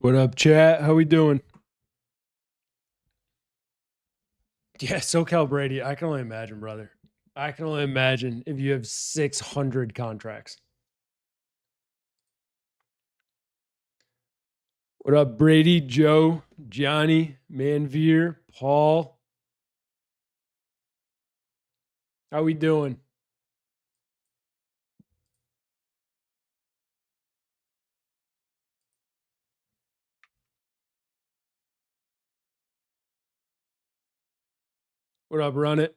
What up, chat? How we doing? Yeah, SoCal Brady. I can only imagine, brother. I can only imagine if you have 600 contracts. What up, Brady, Joe, Johnny, Manveer, Paul? How we doing? What up, Run It?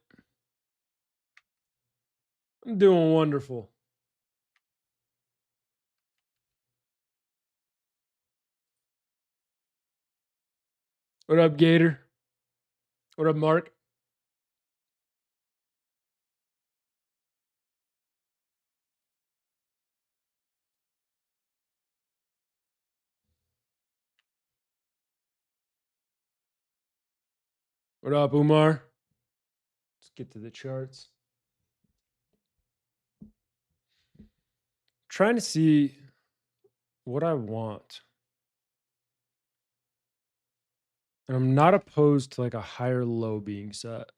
I'm doing wonderful. What up, Gator? What up, Mark? What up, Umar? Let's get to the charts. Trying to see what I want. And I'm not opposed to like a higher low being set.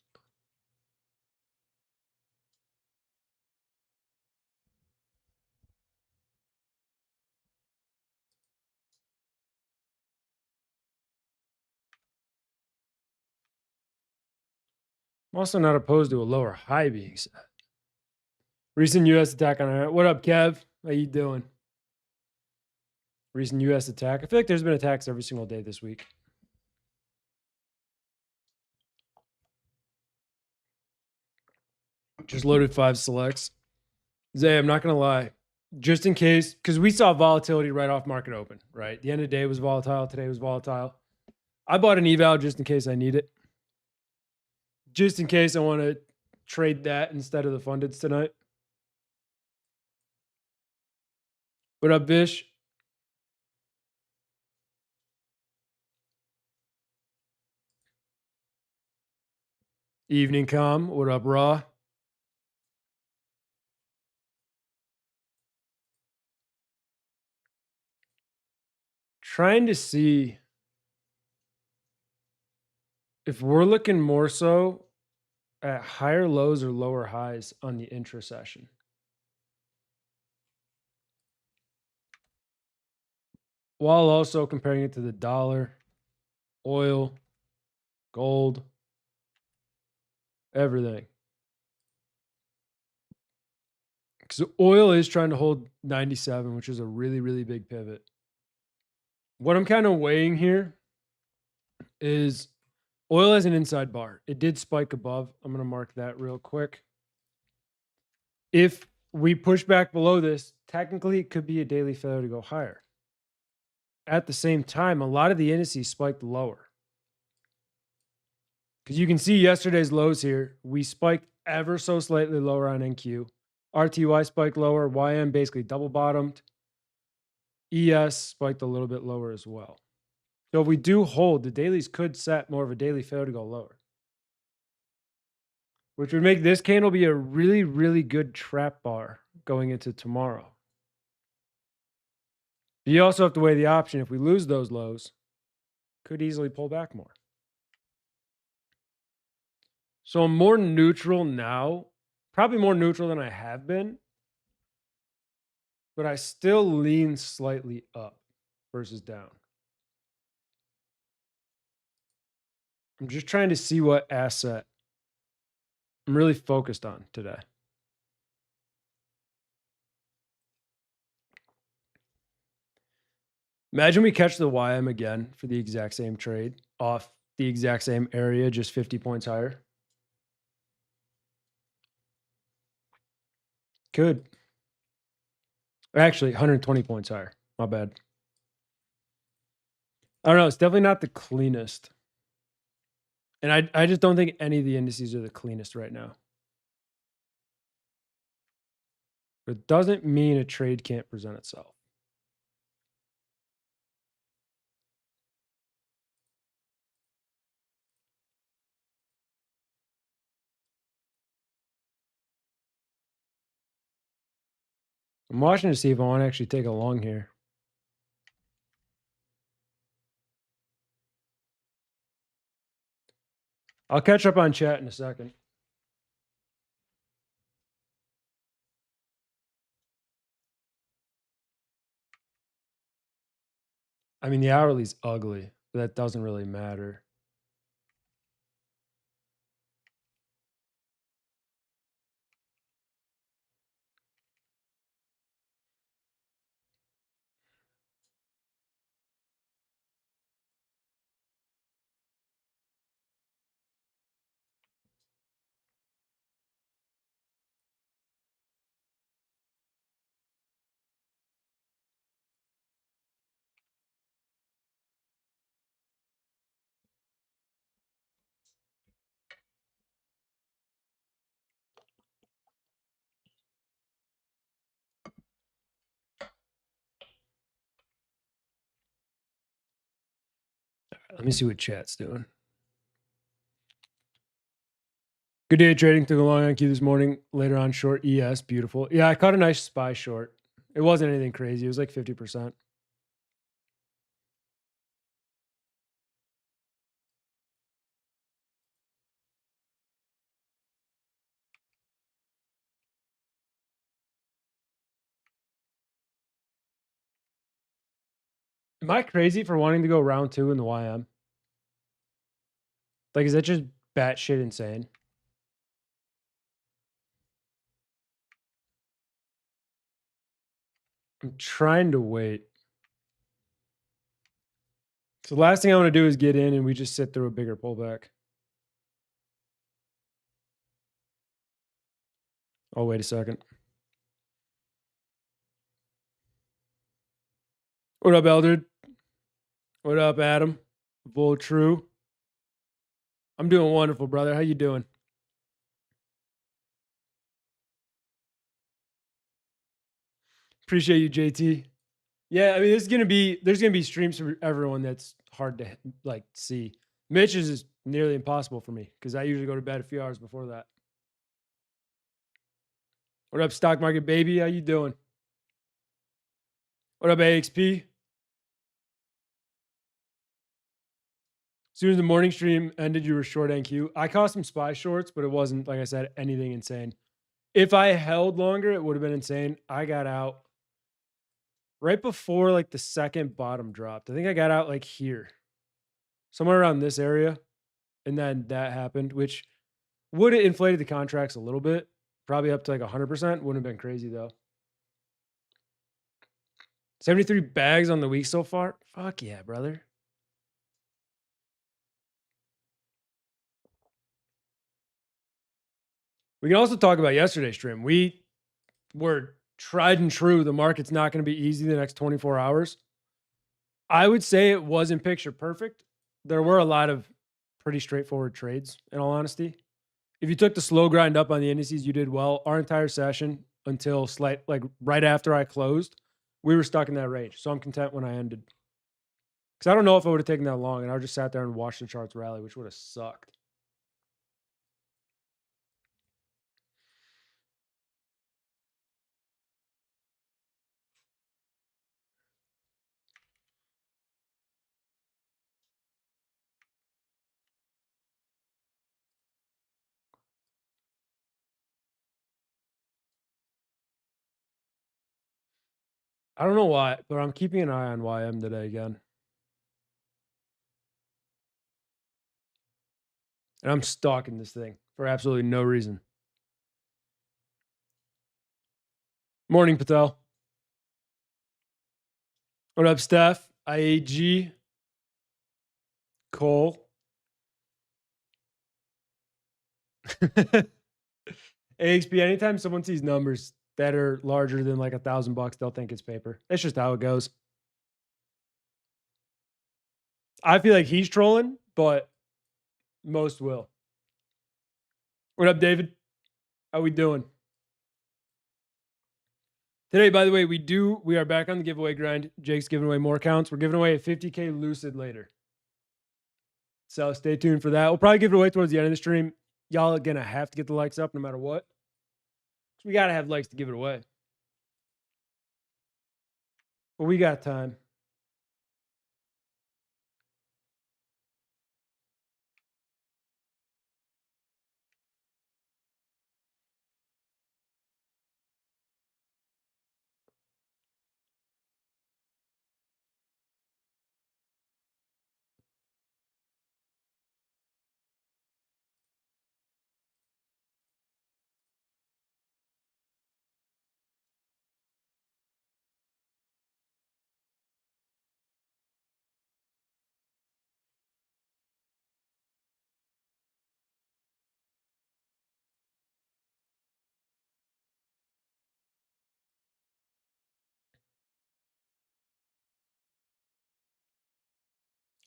I'm also not opposed to a lower high being set. Recent U.S. attack on Iran. What up, Kev? How you doing? Recent U.S. attack. I feel like there's been attacks every single day this week. Just loaded 5 selects. Zay, I'm not going to lie. Just in case, because we saw volatility right off market open, right? The end of the day was volatile. Today was volatile. I bought an eval just in case I need it. Just in case I want to trade that instead of the fundeds tonight. What up, Vish? Evening Com. What up, Raw? Trying to see if we're looking more so at higher lows or lower highs on the intra-session. While also comparing it to the dollar, oil, gold, everything. Because oil is trying to hold 97, which is a really, really big pivot. What I'm kind of weighing here is oil as an inside bar. It did spike above. I'm going to mark that real quick. If we push back below this, technically it could be a daily failure to go higher. At the same time, a lot of the indices spiked lower. Because you can see yesterday's lows here. We spiked ever so slightly lower on NQ. RTY spiked lower. YM basically double bottomed. ES spiked a little bit lower as well. So if we do hold, the dailies could set more of a daily failure to go lower, which would make this candle be a really, really good trap bar going into tomorrow. You also have to weigh the option. If we lose those lows, could easily pull back more. So I'm more neutral now, probably more neutral than I have been, but I still lean slightly up versus down. I'm just trying to see what asset I'm really focused on today. Imagine we catch the YM again for the exact same trade off the exact same area, just 50 points higher. Could. Actually, 120 points higher. My bad. I don't know. It's definitely not the cleanest. And I just don't think any of the indices are the cleanest right now. But it doesn't mean a trade can't present itself. I'm watching to see if I want to actually take a long here. I'll catch up on chat in a second. I mean, the hourly's ugly, but that doesn't really matter. Let me see what chat's doing. Good day trading. Took a long IQ this morning. Later on, short ES. Beautiful. Yeah, I caught a nice SPY short. It wasn't anything crazy. It was like 50%. Am I crazy for wanting to go round 2 in the YM? Like, is that just batshit insane? I'm trying to wait. So the last thing I want to do is get in and we just sit through a bigger pullback. Oh, wait a second. What up, Eldred? What up, Adam? Bull True. I'm doing wonderful, brother. How you doing? Appreciate you, JT. Yeah, I mean, there's gonna be streams for everyone that's hard to like see. Mitch's is nearly impossible for me because I usually go to bed a few hours before that. What up, stock market baby? How you doing? What up, AXP? As soon as the morning stream ended, you were short NQ. I caught some SPY shorts, but it wasn't, like I said, anything insane. If I held longer, it would have been insane. I got out right before like the second bottom dropped. I think I got out like here, somewhere around this area. And then that happened, which would have inflated the contracts a little bit, probably up to like 100%. Wouldn't have been crazy though. 73 bags on the week so far. Fuck yeah, brother. We can also talk about yesterday's stream. We were tried and true. The market's not going to be easy the next 24 hours. I would say it wasn't picture perfect. There were a lot of pretty straightforward trades, in all honesty. If you took the slow grind up on the indices, you did well. Our entire session until right after I closed, we were stuck in that range. So I'm content when I ended. Because I don't know if I would have taken that long and I would just sat there and watched the charts rally, which would have sucked. I don't know why, but I'm keeping an eye on YM today again. And I'm stalking this thing for absolutely no reason. Morning, Patel. What up, Steph? IAG. Cole. AXP, anytime someone sees numbers that are larger than like $1,000, they'll think it's paper. It's just how it goes. I feel like he's trolling, but most will. What up, David? How we doing? Today, by the way, we are back on the giveaway grind. Jake's giving away more accounts. We're giving away a 50K Lucid later. So stay tuned for that. We'll probably give it away towards the end of the stream. Y'all are gonna have to get the likes up no matter what. We gotta have likes to give it away. But we got time.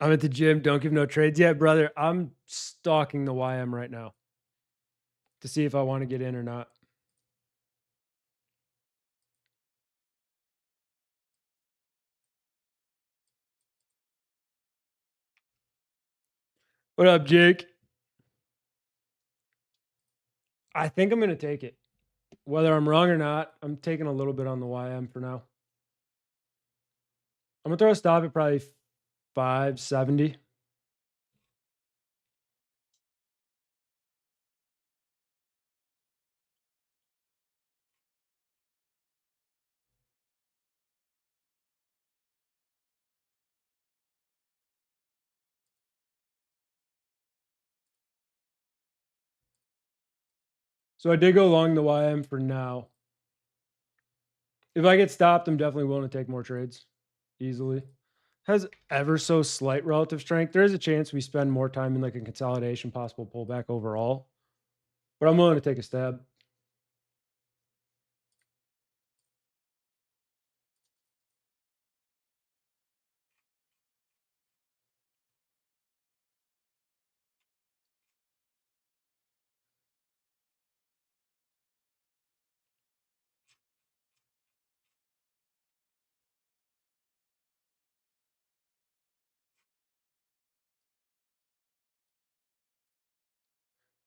I'm at the gym. Don't give no trades yet, brother. I'm stalking the YM right now to see if I want to get in or not. What up, Jake? I think I'm going to take it. Whether I'm wrong or not, I'm taking a little bit on the YM for now. I'm going to throw a stop at probably 570. So I did go long the YM for now. If I get stopped, I'm definitely willing to take more trades easily. Has ever so slight relative strength. There is a chance we spend more time in like a consolidation, possible pullback overall, but I'm willing to take a stab.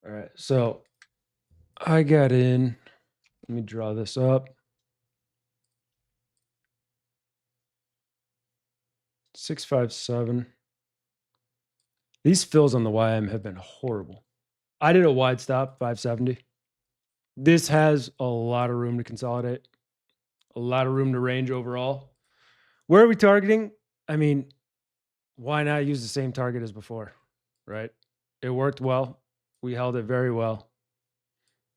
All right, so I got in. Let me draw this up. 657. These fills on the YM have been horrible. I did a wide stop, 570. This has a lot of room to consolidate, a lot of room to range overall. Where are we targeting? I mean, why not use the same target as before, right? It worked well. We held it very well.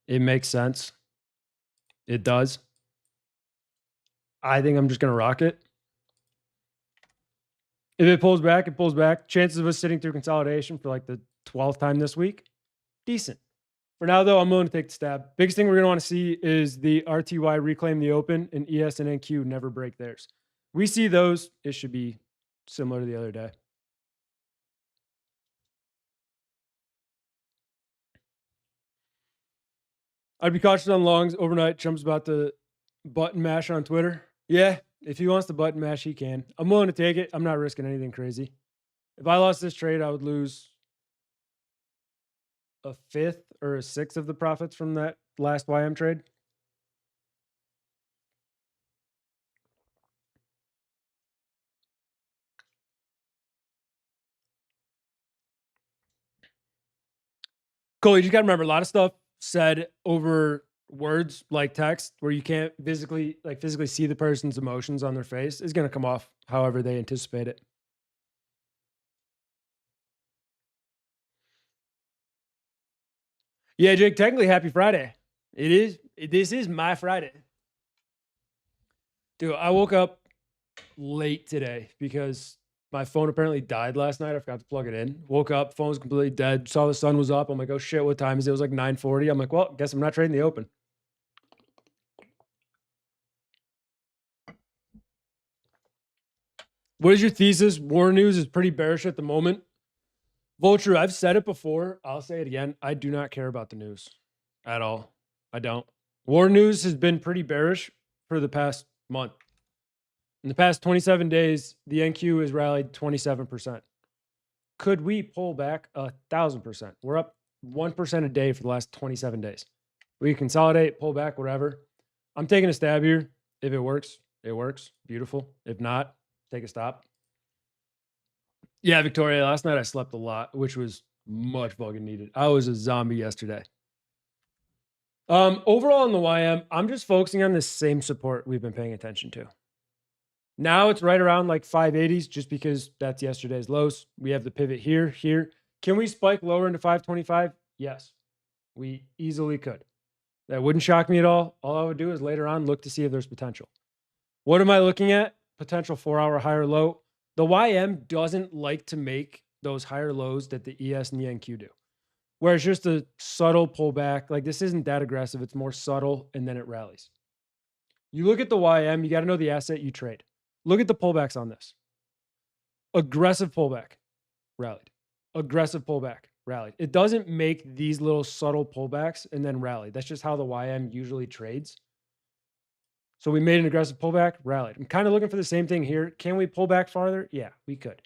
It makes sense. It does. I think I'm just going to rock it. If it pulls back, it pulls back. Chances of us sitting through consolidation for like the 12th time this week, decent. For now, though, I'm willing to take the stab. Biggest thing we're going to want to see is the RTY reclaim the open and ES and NQ never break theirs. We see those. It should be similar to the other day. I'd be cautious on longs overnight. Trump's about to button mash on Twitter. Yeah, if he wants to button mash, he can. I'm willing to take it. I'm not risking anything crazy. If I lost this trade, I would lose a fifth or a sixth of the profits from that last YM trade. Cole, you just got to remember a lot of stuff said over words like text where you can't physically see the person's emotions on their face is going to come off however they anticipate it. Yeah, Jake, technically happy Friday. It is. This is my Friday. Dude, I woke up late today because my phone apparently died last night. I forgot to plug it in. Woke up, phone was completely dead. Saw the sun was up. I'm like, oh shit, what time is it? It was like 9:40. I'm like, well, guess I'm not trading the open. What is your thesis? War news is pretty bearish at the moment. Vulture, I've said it before. I'll say it again. I do not care about the news at all. I don't. War news has been pretty bearish for the past month. In the past 27 days, the NQ has rallied 27%. Could we pull back 1,000%? We're up 1% a day for the last 27 days. We consolidate, pull back, whatever. I'm taking a stab here. If it works, it works. Beautiful. If not, take a stop. Yeah, Victoria, last night I slept a lot, which was much fucking needed. I was a zombie yesterday. Overall in the YM, I'm just focusing on the same support we've been paying attention to. Now it's right around like 580s just because that's yesterday's lows. We have the pivot here, here. Can we spike lower into 525? Yes, we easily could. That wouldn't shock me at all. All I would do is later on look to see if there's potential. What am I looking at? Potential 4-hour higher low. The YM doesn't like to make those higher lows that the ES and the NQ do, where it's just a subtle pullback. Like this isn't that aggressive. It's more subtle and then it rallies. You look at the YM, you got to know the asset you trade. Look at the pullbacks on this. Aggressive pullback. rallied. Aggressive pullback, rallied. It doesn't make these little subtle pullbacks and then rally. That's just how the YM usually trades. So we made an aggressive pullback, rallied. I'm kind of looking for the same thing here. Can we pull back farther? Yeah, we could.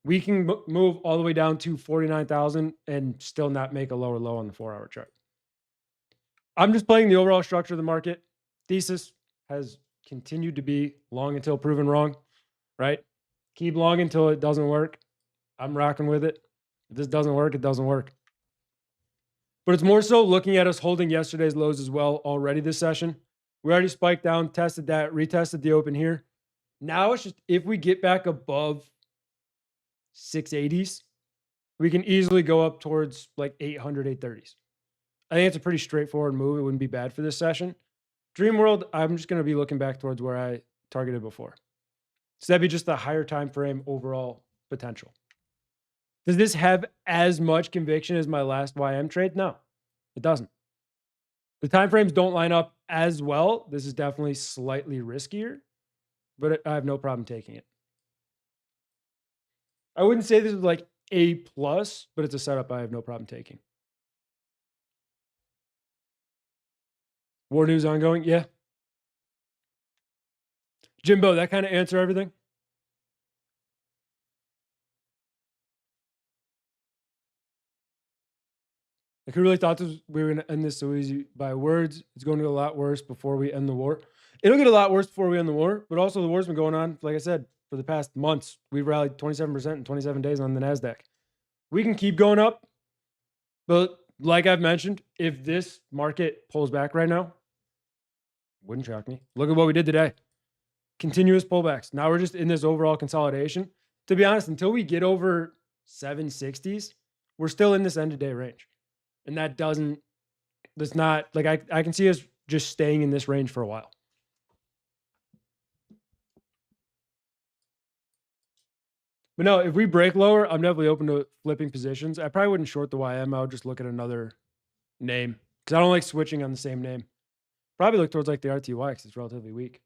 We can move all the way down to 49,000 and still not make a lower low on the 4-hour chart. I'm just playing the overall structure of the market. Thesis has continued to be long until proven wrong, right? Keep long until it doesn't work. I'm rocking with it. If this doesn't work, it doesn't work. But it's more so looking at us holding yesterday's lows as well already this session. We already spiked down, tested that, retested the open here. Now it's just if we get back above 680s, we can easily go up towards like 800, 830s. I think it's a pretty straightforward move. It wouldn't be bad for this session. Dream World, I'm just going to be looking back towards where I targeted before. So that'd be just the higher time frame overall potential. Does this have as much conviction as my last YM trade? No, it doesn't. The time frames don't line up as well. This is definitely slightly riskier, but I have no problem taking it. I wouldn't say this is like A+, but it's a setup I have no problem taking. War news ongoing? Yeah. Jimbo, that kind of answer everything? Like, who really thought we were going to end this so easy by words? It's going to get a lot worse before we end the war. It'll get a lot worse before we end the war, but also the war's been going on, like I said, for the past months. We've rallied 27% in 27 days on the NASDAQ. We can keep going up, but like I've mentioned, if this market pulls back right now, wouldn't shock me. Look at what we did today. Continuous pullbacks. Now we're just in this overall consolidation. To be honest, until we get over 760s, we're still in this end of day range. And that's not, like, I can see us just staying in this range for a while. But no, if we break lower, I'm definitely open to flipping positions. I probably wouldn't short the YM. I would just look at another name because I don't like switching on the same name. Probably look towards like the RTY because it's relatively weak.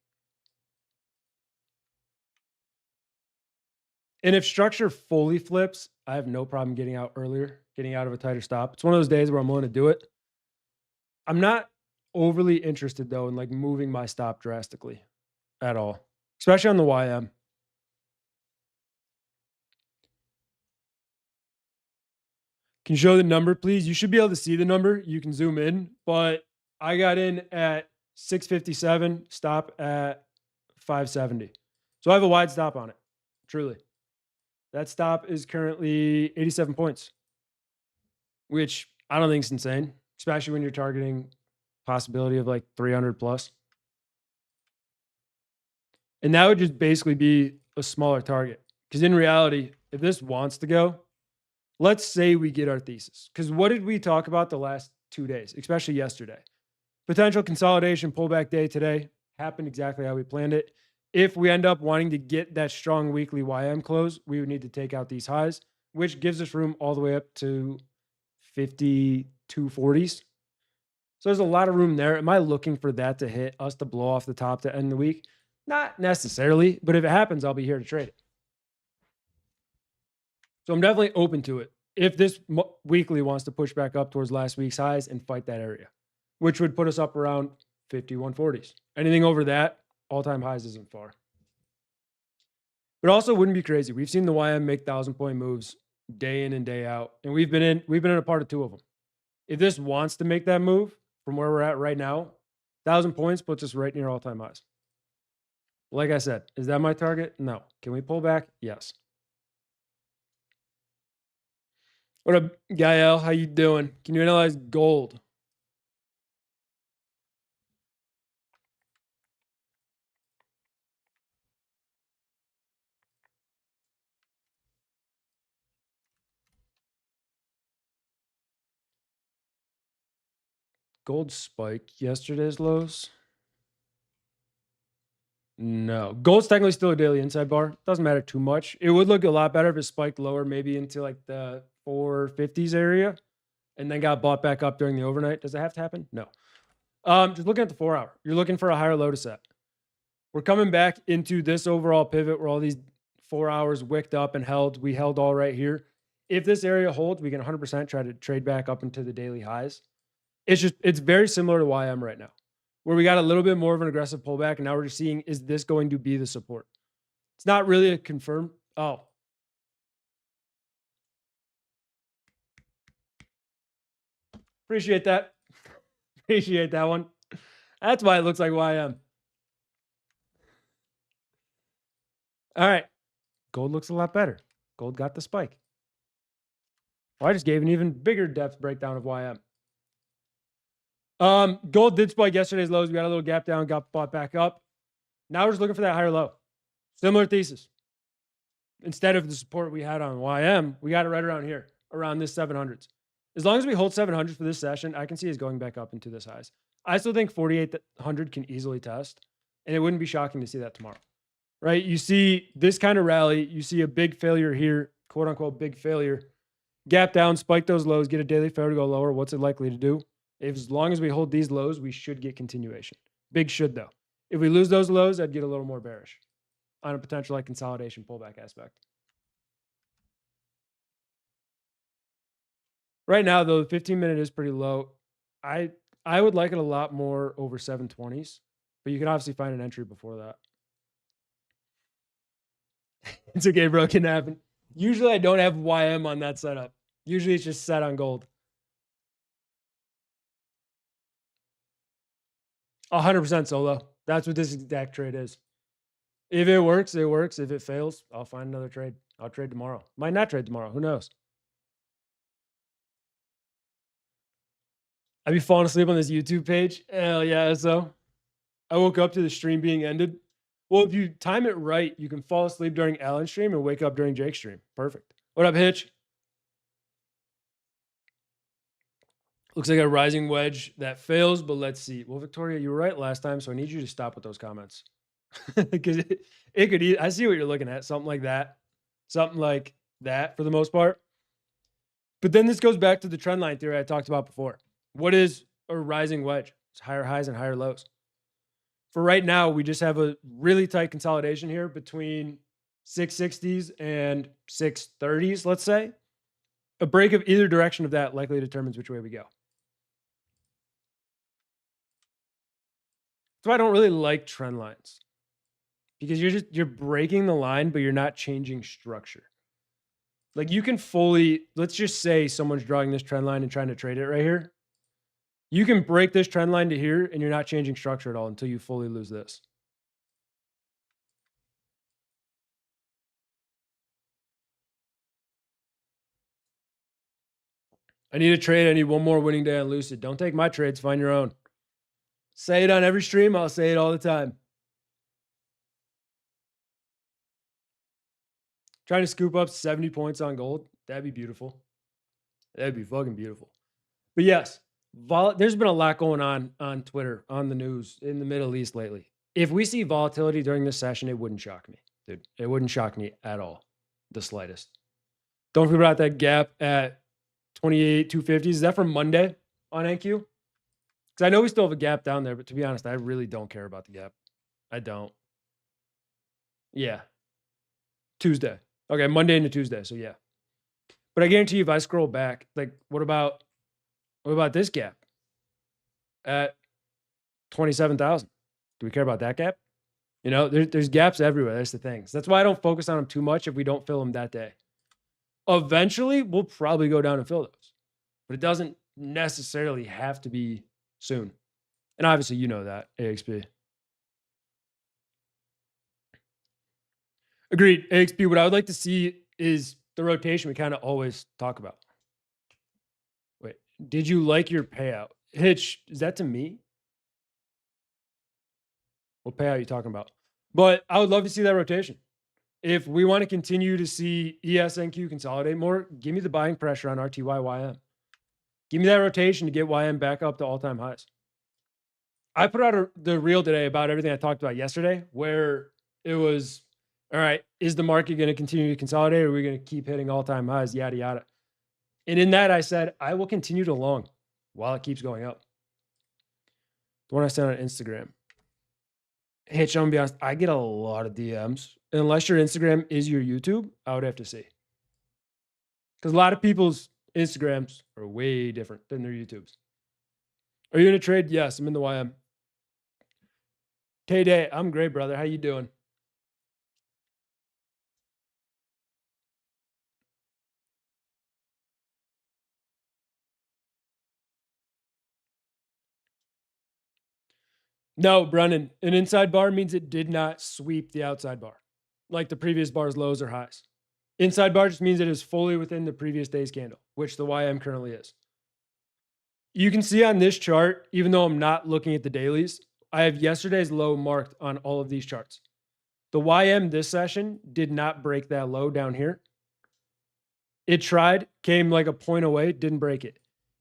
And if structure fully flips, I have no problem getting out earlier, getting out of a tighter stop. It's one of those days where I'm willing to do it. I'm not overly interested though in like moving my stop drastically at all, especially on the YM. Can you show the number, please? You should be able to see the number. You can zoom in, but I got in at 657, stop at 570. So I have a wide stop on it, truly. That stop is currently 87 points, which I don't think is insane, especially when you're targeting possibility of like 300 plus. And that would just basically be a smaller target. Because in reality, if this wants to go, let's say we get our thesis. Because what did we talk about the last 2 days, especially yesterday? Potential consolidation pullback day today happened exactly how we planned it. If we end up wanting to get that strong weekly YM close, we would need to take out these highs, which gives us room all the way up to 5240s. So there's a lot of room there. Am I looking for that to hit us to blow off the top to end the week? Not necessarily, but if it happens, I'll be here to trade it. So I'm definitely open to it. If this weekly wants to push back up towards last week's highs and fight that area, which would put us up around 5140s. Anything over that, all-time highs isn't far. But also wouldn't be crazy. We've seen the YM make 1,000-point moves day in and day out, and we've been in a part of 2 of them. If this wants to make that move from where we're at right now, 1,000 points puts us right near all-time highs. Like I said, is that my target? No. Can we pull back? Yes. What up, Gael? How you doing? Can you analyze gold? Gold spiked yesterday's lows. No, gold's technically still a daily inside bar. Doesn't matter too much. It would look a lot better if it spiked lower, maybe into like the 450s area, and then got bought back up during the overnight. Does it have to happen? No. Just looking at the 4-hour, you're looking for a higher low to set. We're coming back into this overall pivot where all these 4 hours wicked up and held. We held all right here. If this area holds, we can 100% try to trade back up into the daily highs. It's very similar to YM right now, where we got a little bit more of an aggressive pullback, and now we're just seeing, is this going to be the support? It's not really a confirm. Oh, appreciate that. Appreciate that one. That's why it looks like YM. All right. Gold looks a lot better. Gold got the spike. Well, I just gave an even bigger depth breakdown of YM. Gold did spike yesterday's lows. We got a little gap down, got bought back up. Now we're just looking for that higher low. Similar thesis. Instead of the support we had on YM, we got it right around here, around this 700s. As long as we hold 700 for this session, I can see us going back up into this highs. I still think 4,800 can easily test, and it wouldn't be shocking to see that tomorrow, right? You see this kind of rally, you see a big failure here, quote unquote, big failure, gap down, spike those lows, get a daily failure to go lower. What's it likely to do? If, as long as we hold these lows, we should get continuation. Big should though. If we lose those lows, I'd get a little more bearish on a potential like consolidation pullback aspect. Right now, though, the 15-minute is pretty low. I would like it a lot more over 720s, but you can obviously find an entry before that. It's okay, bro. It can happen. Usually I don't have YM on that setup. Usually it's just set on gold. 100% solo. That's what this exact trade is. If it works, it works. If it fails, I'll find another trade. I'll trade tomorrow. Might not trade tomorrow. Who knows? I'd be falling asleep on this YouTube page. Hell yeah. So I woke up to the stream being ended. Well, if you time it right, you can fall asleep during Alan's stream and wake up during Jake's stream. Perfect. What up, Hitch? Looks like a rising wedge that fails, but let's see. Well, Victoria, you were right last time, so I need you to stop with those comments. Because it could, I see what you're looking at. Something like that. Something like that for the most part. But then this goes back to the trend line theory I talked about before. What is a rising wedge? It's higher highs and higher lows. For right now, we just have a really tight consolidation here between 660s and 630s, let's say. A break of either direction of that likely determines which way we go. So I don't really like trend lines because you're breaking the line, but you're not changing structure. Like you can fully, let's just say someone's drawing this trend line and trying to trade it right here. You can break this trend line to here and you're not changing structure at all until you fully lose this. I need a trade. I need one more winning day on Lucid. Don't take my trades. Find your own. Say it on every stream. I'll say it all the time. Trying to scoop up 70 points on gold. That'd be beautiful. That'd be fucking beautiful. But yes, there's been a lot going on Twitter, on the news, in the Middle East lately. If we see volatility during this session, it wouldn't shock me, dude. It wouldn't shock me at all, the slightest. Don't forget about that gap at 28,250. Is that from Monday on NQ? Because I know we still have a gap down there, but to be honest, I really don't care about the gap. I don't. Yeah. Tuesday. Okay, Monday into Tuesday. So yeah. But I guarantee you, if I scroll back, like, what about this gap at 27,000? Do we care about that gap? You know, there's gaps everywhere. That's the thing. So that's why I don't focus on them too much if we don't fill them that day. Eventually, we'll probably go down and fill those, but it doesn't necessarily have to be soon. And obviously, you know that, AXP. Agreed, AXP. What I would like to see is the rotation we kind of always talk about. Wait, did you like your payout? Hitch, is that to me? What payout are you talking about? But I would love to see that rotation. If we want to continue to see ESNQ consolidate more, give me the buying pressure on RTYYM. Give me that rotation to get YM back up to all-time highs. I put out the reel today about everything I talked about yesterday, where it was, all right, is the market going to continue to consolidate? Or are we going to keep hitting all-time highs, yada, yada? And in that, I said, I will continue to long while it keeps going up. The one I sent on Instagram. Hitch, I'm going to be honest, I get a lot of DMs. Unless your Instagram is your YouTube, I would have to see. Because a lot of people's Instagrams are way different than their YouTubes. Are you in a trade? Yes, I'm in the YM. Tay-Day, I'm great, brother. How you doing? No, Brennan, an inside bar means it did not sweep the outside bar, like the previous bar's lows or highs. Inside bar just means it is fully within the previous day's candle, which the YM currently is. You can see on this chart, even though I'm not looking at the dailies, I have yesterday's low marked on all of these charts. The YM this session did not break that low down here. It tried, came like a point away, didn't break it.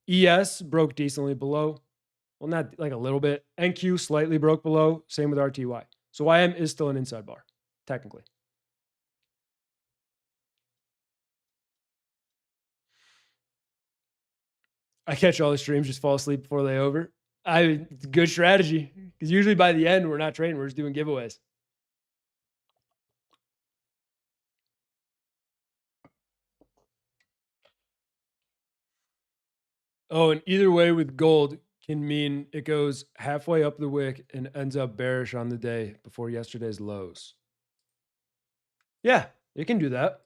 ES broke decently below. Well, not like a little bit. NQ slightly broke below. Same with RTY. So YM is still an inside bar, technically. I catch all the streams, just fall asleep before they over. Good strategy. Because usually by the end, we're not trading, we're just doing giveaways. Oh, and either way with gold can mean it goes halfway up the wick and ends up bearish on the day before yesterday's lows. Yeah, it can do that.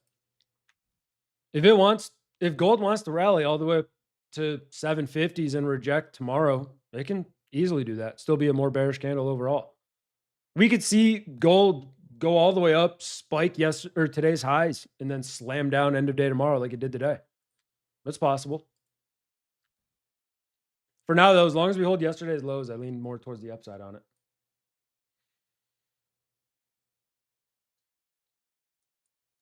If gold wants to rally all the way up to 750s and reject tomorrow, it can easily do that. Still be a more bearish candle overall. We could see gold go all the way up, spike today's highs, and then slam down end of day tomorrow like it did today. That's possible. For now, though, as long as we hold yesterday's lows, I lean more towards the upside on it.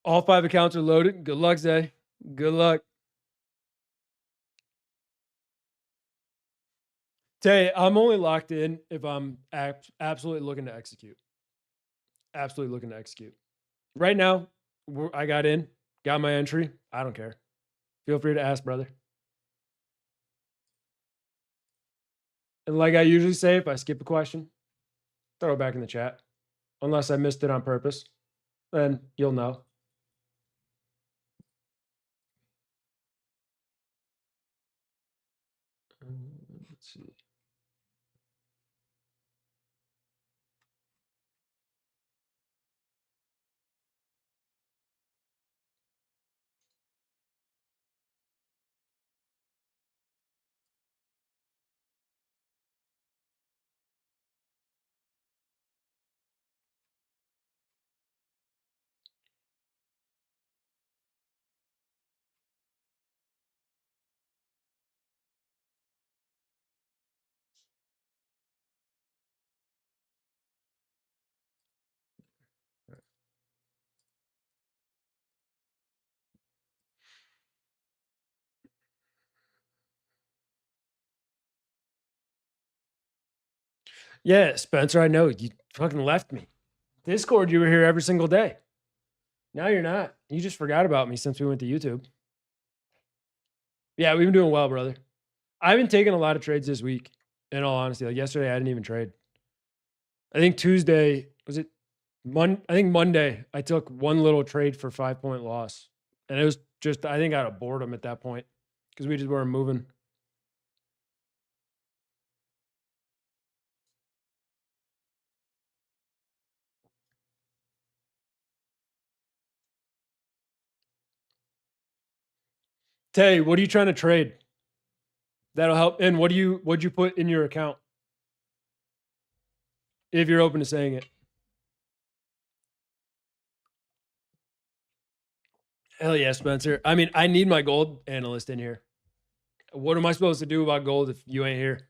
All 5 accounts are loaded. Good luck, Zay. Good luck. Tay, I'm only locked in if I'm absolutely looking to execute. Absolutely looking to execute. Right now, I got in, got my entry. I don't care. Feel free to ask, brother. And like I usually say, if I skip a question, throw it back in the chat. Unless I missed it on purpose, then you'll know. Let's see. Yeah, Spencer, I know you fucking left me. Discord, you were here every single day. Now you're not. You just forgot about me since we went to YouTube. Yeah, we've been doing well, brother. I've been taking a lot of trades this week, in all honesty. Like yesterday, I didn't even trade. I think Tuesday, was it I think Monday, I took one little trade for 5-point loss. And it was just, I think out of boredom at that point because we just weren't moving. Tay, what are you trying to trade? That'll help. And what'd you put in your account? If you're open to saying it. Hell yeah, Spencer. I mean, I need my gold analyst in here. What am I supposed to do about gold if you ain't here?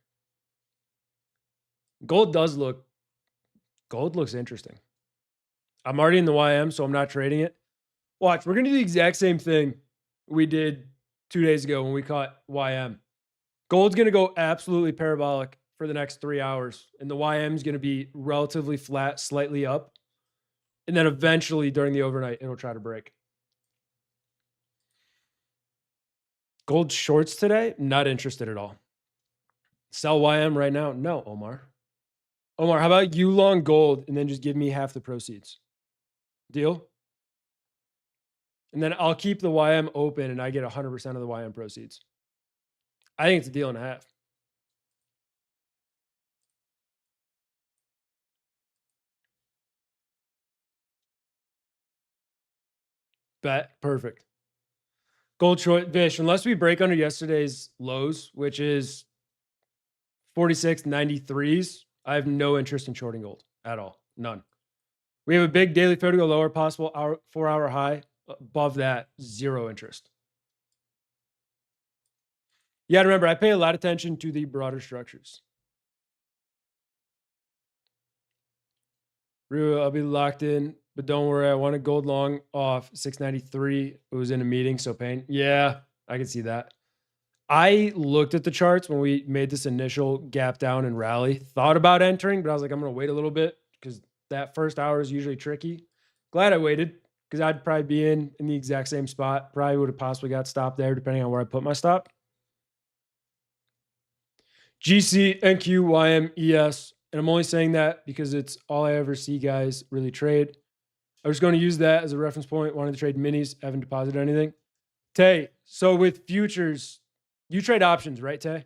Gold looks interesting. I'm already in the YM, so I'm not trading it. Watch, we're going to do the exact same thing we did 2 days ago when we caught YM. Gold's going to go absolutely parabolic for the next 3 hours, and the YM is going to be relatively flat, slightly up. And then eventually during the overnight, it'll try to break. Gold shorts today? Not interested at all. Sell YM right now? No, Omar. Omar, how about you long gold and then just give me half the proceeds? Deal? And then I'll keep the YM open and I get 100% of the YM proceeds. I think it's a deal and a half. Bet. Perfect. Gold short, Vish, unless we break under yesterday's lows, which is 46.93s, I have no interest in shorting gold at all. None. We have a big daily fair to go lower, possible 4-hour high. Above that, zero interest. You got to remember, I pay a lot of attention to the broader structures. I'll be locked in, but don't worry. I wanted gold long off 693. It was in a meeting, so pain. Yeah, I can see that. I looked at the charts when we made this initial gap down and rally, thought about entering, but I was like, I'm going to wait a little bit because that first hour is usually tricky. Glad I waited because I'd probably be in the exact same spot. Probably would have possibly got stopped there depending on where I put my stop. GC, NQ, YM, ES. And I'm only saying that because it's all I ever see guys really trade. I was going to use that as a reference point. Wanted to trade minis, haven't deposited anything. Tay, so with futures, you trade options, right, Tay?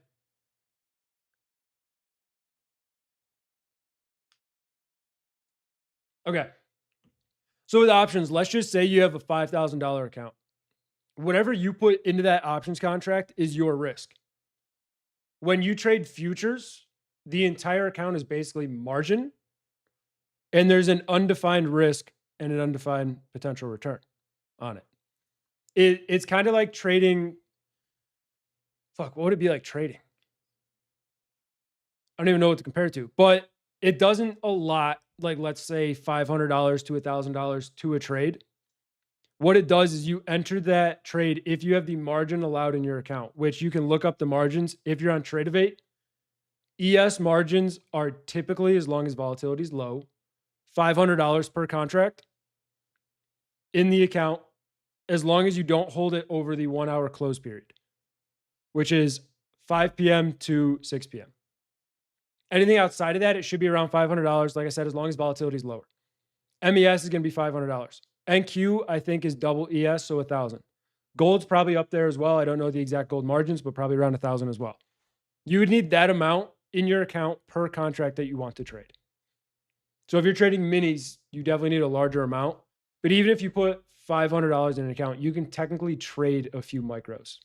Okay. So with options, let's just say you have a $5,000 account. Whatever you put into that options contract is your risk. When you trade futures, the entire account is basically margin, and there's an undefined risk and an undefined potential return on it. It's kind of like trading. Fuck, what would it be like trading? I don't even know what to compare it to, but it doesn't allot, like, let's say $500 to $1,000 to a trade. What it does is you enter that trade if you have the margin allowed in your account, which you can look up the margins if you're on Tradeovate. ES margins are typically, as long as volatility is low, $500 per contract in the account, as long as you don't hold it over the 1 hour close period, which is 5 p.m. to 6 p.m. Anything outside of that, it should be around $500. Like I said, as long as volatility is lower. MES is going to be $500. NQ, I think, is double ES, so 1,000. Gold's probably up there as well. I don't know the exact gold margins, but probably around 1,000 as well. You would need that amount in your account per contract that you want to trade. So if you're trading minis, you definitely need a larger amount. But even if you put $500 in an account, you can technically trade a few micros.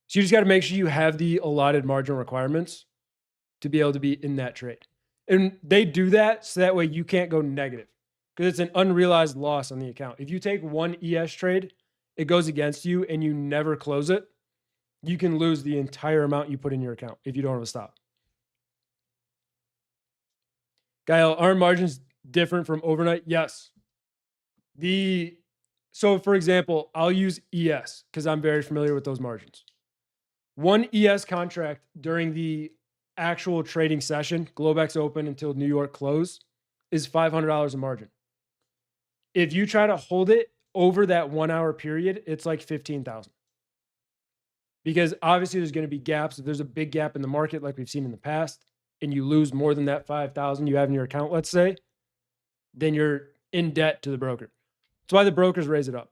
So you just got to make sure you have the allotted margin requirements to be able to be in that trade. And they do that so that way you can't go negative because it's an unrealized loss on the account. If you take one ES trade, it goes against you and you never close it, you can lose the entire amount you put in your account if you don't have a stop. Gael, are margins different from overnight? Yes. So for example, I'll use ES because I'm very familiar with those margins. One ES contract during the actual trading session, Globex open until New York close, is $500 a margin. If you try to hold it over that 1 hour period, it's like 15,000. Because obviously there's going to be gaps. If there's a big gap in the market, like we've seen in the past, and you lose more than that 5,000 you have in your account, let's say, then you're in debt to the broker. That's why the brokers raise it up.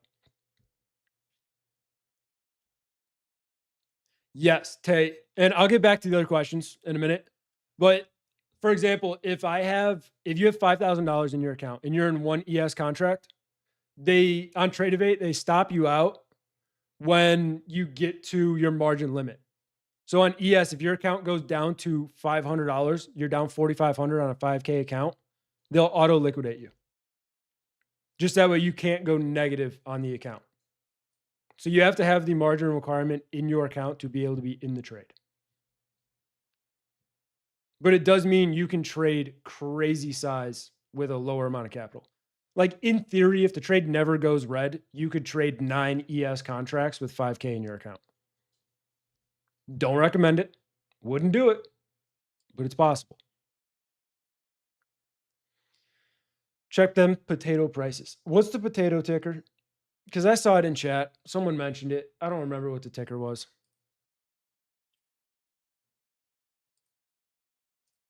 Yes, Tay. And I'll get back to the other questions in a minute. But for example, if you have $5,000 in your account and you're in one ES contract, on Tradeovate, they stop you out when you get to your margin limit. So on ES, if your account goes down to $500, you're down 4,500 on a 5K account, they'll auto liquidate you. Just that way you can't go negative on the account. So you have to have the margin requirement in your account to be able to be in the trade. But it does mean you can trade crazy size with a lower amount of capital. Like in theory, if the trade never goes red, you could trade 9 ES contracts with 5K in your account. Don't recommend it. Wouldn't do it, but it's possible. Check them potato prices. What's the potato ticker? Because I saw it in chat. Someone mentioned it. I don't remember what the ticker was.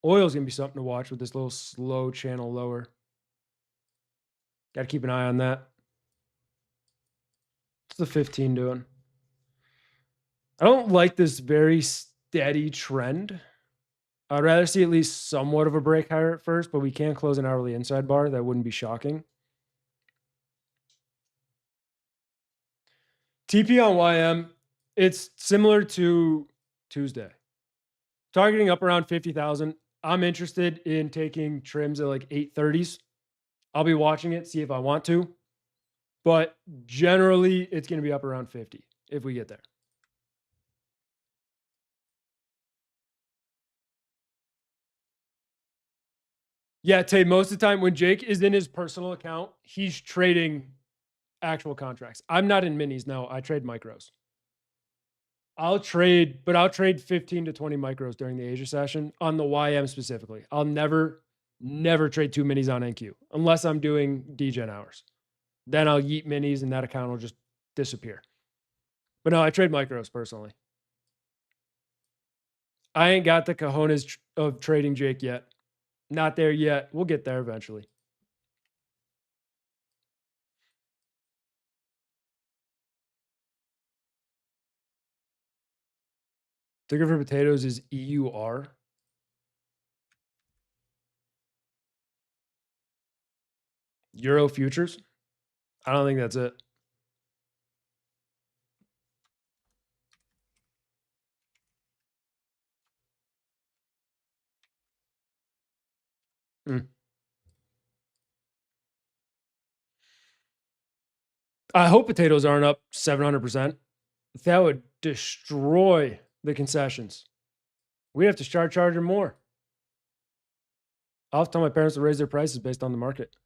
Oil's going to be something to watch with this little slow channel lower. Got to keep an eye on that. What's the 15 doing? I don't like this very steady trend. I'd rather see at least somewhat of a break higher at first, but we can close an hourly inside bar. That wouldn't be shocking. TP on YM, it's similar to Tuesday. Targeting up around 50,000. I'm interested in taking trims at like 830s. I'll be watching it, see if I want to. But generally, it's going to be up around 50 if we get there. Yeah, Tay, most of the time when Jake is in his personal account, he's trading actual contracts. I'm not in minis. No, I trade micros. I'll trade 15 to 20 micros during the Asia session on the YM specifically. I'll never trade 2 minis on NQ unless I'm doing DGen hours. Then I'll yeet minis and that account will just disappear. But no, I trade micros personally. I ain't got the cojones of trading Jake yet. Not there yet. We'll get there eventually. Ticker for potatoes is EUR. Euro futures. I don't think that's it. I hope potatoes aren't up 700%. That would destroy the concessions. We have to start charging more. I'll have to tell my parents to raise their prices based on the market.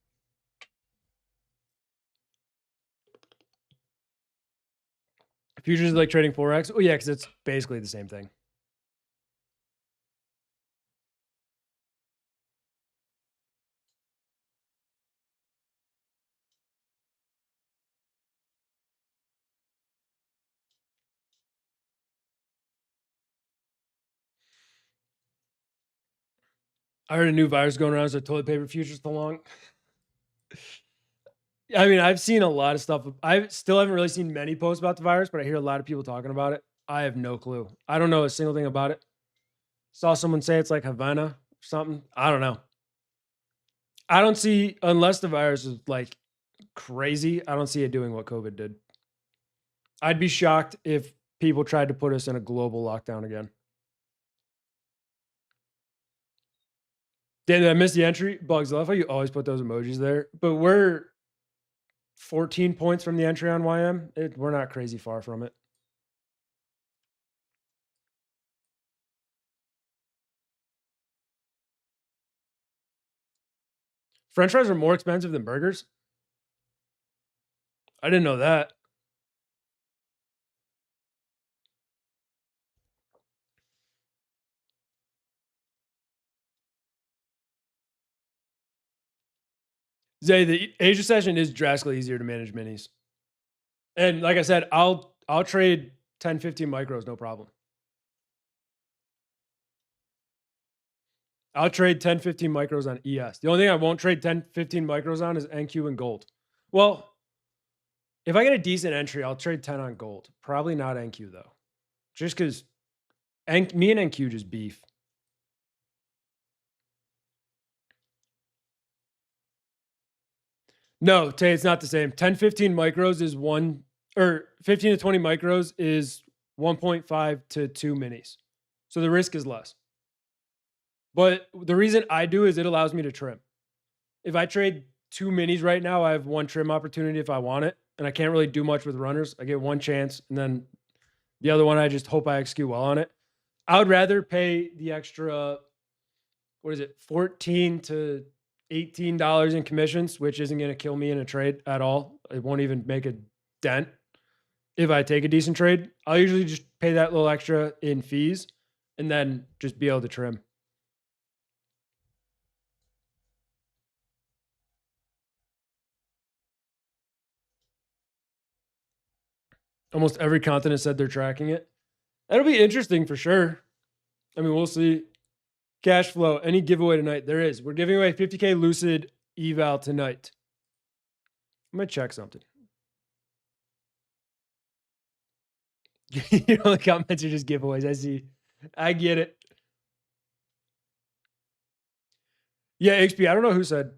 Futures is like trading Forex. Oh, yeah, because it's basically the same thing. I heard a new virus going around, so toilet paper futures too long. I mean, I've seen a lot of stuff. I still haven't really seen many posts about the virus, but I hear a lot of people talking about it. I have no clue. I don't know a single thing about it. Saw someone say it's like Havana or something. I don't know. I don't see, unless the virus is like crazy, I don't see it doing what COVID did. I'd be shocked if people tried to put us in a global lockdown again. Did I miss the entry? Bugs, I love how you always put those emojis there. But we're 14 points from the entry on YM. We're not crazy far from it. French fries are more expensive than burgers? I didn't know that. Zay, the Asia session is drastically easier to manage minis. And like I said, I'll trade 10, 15 micros, no problem. I'll trade 10, 15 micros on ES. The only thing I won't trade 10, 15 micros on is NQ and gold. Well, if I get a decent entry, I'll trade 10 on gold. Probably not NQ though. Just because me and NQ just beef. No, Tay, it's not the same. 10, 15 micros is 15 to 20 micros is 1.5 to 2 minis. So the risk is less. But the reason I do is it allows me to trim. If I trade 2 minis right now, I have 1 trim opportunity if I want it. And I can't really do much with runners. I get 1 chance. And then the other one, I just hope I execute well on it. I would rather pay the extra, what is it, $14 to $18 in commissions, which isn't going to kill me in a trade at all. It won't even make a dent if I take a decent trade. I'll usually just pay that little extra in fees and then just be able to trim. Almost every continent said they're tracking it. That'll be interesting for sure. I mean, we'll see. Cash flow, any giveaway tonight? There is. We're giving away 50K Lucid eval tonight. I'm going to check something. You know, the comments are just giveaways. I see. I get it. Yeah, XP. I don't know who said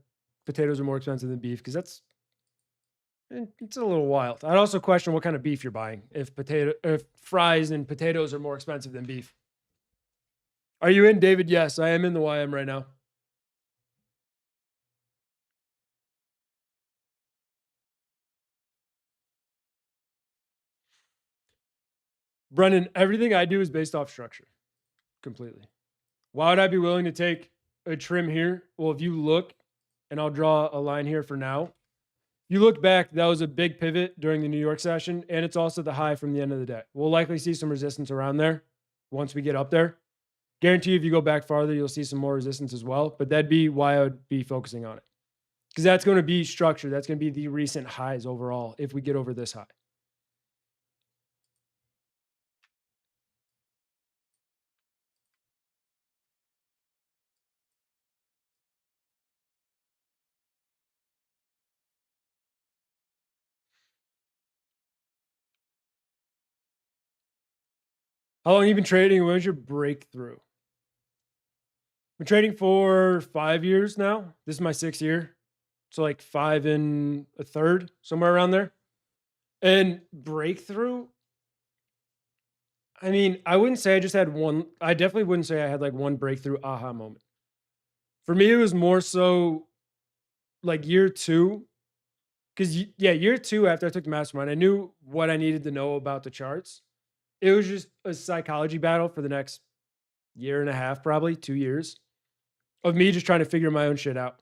potatoes are more expensive than beef because it's a little wild. I'd also question what kind of beef you're buying. If fries and potatoes are more expensive than beef. Are you in, David? Yes, I am in the YM right now. Brennan, everything I do is based off structure completely. Why would I be willing to take a trim here? Well, if you look, and I'll draw a line here for now. You look back, that was a big pivot during the New York session, and it's also the high from the end of the day. We'll likely see some resistance around there once we get up there. Guarantee if you go back farther, you'll see some more resistance as well. But that'd be why I would be focusing on it. Because that's going to be structure. That's going to be the recent highs overall if we get over this high. How long have you been trading? When was your breakthrough? Been trading for 5 years now. This is my 6th year. So like 5 and a third, somewhere around there. And breakthrough, I mean, I wouldn't say I just had one. I definitely wouldn't say I had like one breakthrough aha moment. For me, it was more so like year two. Because, yeah, year two after I took the mastermind, I knew what I needed to know about the charts. It was just a psychology battle for the next year and a half, probably 2 years, of me just trying to figure my own shit out.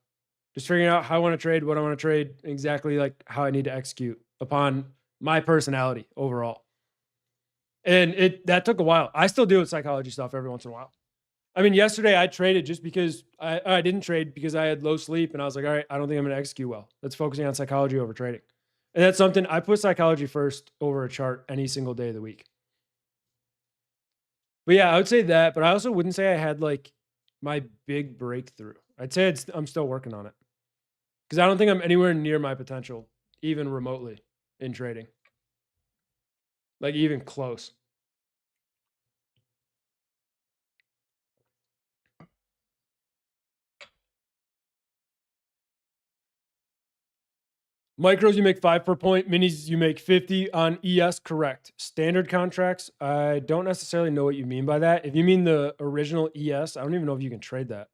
Just figuring out how I want to trade, what I want to trade, exactly like how I need to execute upon my personality overall. And that took a while. I still deal with psychology stuff every once in a while. I mean, yesterday I traded just because I didn't trade because I had low sleep and I was like, all right, I don't think I'm going to execute well. Let's focusing on psychology over trading. And that's something I put psychology first over a chart any single day of the week. But yeah, I would say that, but I also wouldn't say I had like my big breakthrough. I'd say I'm still working on it because I don't think I'm anywhere near my potential, even remotely in trading, like even close. Micros, you make 5 per point. Minis, you make 50 on ES. Correct. Standard contracts, I don't necessarily know what you mean by that. If you mean the original ES, I don't even know if you can trade that.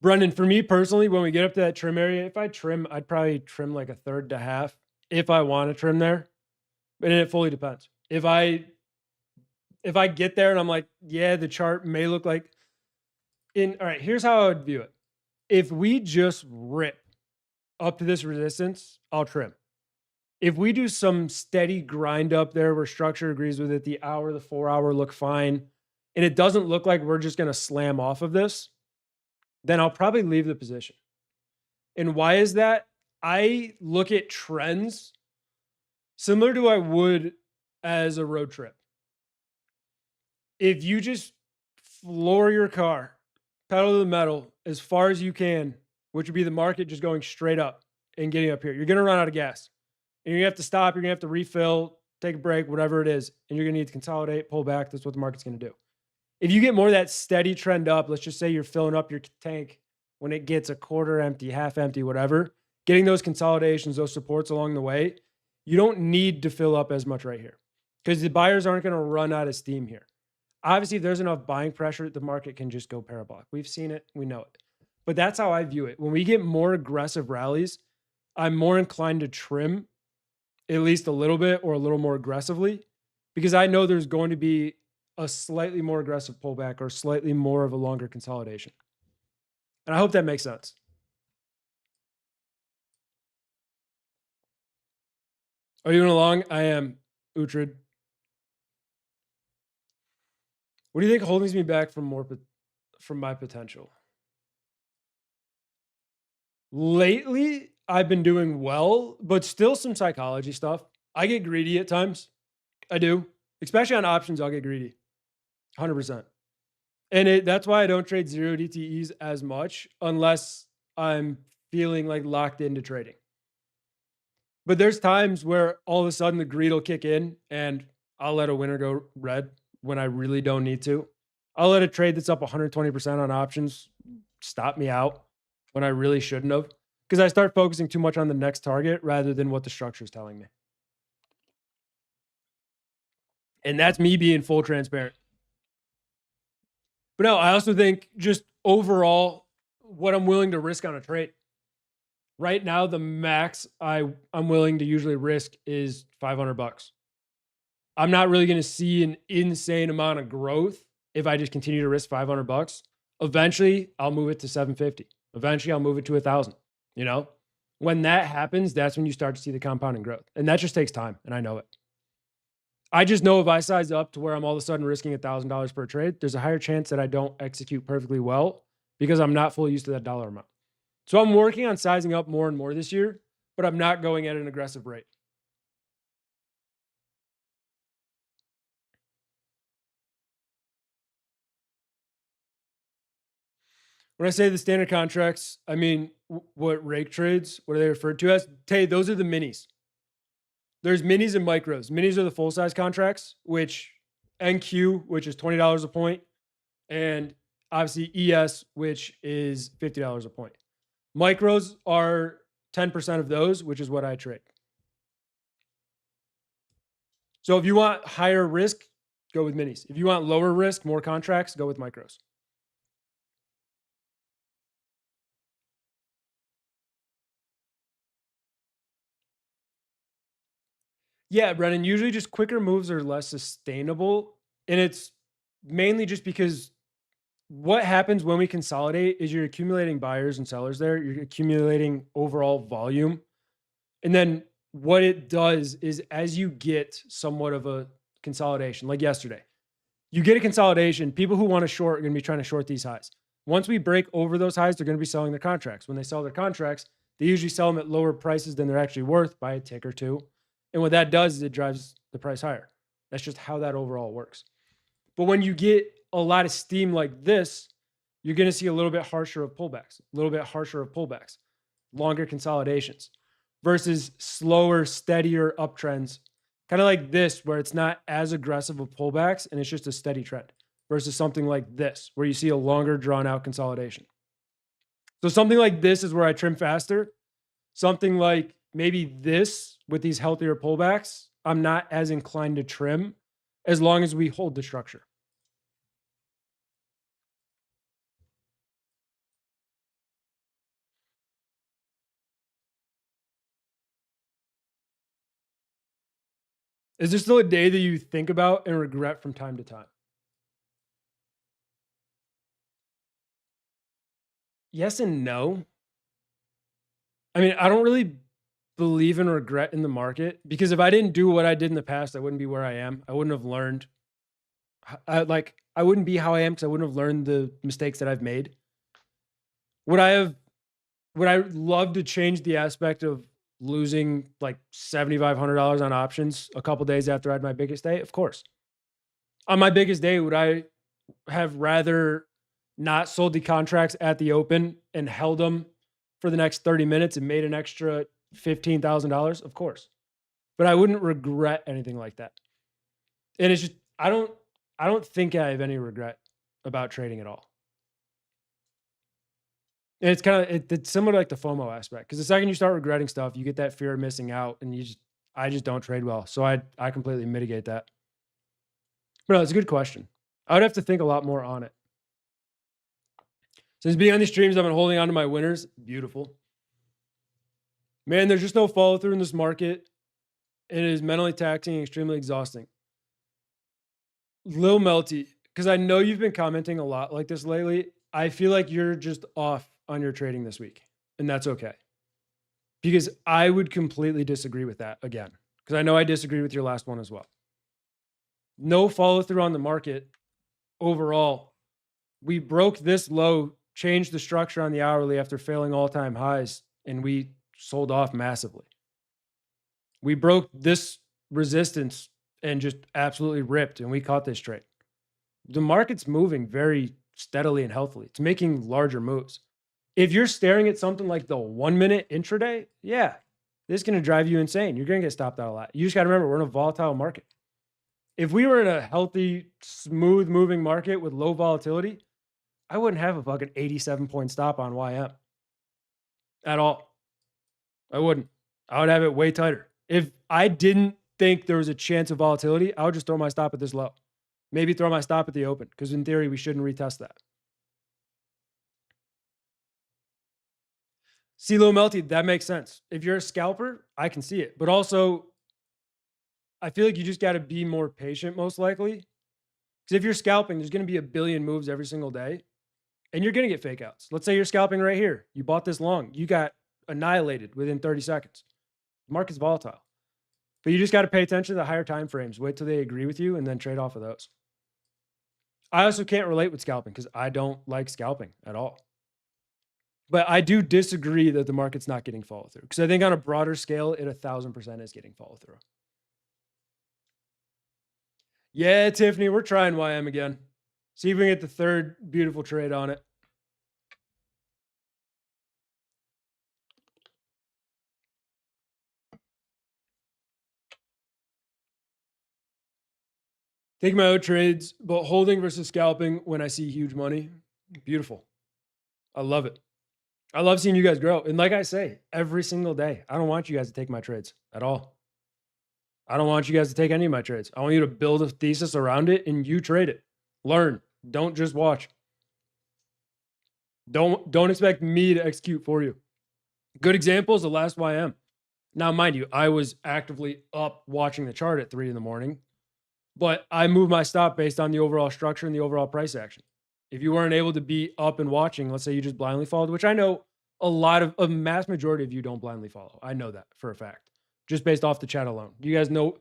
Brendan, for me personally, when we get up to that trim area, if I trim, I'd probably trim like a third to half if I want to trim there. And it fully depends. If I get there and I'm like, yeah, the chart may look like all right, here's how I would view it. If we just rip up to this resistance, I'll trim. If we do some steady grind up there where structure agrees with it, the hour, the 4 hour look fine, and it doesn't look like we're just going to slam off of this, then I'll probably leave the position. And why is that? I look at trends similar to I would as a road trip. If you just floor your car, pedal to the metal as far as you can, which would be the market just going straight up and getting up here, you're going to run out of gas. And you're going to have to stop, you're going to have to refill, take a break, whatever it is, and you're going to need to consolidate, pull back. That's what the market's going to do. If you get more of that steady trend up, let's just say you're filling up your tank when it gets a quarter empty, half empty, whatever, getting those consolidations, those supports along the way, you don't need to fill up as much right here because the buyers aren't going to run out of steam here. Obviously, if there's enough buying pressure, the market can just go parabolic. We've seen it, we know it. But that's how I view it. When we get more aggressive rallies, I'm more inclined to trim at least a little bit or a little more aggressively because I know there's going to be a slightly more aggressive pullback or slightly more of a longer consolidation. And I hope that makes sense. Are you going along? I am, Uhtred. What do you think holding me back from from my potential? Lately, I've been doing well, but still some psychology stuff. I get greedy at times. I do. Especially on options, I'll get greedy. 100%. And that's why I don't trade zero DTEs as much unless I'm feeling like locked into trading. But there's times where all of a sudden the greed will kick in and I'll let a winner go red when I really don't need to. I'll let a trade that's up 120% on options stop me out when I really shouldn't have, because I start focusing too much on the next target rather than what the structure is telling me. And that's me being full transparent. But no, I also think just overall what I'm willing to risk on a trade. Right now, the max I'm willing to usually risk is $500. I'm not really going to see an insane amount of growth if I just continue to risk $500. Eventually, I'll move it to 750. Eventually, I'll move it to 1,000. You know, when that happens, that's when you start to see the compounding growth, and that just takes time. And I know it. I just know if I size up to where I'm all of a sudden risking $1,000 per trade, there's a higher chance that I don't execute perfectly well because I'm not fully used to that dollar amount. So I'm working on sizing up more and more this year, but I'm not going at an aggressive rate. When I say the standard contracts, I mean what rake trades, what are they referred to as? Tay, those are the minis. There's minis and micros. Minis are the full size contracts, which NQ, which is $20 a point, and obviously ES, which is $50 a point. Micros are 10% of those, which is what I trade. So if you want higher risk, go with minis. If you want lower risk, more contracts, go with micros. Yeah, Brennan, usually just quicker moves are less sustainable. And it's mainly just because what happens when we consolidate is you're accumulating buyers and sellers there, you're accumulating overall volume. And then what it does is as you get somewhat of a consolidation, like yesterday, you get a consolidation, people who want to short are going to be trying to short these highs. Once we break over those highs, they're going to be selling their contracts. When they sell their contracts, they usually sell them at lower prices than they're actually worth by a tick or two. And what that does is it drives the price higher. That's just how that overall works. But when you get a lot of steam like this, you're going to see a little bit harsher of pullbacks, longer consolidations versus slower, steadier uptrends, kind of like this, where it's not as aggressive of pullbacks and it's just a steady trend versus something like this, where you see a longer drawn out consolidation. So something like this is where I trim faster. Something like maybe this with these healthier pullbacks, I'm not as inclined to trim as long as we hold the structure. Is there still a day that you think about and regret from time to time? Yes and no. I mean, I don't really believe in regret in the market because if I didn't do what I did in the past, I wouldn't be where I am. I wouldn't have learned. I wouldn't be how I am because I wouldn't have learned the mistakes that I've made. Would I have? Would I love to change the aspect of losing like $7,500 on options a couple days after I had my biggest day? Of course. On my biggest day, would I have rather not sold the contracts at the open and held them for the next 30 minutes and made an extra $15,000? Of course. But I wouldn't regret anything like that. And it's just I don't think I have any regret about trading at all. And it's kind of it's similar to like the FOMO aspect because the second you start regretting stuff, you get that fear of missing out, and I just don't trade well, so I completely mitigate that. But no, it's a good question. I would have to think a lot more on it. Since being on these streams, I've been holding on to my winners. Beautiful. Man, there's just no follow through in this market. It is mentally taxing and extremely exhausting. Lil Melty, because I know you've been commenting a lot like this lately. I feel like you're just off on your trading this week, and that's okay. Because I would completely disagree with that again, because I know I disagree with your last one as well. No follow through on the market overall. We broke this low, changed the structure on the hourly after failing all time highs, and we sold off massively. We broke this resistance and just absolutely ripped, and we caught this trade. The market's moving very steadily and healthily. It's making larger moves. If you're staring at something like the 1 minute intraday, yeah, this is going to drive you insane. You're going to get stopped out a lot. You just got to remember, we're in a volatile market. If we were in a healthy, smooth moving market with low volatility, I wouldn't have a fucking 87-point stop on YM at all. I wouldn't. I would have it way tighter. If I didn't think there was a chance of volatility, I would just throw my stop at this low. Maybe throw my stop at the open, because in theory, we shouldn't retest that. See low melty, that makes sense. If you're a scalper, I can see it. But also, I feel like you just got to be more patient, most likely. Because if you're scalping, there's going to be a billion moves every single day, and you're going to get fake outs. Let's say you're scalping right here. You bought this long. You got annihilated within 30 seconds. The market's volatile. But you just got to pay attention to the higher time frames. Wait till they agree with you and then trade off of those. I also can't relate with scalping because I don't like scalping at all. But I do disagree that the market's not getting follow through, because I think on a broader scale, it 1,000% is getting follow through. Yeah, Tiffany, we're trying YM again. See if we can get the third beautiful trade on it. Take my out trades, but holding versus scalping when I see huge money. Beautiful. I love it. I love seeing you guys grow. And like I say, every single day, I don't want you guys to take my trades at all. I don't want you guys to take any of my trades. I want you to build a thesis around it and you trade it. Learn. Don't just watch. Don't expect me to execute for you. Good example is the last YM. Now, mind you, I was actively up watching the chart at 3 a.m, but I moved my stop based on the overall structure and the overall price action. If you weren't able to be up and watching, let's say you just blindly followed, which I know a mass majority of you don't blindly follow. I know that for a fact, just based off the chat alone. You guys know,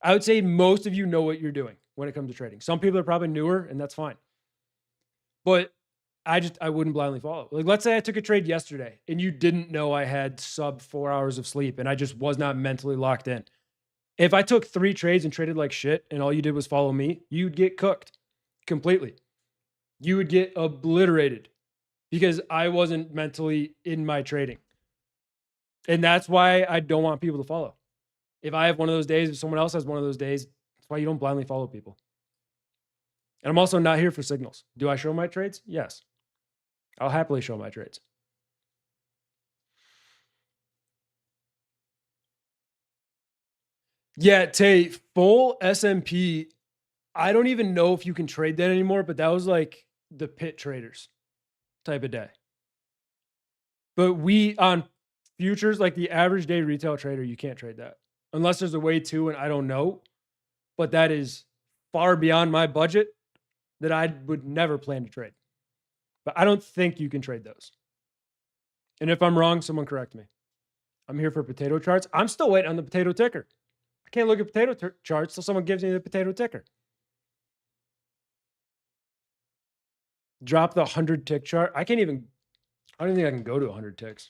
I would say most of you know what you're doing when it comes to trading. Some people are probably newer, and that's fine. But I wouldn't blindly follow. Like, let's say I took a trade yesterday and you didn't know I had sub 4 hours of sleep and I just was not mentally locked in. If I took 3 trades and traded like shit and all you did was follow me, you'd get cooked completely. You would get obliterated because I wasn't mentally in my trading. And that's why I don't want people to follow. If I have one of those days, if someone else has one of those days, that's why you don't blindly follow people. And I'm also not here for signals. Do I show my trades? Yes. I'll happily show my trades. Yeah, Tay, full S&P, I don't even know if you can trade that anymore, but that was like the pit traders type of day. But we, on futures, like the average day retail trader, you can't trade that unless there's a way to, and I don't know. But that is far beyond my budget that I would never plan to trade. But I don't think you can trade those. And if I'm wrong, someone correct me. I'm here for potato charts. I'm still waiting on the potato ticker. I can't look at potato charts till someone gives me the potato ticker. Drop the 100 tick chart. I don't think I can go to 100 ticks.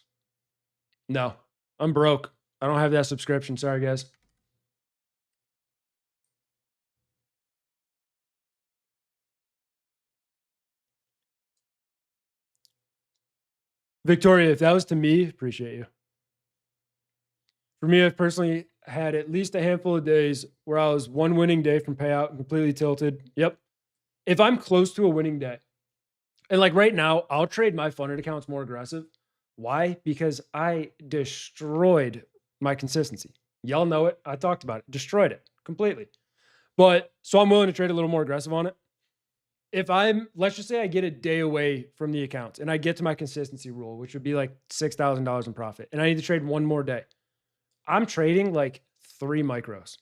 No, I'm broke. I don't have that subscription. Sorry, guys. Victoria, if that was to me, appreciate you. For me, I've personally had at least a handful of days where I was one winning day from payout and completely tilted. Yep. If I'm close to a winning day, and like right now, I'll trade my funded accounts more aggressive. Why? Because I destroyed my consistency. Y'all know it. I talked about it. Destroyed it completely. But so I'm willing to trade a little more aggressive on it. If let's just say I get a day away from the accounts and I get to my consistency rule, which would be like $6,000 in profit, and I need to trade one more day, I'm trading like 3 micros.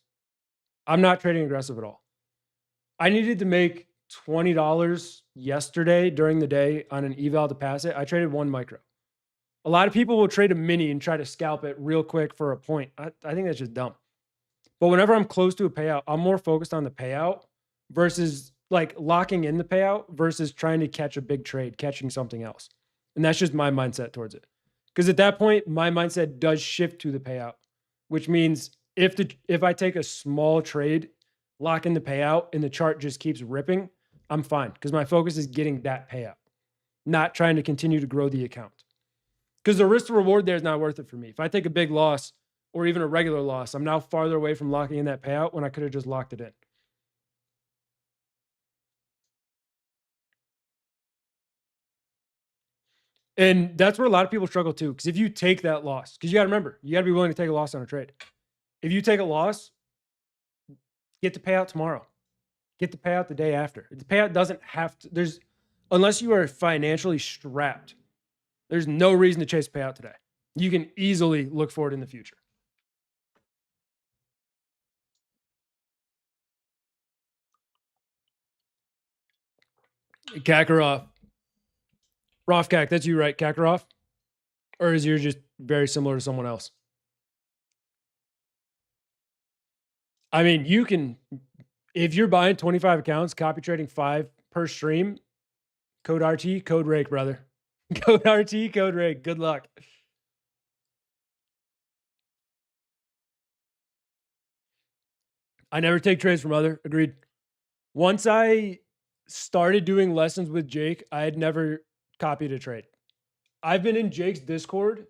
I'm not trading aggressive at all. I needed to make $20 yesterday during the day on an eval to pass it. I traded 1 micro. A lot of people will trade a mini and try to scalp it real quick for a point. I think that's just dumb. But whenever I'm close to a payout, I'm more focused on the payout versus like locking in the payout versus trying to catch a big trade, catching something else. And that's just my mindset towards it. Because at that point, my mindset does shift to the payout, which means if I take a small trade, lock in the payout, and the chart just keeps ripping, I'm fine because my focus is getting that payout. not trying to continue to grow the account. Because the risk to reward there is not worth it for me. If I take a big loss or even a regular loss, I'm now farther away from locking in that payout when I could have just locked it in. And that's where a lot of people struggle too. Because if you take that loss, because you got to remember, you got to be willing to take a loss on a trade. If you take a loss, get the payout tomorrow. Get the payout the day after. The payout doesn't have to, unless you are financially strapped, there's no reason to chase payout today. You can easily look forward in the future. Kakarov. Rofkak, that's you, right? Kakarov? Or is yours just very similar to someone else? I mean, you can, if you're buying 25 accounts, copy trading 5 per stream, code RT, code rake, brother. Code RT, code rake. Good luck. I never take trades from other. Agreed. Once I started doing lessons with Jake, I had never copied a trade. I've been in Jake's Discord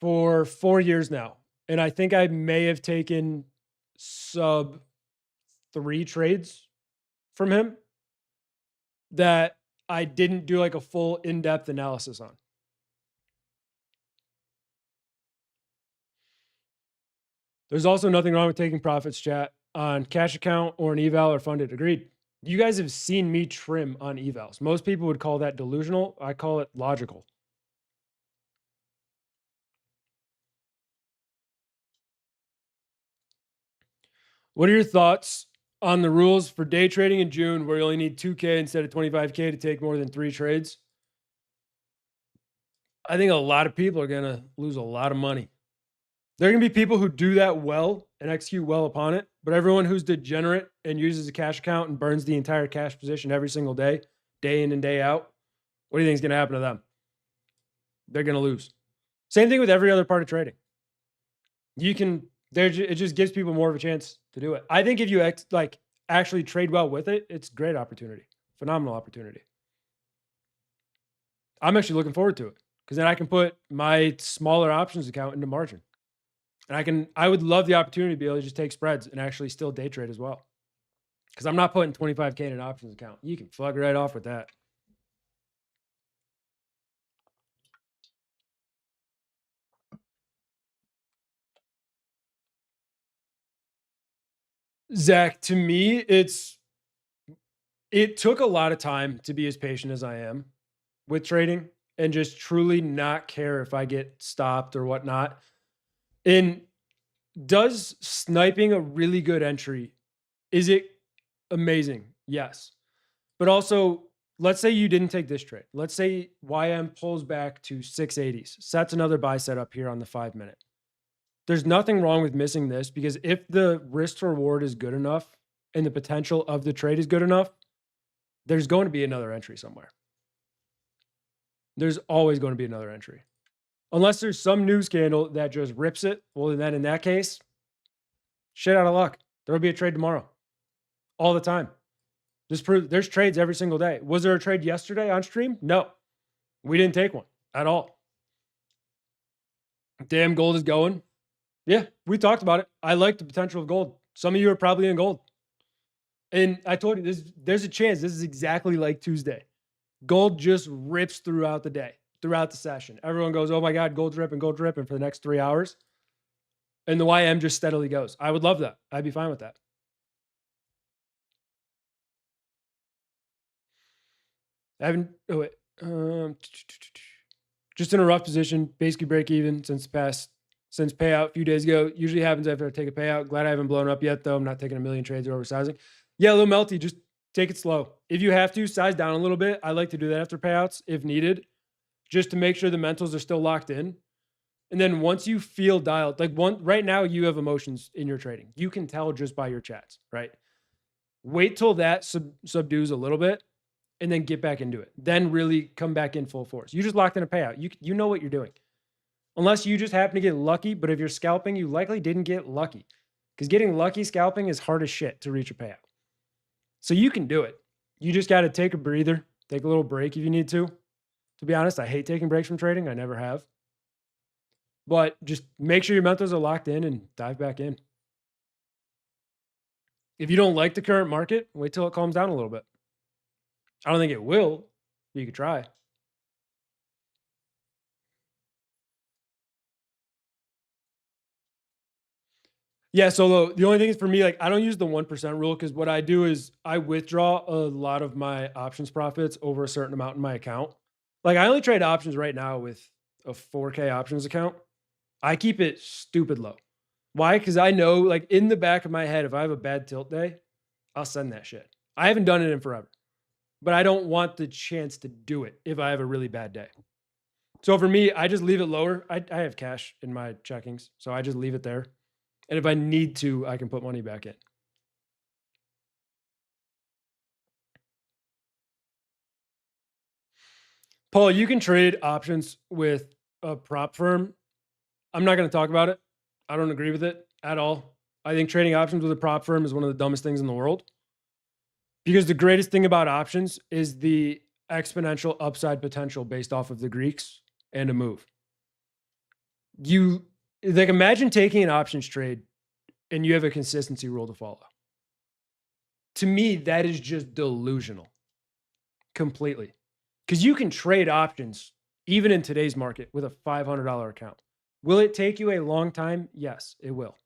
for 4 years now. And I think I may have taken sub 3 trades from him that I didn't do like a full in-depth analysis on. There's also nothing wrong with taking profits, chat, on cash account or an eval or funded. Agreed. You guys have seen me trim on evals. Most people would call that delusional. I call it logical. What are your thoughts on the rules for day trading in June where you only need 2K instead of 25K to take more than 3 trades? I think a lot of people are going to lose a lot of money. There are going to be people who do that well and execute well upon it, but everyone who's degenerate and uses a cash account and burns the entire cash position every single day, day in and day out, what do you think is going to happen to them? They're going to lose. Same thing with every other part of trading. It just gives people more of a chance to do it. I think if you actually trade well with it, it's great opportunity, phenomenal opportunity. I'm actually looking forward to it because then I can put my smaller options account into margin. And I would love the opportunity to be able to just take spreads and actually still day trade as well. Because I'm not putting 25K in an options account. You can fuck right off with that. Zach, to me, it took a lot of time to be as patient as I am with trading and just truly not care if I get stopped or whatnot. And does sniping a really good entry, is it amazing? Yes. But also, let's say you didn't take this trade. Let's say YM pulls back to 680s, sets another buy setup here on the 5-minute. There's nothing wrong with missing this because if the risk to reward is good enough and the potential of the trade is good enough, there's going to be another entry somewhere. There's always going to be another entry. Unless there's some news scandal that just rips it. Well, then in that case, shit out of luck. There will be a trade tomorrow. All the time. There's trades every single day. Was there a trade yesterday on stream? No. We didn't take one at all. Damn, gold is going. Yeah, we talked about it. I like the potential of gold. Some of you are probably in gold. And I told you, there's a chance this is exactly like Tuesday. Gold just rips throughout the day, throughout the session. Everyone goes, oh my God, gold's ripping for the next 3 hours. And the YM just steadily goes. I would love that. I'd be fine with that. Just in a rough position, basically break even since payout a few days ago. Usually happens after I take a payout. Glad I haven't blown up yet, though. I'm not taking a million trades or oversizing. Yeah, a little melty. Just take it slow. If you have to, size down a little bit. I like to do that after payouts if needed, just to make sure the mentals are still locked in. And then once you feel dialed, right now you have emotions in your trading. You can tell just by your chats, right? Wait till that subdues a little bit and then get back into it. Then really come back in full force. You just locked in a payout. You know what you're doing. Unless you just happen to get lucky, but if you're scalping, you likely didn't get lucky. Because getting lucky scalping is hard as shit to reach a payout. So you can do it. You just got to take a breather, Take a little break if you need to. To be honest, I hate taking breaks from trading. I never have. But just make sure your mentals are locked in and dive back in. If you don't like the current market, wait till it calms down a little bit. I don't think it will, but you could try. Yeah, so the only thing is for me, like I don't use the 1% rule because what I do is I withdraw a lot of my options profits over a certain amount in my account. Like I only trade options right now with a 4K options account. I keep it stupid low. Why? Because I know, like in the back of my head, if I have a bad tilt day, I'll send that shit. I haven't done it in forever, but I don't want the chance to do it if I have a really bad day. So for me, I just leave it lower. I have cash in my checkings, so I just leave it there. And if I need to, I can put money back in. Paul, you can trade options with a prop firm. I'm not going to talk about it. I don't agree with it at all. I think trading options with a prop firm is one of the dumbest things in the world because the greatest thing about options is the exponential upside potential based off of the Greeks and a move. You like imagine taking an options trade and you have a consistency rule to follow. To me, that is just delusional completely. Because you can trade options even in today's market with a $500 account. Will it take you a long time? Yes, it will.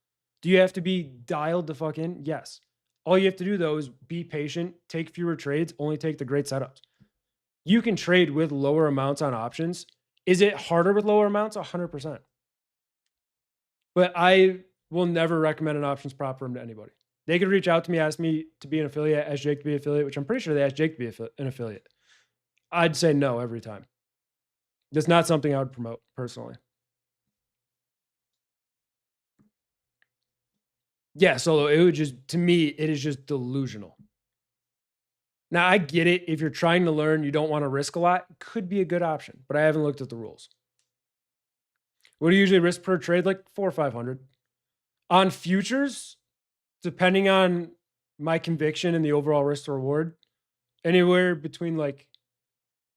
Do you have to be dialed the fuck in? Yes. All you have to do though is be patient, take fewer trades, only take the great setups. You can trade with lower amounts on options. Is it harder with lower amounts? 100%. But I will never recommend an options prop firm to anybody. They could reach out to me, ask me to be an affiliate, ask Jake to be an affiliate, which I'm pretty sure they asked Jake to be an affiliate. I'd say no every time. That's not something I would promote personally. Yeah, solo. It would just to me, it is just delusional. Now I get it. If you're trying to learn, you don't want to risk a lot. It could be a good option, but I haven't looked at the rules. What do you usually risk per trade? Like 400 or 500 on futures, depending on my conviction and the overall risk to reward. Anywhere between like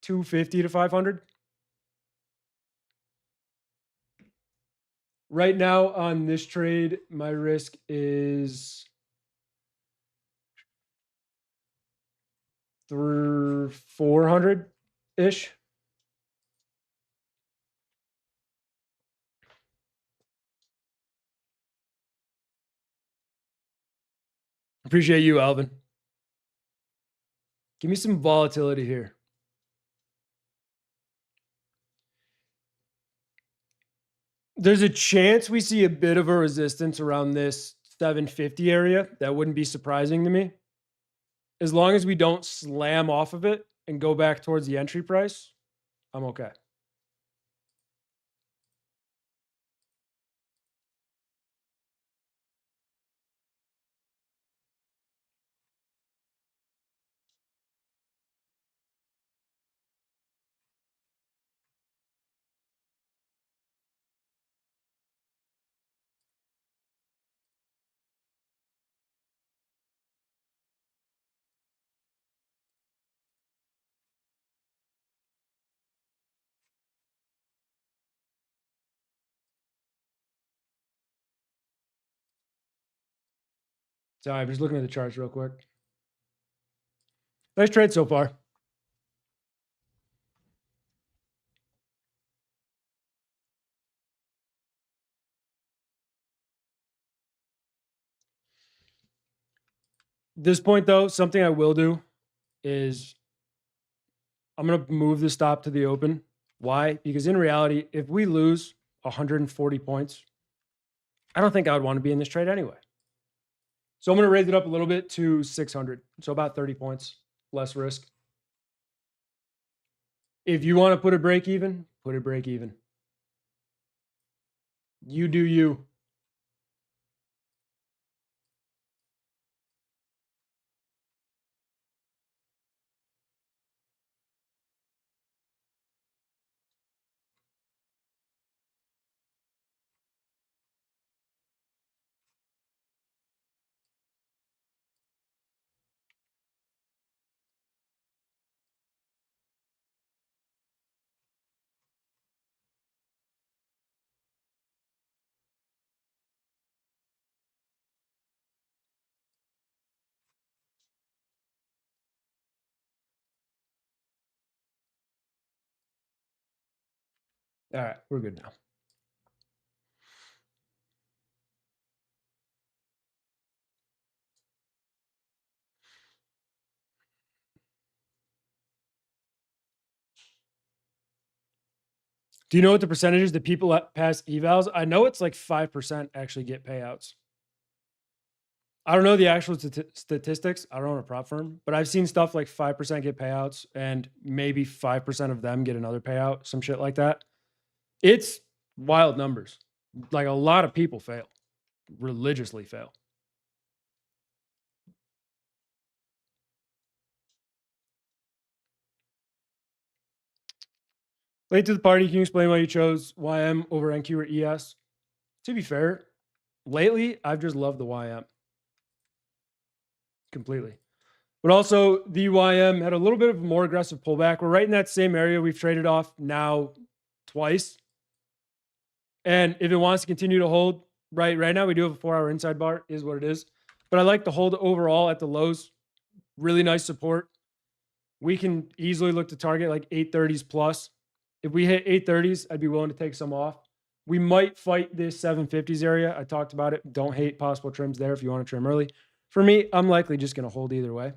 250 to 500. Right now on this trade, my risk is through 400 ish. Appreciate you, Alvin. Give me some volatility here. There's a chance we see a bit of a resistance around this 750 area. That wouldn't be surprising to me. As long as we don't slam off of it and go back towards the entry price, I'm okay. Sorry, I'm just looking at the charts real quick. Nice trade so far. At this point, though, something I will do is I'm going to move the stop to the open. Why? Because in reality, if we lose 140 points, I don't think I would want to be in this trade anyway. So I'm going to raise it up a little bit to 600. So about 30 points, less risk. If you want to put a break even, put a break even. You do you. All right, we're good now. Do you know what the percentages that people that pass evals? I know it's like 5% actually get payouts. I don't know the actual statistics. I don't own a prop firm, but I've seen stuff like 5% get payouts and maybe 5% of them get another payout, some shit like that. It's wild numbers. Like a lot of people fail, religiously fail. Late to the party, can you explain why you chose YM over NQ or ES? To be fair, lately I've just loved the YM completely. But also the YM had a little bit of a more aggressive pullback. We're right in that same area. We've traded off now twice. And if it wants to continue to hold, right now we do have a 4-hour inside bar, is what it is. But I like to hold overall at the lows. Really nice support. We can easily look to target like 830s plus. If we hit 830s, I'd be willing to take some off. We might fight this 750s area. I talked about it. Don't hate possible trims there if you want to trim early. For me, I'm likely just going to hold either way.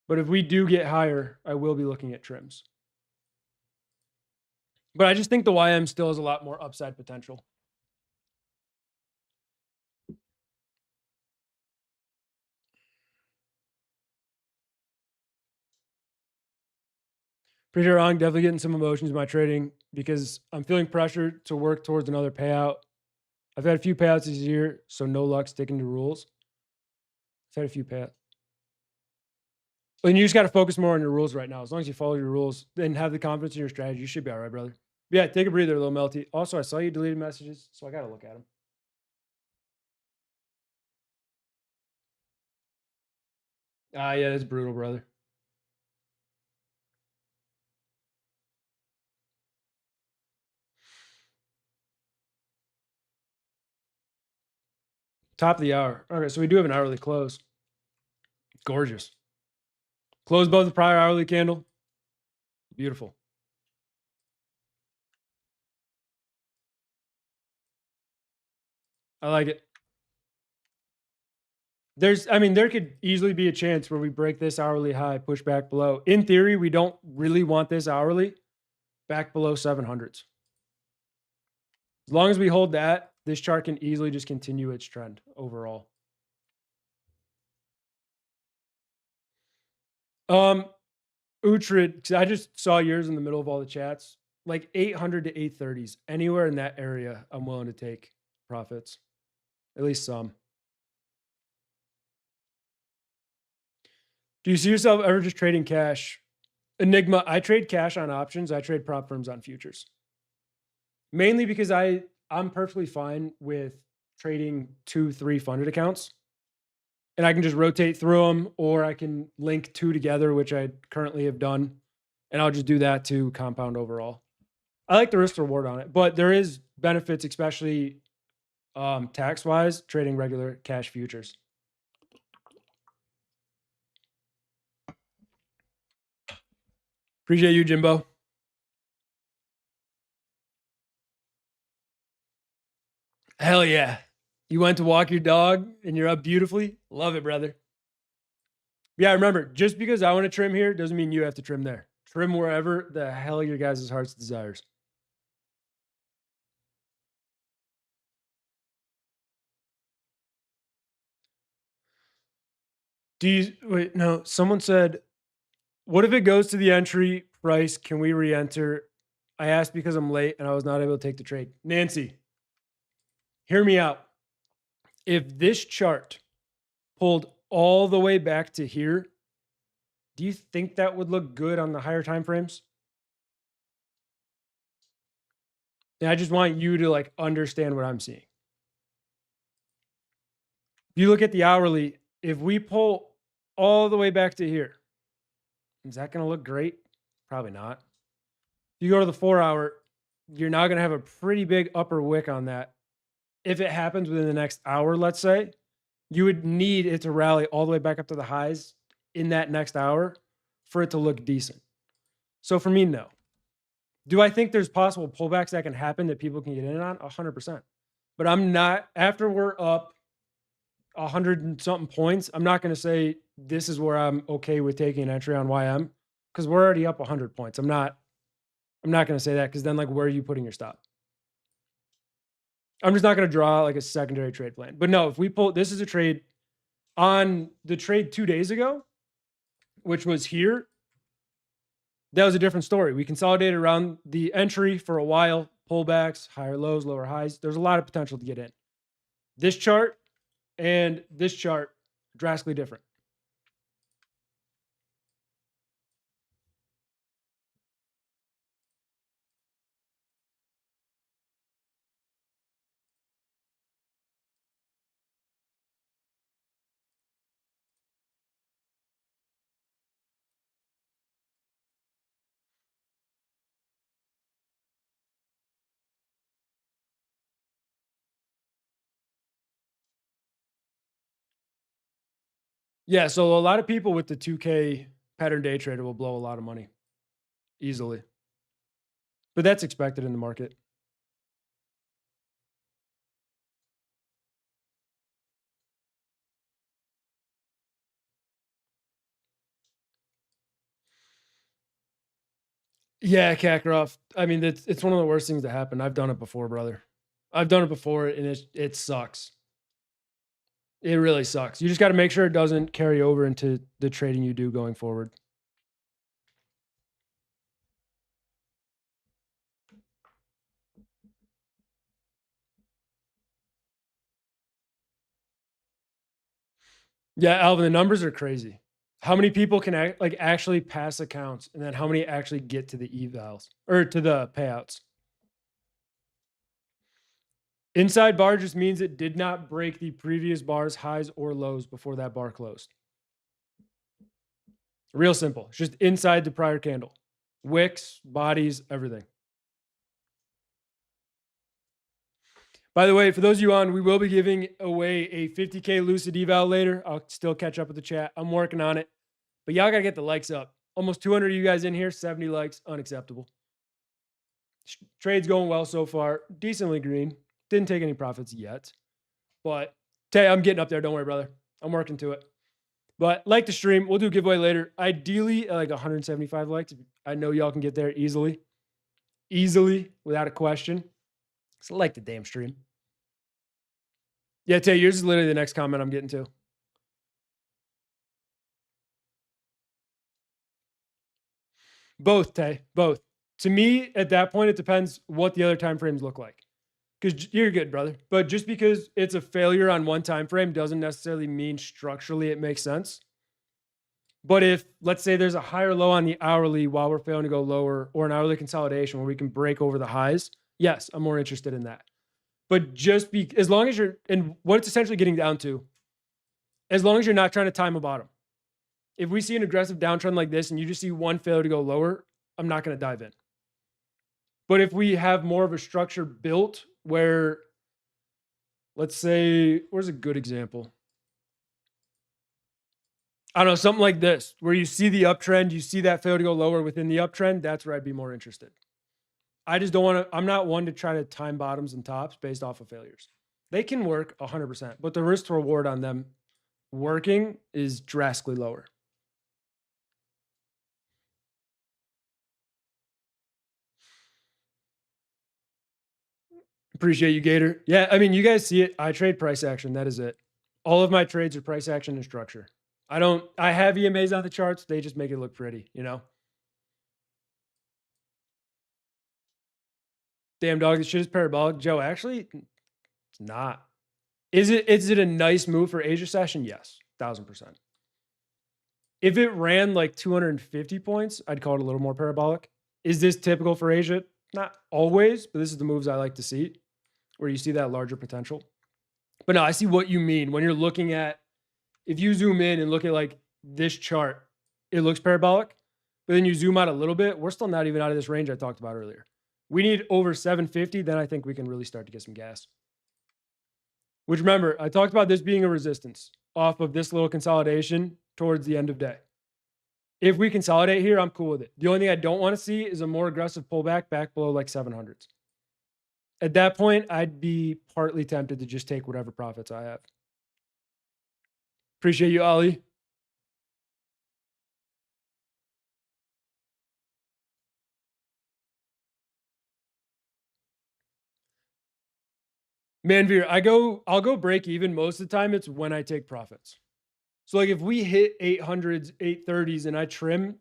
But if we do get higher, I will be looking at trims. But I just think the YM still has a lot more upside potential. Pretty wrong. Definitely getting some emotions in my trading because I'm feeling pressure to work towards another payout. I've had a few payouts this year, so no luck sticking to rules. I've had a few payouts. And you just got to focus more on your rules right now. As long as you follow your rules and have the confidence in your strategy, you should be all right, brother. Yeah, take a breather, little melty. Also, I saw you deleted messages, so I got to look at them. Yeah, it's brutal, brother. Top of the hour. Okay, so we do have an hourly close. Gorgeous. Close above the prior hourly candle. Beautiful. I like it. There could easily be a chance where we break this hourly high, push back below. In theory, we don't really want this hourly back below 700s. As long as we hold that, this chart can easily just continue its trend overall. Utrid, I just saw yours in the middle of all the chats. Like 800 to 830s, anywhere in that area, I'm willing to take profits, at least some. Do you see yourself ever just trading cash? Enigma, I trade cash on options. I trade prop firms on futures. Mainly because I'm perfectly fine with trading 2-3 funded accounts. And I can just rotate through them, or I can link two together, which I currently have done. And I'll just do that to compound overall. I like the risk reward on it, but there is benefits, especially tax wise, trading regular cash futures. Appreciate you, Jimbo. Hell yeah. You went to walk your dog and you're up beautifully. Love it, brother. Yeah, remember, just because I want to trim here doesn't mean you have to trim there. Trim wherever the hell your guys' heart's desires. Wait, no, someone said, what if it goes to the entry price? Can we re-enter? I asked because I'm late and I was not able to take the trade. Nancy, hear me out. If this chart pulled all the way back to here, do you think that would look good on the higher time frames? And I just want you to like understand what I'm seeing. If you look at the hourly, if we pull all the way back to here, is that going to look great? Probably not. If you go to the 4-hour, you're now going to have a pretty big upper wick on that. If it happens within the next hour, let's say, you would need it to rally all the way back up to the highs in that next hour for it to look decent. So for me, no. Do I think there's possible pullbacks that can happen that people can get in on? 100%. But I'm not, after we're up 100 and something points, I'm not going to say this is where I'm okay with taking an entry on YM because we're already up 100 points. I'm not going to say that because then, like, where are you putting your stop? I'm just not going to draw like a secondary trade plan. But no, if we pull, this is a trade on the trade 2 days ago, which was here. That was a different story. We consolidated around the entry for a while, pullbacks, higher lows, lower highs. There's a lot of potential to get in. This chart and this chart, drastically different. Yeah, so a lot of people with the 2K pattern day trader will blow a lot of money easily. But that's expected in the market. Yeah, Kakarov. I mean, it's one of the worst things that happen. I've done it before, brother. I've done it before, and it sucks. It really sucks. You just got to make sure it doesn't carry over into the trading you do going forward. Yeah, Alvin, the numbers are crazy. How many people can actually pass accounts, and then how many actually get to the evals or to the payouts? Inside bar just means it did not break the previous bar's highs or lows before that bar closed. Real simple. It's just inside the prior candle. Wicks, bodies, everything. By the way, for those of you on, we will be giving away a 50K Lucid eval later. I'll still catch up with the chat. I'm working on it. But y'all got to get the likes up. Almost 200 of you guys in here, 70 likes, unacceptable. Trade's going well so far. Decently green. Didn't take any profits yet. But Tay, I'm getting up there. Don't worry, brother. I'm working to it. But like the stream, we'll do a giveaway later. Ideally, like 175 likes. I know y'all can get there easily. Easily, without a question. So like the damn stream. Yeah, Tay, yours is literally the next comment I'm getting to. Both, Tay, both. To me, at that point, it depends what the other time frames look like. Because you're good, brother. But just because it's a failure on one time frame doesn't necessarily mean structurally it makes sense. But if, let's say, there's a higher low on the hourly while we're failing to go lower, or an hourly consolidation where we can break over the highs, yes, I'm more interested in that. But just as long as you're, and what it's essentially getting down to, as long as you're not trying to time a bottom. If we see an aggressive downtrend like this and you just see one failure to go lower, I'm not going to dive in. But if we have more of a structure built where, let's say, where's a good example? I don't know, something like this, where you see the uptrend, you see that fail to go lower within the uptrend, that's where I'd be more interested. I just don't want to, I'm not one to try to time bottoms and tops based off of failures. They can work 100%, but the risk to reward on them working is drastically lower. Appreciate you, Gator. Yeah, I mean, you guys see it. I trade price action. That is it. All of my trades are price action and structure. I have EMAs on the charts. They just make it look pretty, you know? Damn dog, this shit is parabolic. Joe, actually, it's not. Is it a nice move for Asia session? Yes, 1000%. If it ran like 250 points, I'd call it a little more parabolic. Is this typical for Asia? Not always, but this is the moves I like to see, where you see that larger potential. But no, I see what you mean when you're looking at, if you zoom in and look at like this chart, it looks parabolic, but then you zoom out a little bit, we're still not even out of this range I talked about earlier. We need over 750, then I think we can really start to get some gas. Which, remember, I talked about this being a resistance off of this little consolidation towards the end of day. If we consolidate here, I'm cool with it. The only thing I don't want to see is a more aggressive pullback back below like 700s. At that point, I'd be partly tempted to just take whatever profits I have. Appreciate you, Ali. Manveer, I'll go break even most of the time. It's when I take profits. So like if we hit 800s, 830s and I trim,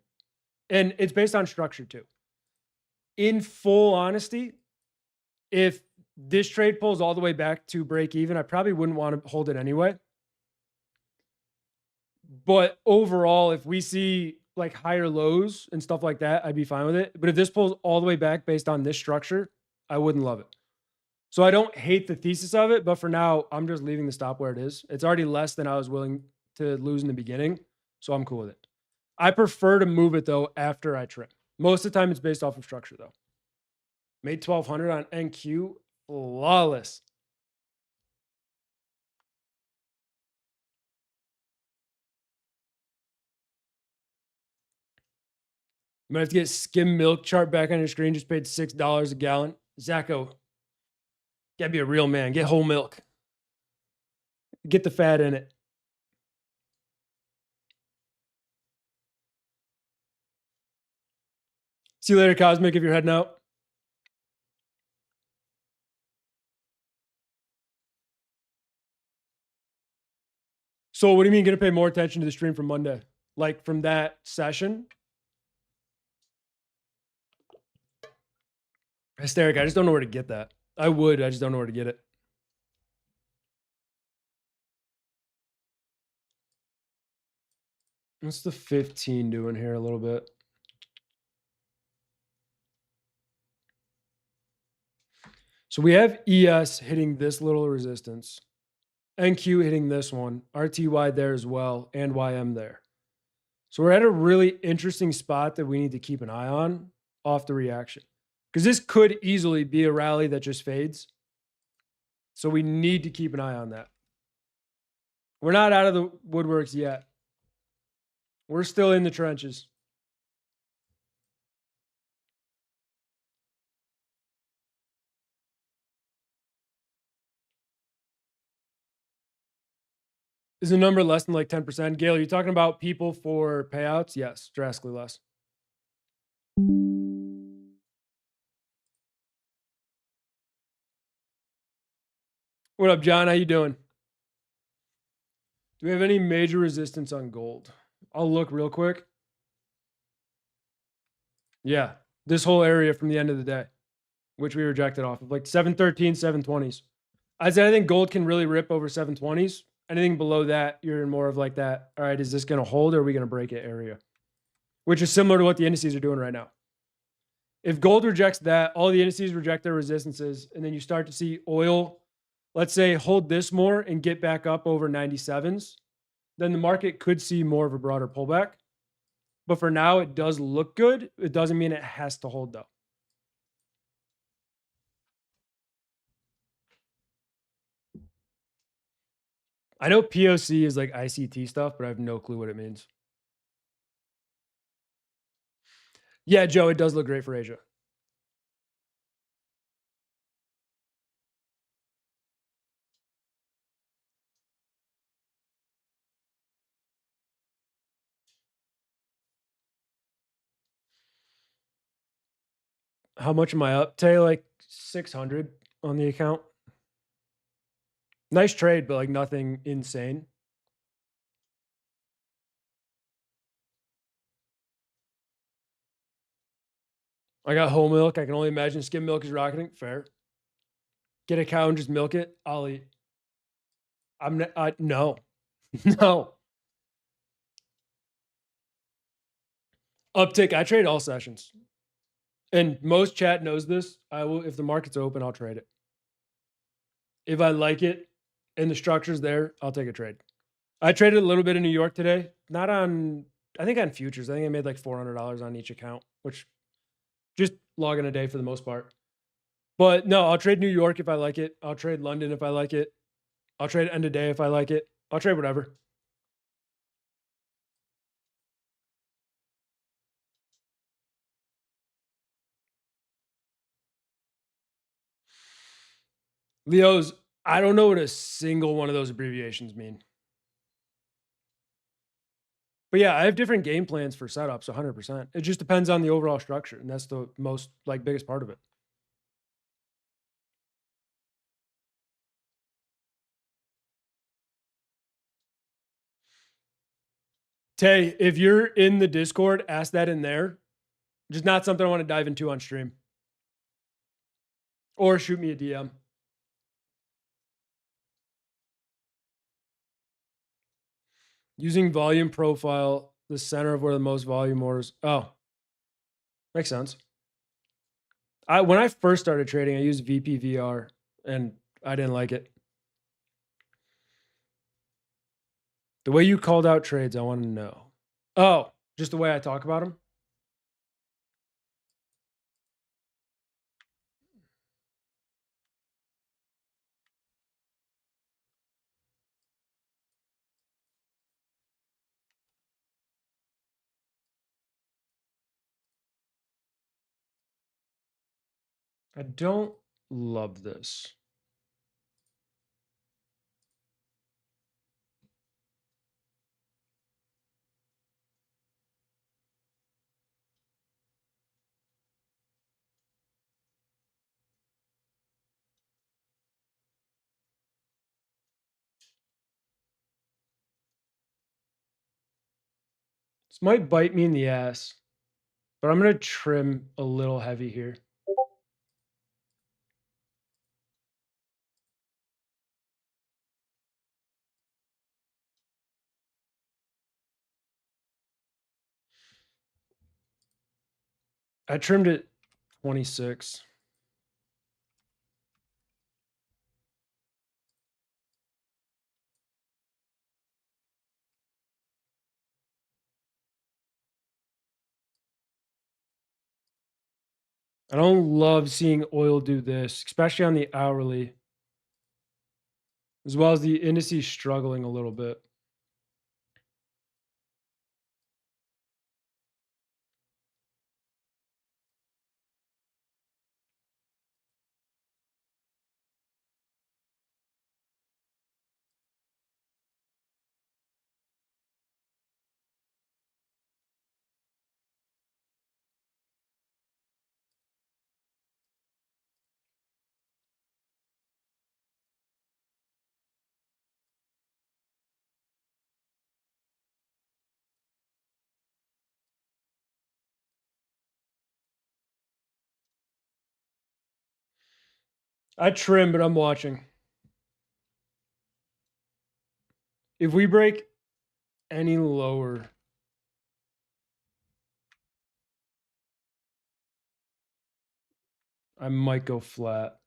and it's based on structure too. In full honesty, if this trade pulls all the way back to break even, I probably wouldn't want to hold it anyway. But overall, if we see like higher lows and stuff like that, I'd be fine with it. But if this pulls all the way back based on this structure, I wouldn't love it. So I don't hate the thesis of it, but for now, I'm just leaving the stop where it is. It's already less than I was willing to lose in the beginning. So I'm cool with it. I prefer to move it though after I trim. Most of the time, it's based off of structure though. Made 1200 on NQ, flawless. I'm gonna have to get skim milk chart back on your screen. Just paid $6 a gallon. Zacho, gotta be a real man. Get whole milk. Get the fat in it. See you later, Cosmic, if you're heading out. So what do you mean gonna pay more attention to the stream from Monday? Like from that session? Hysteric. I just don't know where to get that. I would. I just don't know where to get it. What's the 15 doing here a little bit? So we have ES hitting this little resistance. NQ hitting this one. RTY there as well. And YM there. So we're at a really interesting spot that we need to keep an eye on off the reaction. Because this could easily be a rally that just fades. So we need to keep an eye on that. We're not out of the woodworks yet. We're still in the trenches. Is the number less than like 10%? Gail, are you talking about people for payouts? Yes, drastically less. What up, John? How you doing? Do we have any major resistance on gold? I'll look real quick. Yeah, this whole area from the end of the day, which we rejected off of, like 713, 720s. I said I think gold can really rip over 720s. Anything below that, you're in more of like that. All right, is this going to hold or are we going to break it area? Which is similar to what the indices are doing right now. If gold rejects that, all the indices reject their resistances, and then you start to see oil, let's say, hold this more and get back up over 97s, then the market could see more of a broader pullback. But for now, it does look good. It doesn't mean it has to hold, though. I know POC is like ICT stuff, but I have no clue what it means. Yeah, Joe, it does look great for Asia. How much am I up? Tay, like 600 on the account. Nice trade, but like nothing insane. I got whole milk. I can only imagine skim milk is rocketing. Fair. Get a cow and just milk it. I'll eat. I'm no, no. Uptick. I trade all sessions, and most chat knows this. I will, if the market's open, I'll trade it. If I like it and the structure's there, I'll take a trade. I traded a little bit in New York today. Not on, I think on futures. I think I made like $400 on each account, which just logging a day for the most part. But no, I'll trade New York if I like it. I'll trade London if I like it. I'll trade end of day if I like it. I'll trade whatever. Leos, I don't know what a single one of those abbreviations mean. But yeah, I have different game plans for setups 100%. It just depends on the overall structure, and that's the most like biggest part of it. Tay, if you're in the Discord, ask that in there. Just not something I want to dive into on stream. Or shoot me a DM. Using volume profile, the center of where the most volume orders. Oh, makes sense. When I first started trading, I used VPVR and I didn't like it. The way you called out trades, I want to know. Oh, just the way I talk about them? I don't love this. This might bite me in the ass, but I'm going to trim a little heavy here. I trimmed it 26. I don't love seeing oil do this, especially on the hourly, as well as the indices struggling a little bit. I trim, but I'm watching. If we break any lower, I might go flat.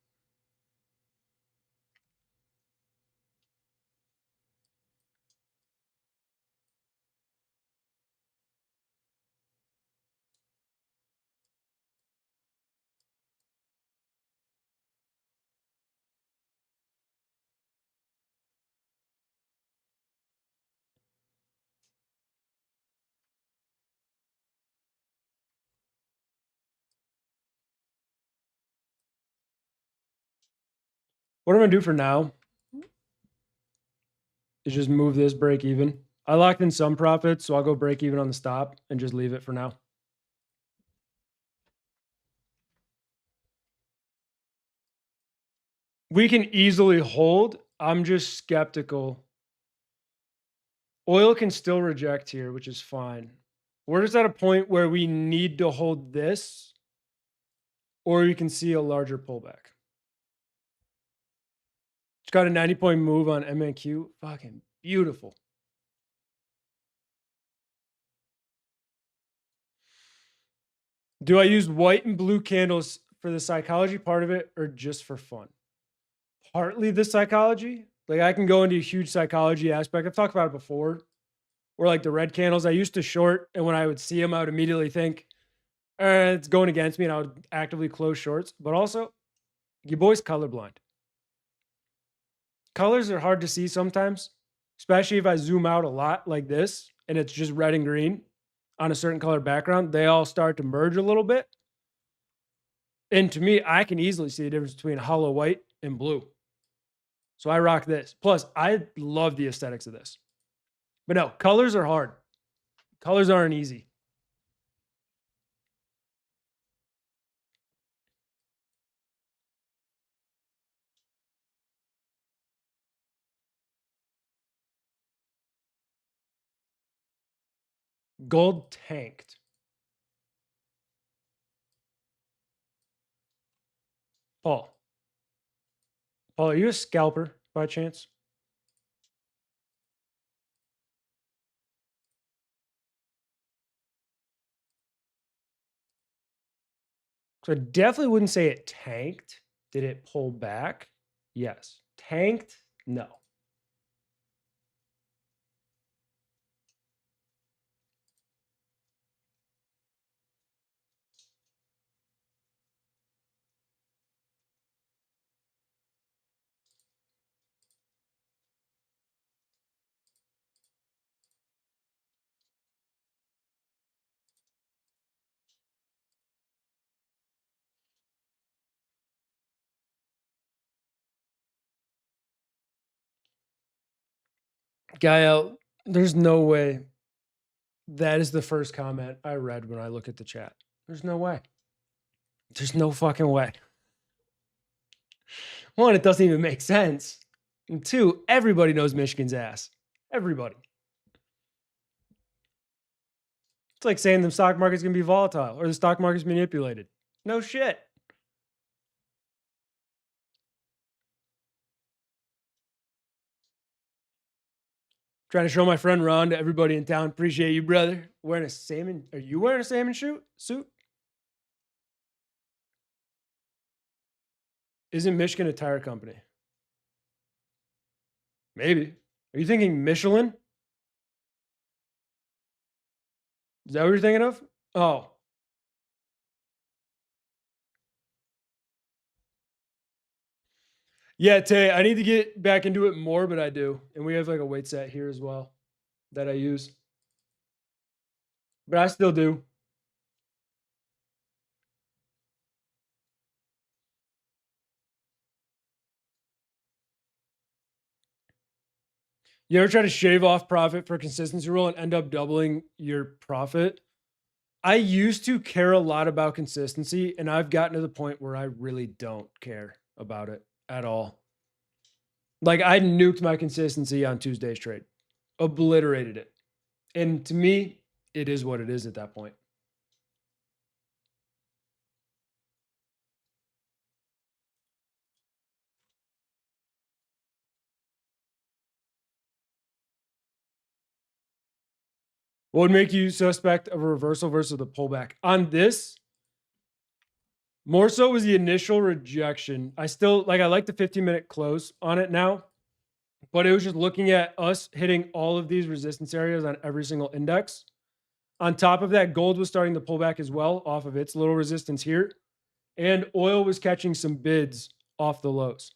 What I'm going to do for now is just move this break even. I locked in some profits, so I'll go break even on the stop and just leave it for now. We can easily hold. I'm just skeptical. Oil can still reject here, which is fine. We're just at a point where we need to hold this, or you can see a larger pullback. It's got a 90-point move on MNQ. Fucking beautiful. Do I use white and blue candles for the psychology part of it or just for fun? Partly the psychology. Like I can go into a huge psychology aspect. I've talked about it before. Or like the red candles, I used to short, and when I would see them, I would immediately think, it's going against me, and I would actively close shorts. But also, your boy's colorblind. Colors are hard to see sometimes, especially if I zoom out a lot like this, and it's just red and green on a certain color background. They all start to merge a little bit. And to me, I can easily see the difference between hollow white and blue. So I rock this. Plus, I love the aesthetics of this. But no, colors are hard. Colors aren't easy. Gold tanked. Paul. Paul, are you a scalper by chance? So I definitely wouldn't say it tanked. Did it pull back? Yes. Tanked? No. Gael, there's no way that is the first comment I read when I look at the chat. There's no way. There's no fucking way. One, it doesn't even make sense. And two, everybody knows Michigan's ass. Everybody. It's like saying the stock market's going to be volatile or the stock market's manipulated. No shit. Trying to show my friend Ron to everybody in town. Appreciate you, brother. Wearing a salmon. Are you wearing a salmon suit? Isn't Michigan a tire company? Maybe. Are you thinking Michelin? Is that what you're thinking of? Oh. Yeah, Tay, I need to get back into it more, but I do. And we have like a weight set here as well that I use. But I still do. You ever try to shave off profit for a consistency rule and end up doubling your profit? I used to care a lot about consistency, and I've gotten to the point where I really don't care about it at all. Like I nuked my consistency on Tuesday's trade, obliterated it. And to me, it is what it is at that point. What would make you suspect of a reversal versus the pullback? On this, more so was the initial rejection. I like the 15-minute close on it now, but it was just looking at us hitting all of these resistance areas on every single index. On top of that, gold was starting to pull back as well off of its little resistance here, and oil was catching some bids off the lows.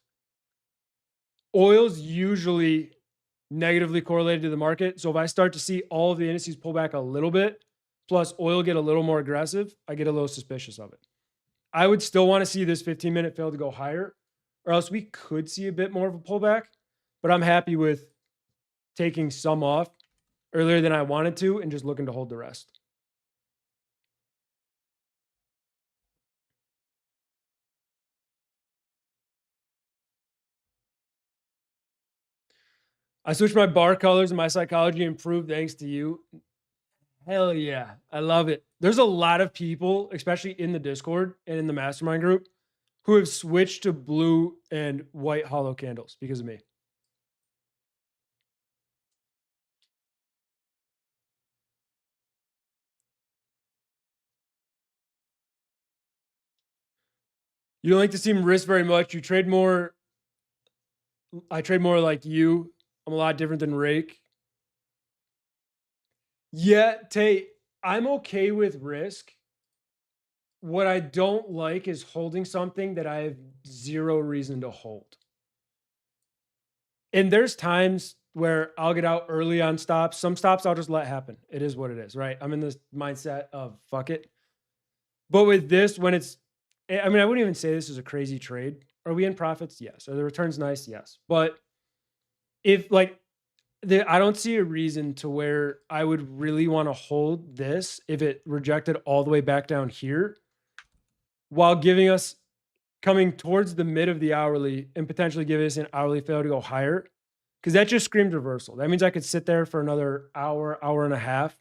Oil's usually negatively correlated to the market. So if I start to see all of the indices pull back a little bit, plus oil get a little more aggressive, I get a little suspicious of it. I would still want to see this 15-minute fail to go higher, or else we could see a bit more of a pullback. But I'm happy with taking some off earlier than I wanted to and just looking to hold the rest. I switched my bar colors and my psychology improved thanks to you. Hell yeah. I love it. There's a lot of people, especially in the Discord and in the mastermind group, who have switched to blue and white hollow candles because of me. You don't like to seem risk very much. You trade more. I trade more like you. I'm a lot different than Rake. Yeah, Tay, I'm okay with risk. What I don't like is holding something that I have zero reason to hold. And there's times where I'll get out early on stops. Some stops I'll just let happen. It is what it is, right? I'm in this mindset of fuck it. But with this, when it's, I mean, I wouldn't even say this is a crazy trade. Are we in profits? Yes. Are the returns nice? Yes. But if like I don't see a reason to where I would really want to hold this if it rejected all the way back down here while giving us coming towards the mid of the hourly and potentially giving us an hourly failure to go higher. Because that just screams reversal. That means I could sit there for another hour, hour and a half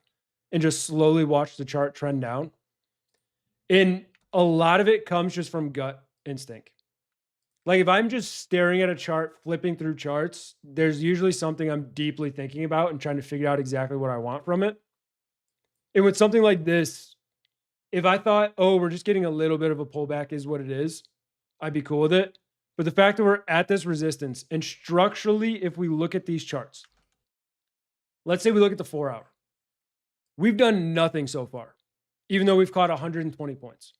and just slowly watch the chart trend down. And a lot of it comes just from gut instinct. Like if I'm just staring at a chart, flipping through charts, there's usually something I'm deeply thinking about and trying to figure out exactly what I want from it. And with something like this, if I thought, oh, we're just getting a little bit of a pullback is what it is, I'd be cool with it. But the fact that we're at this resistance and structurally, if we look at these charts, let's say we look at the 4 hour, we've done nothing so far, even though we've caught 120 points.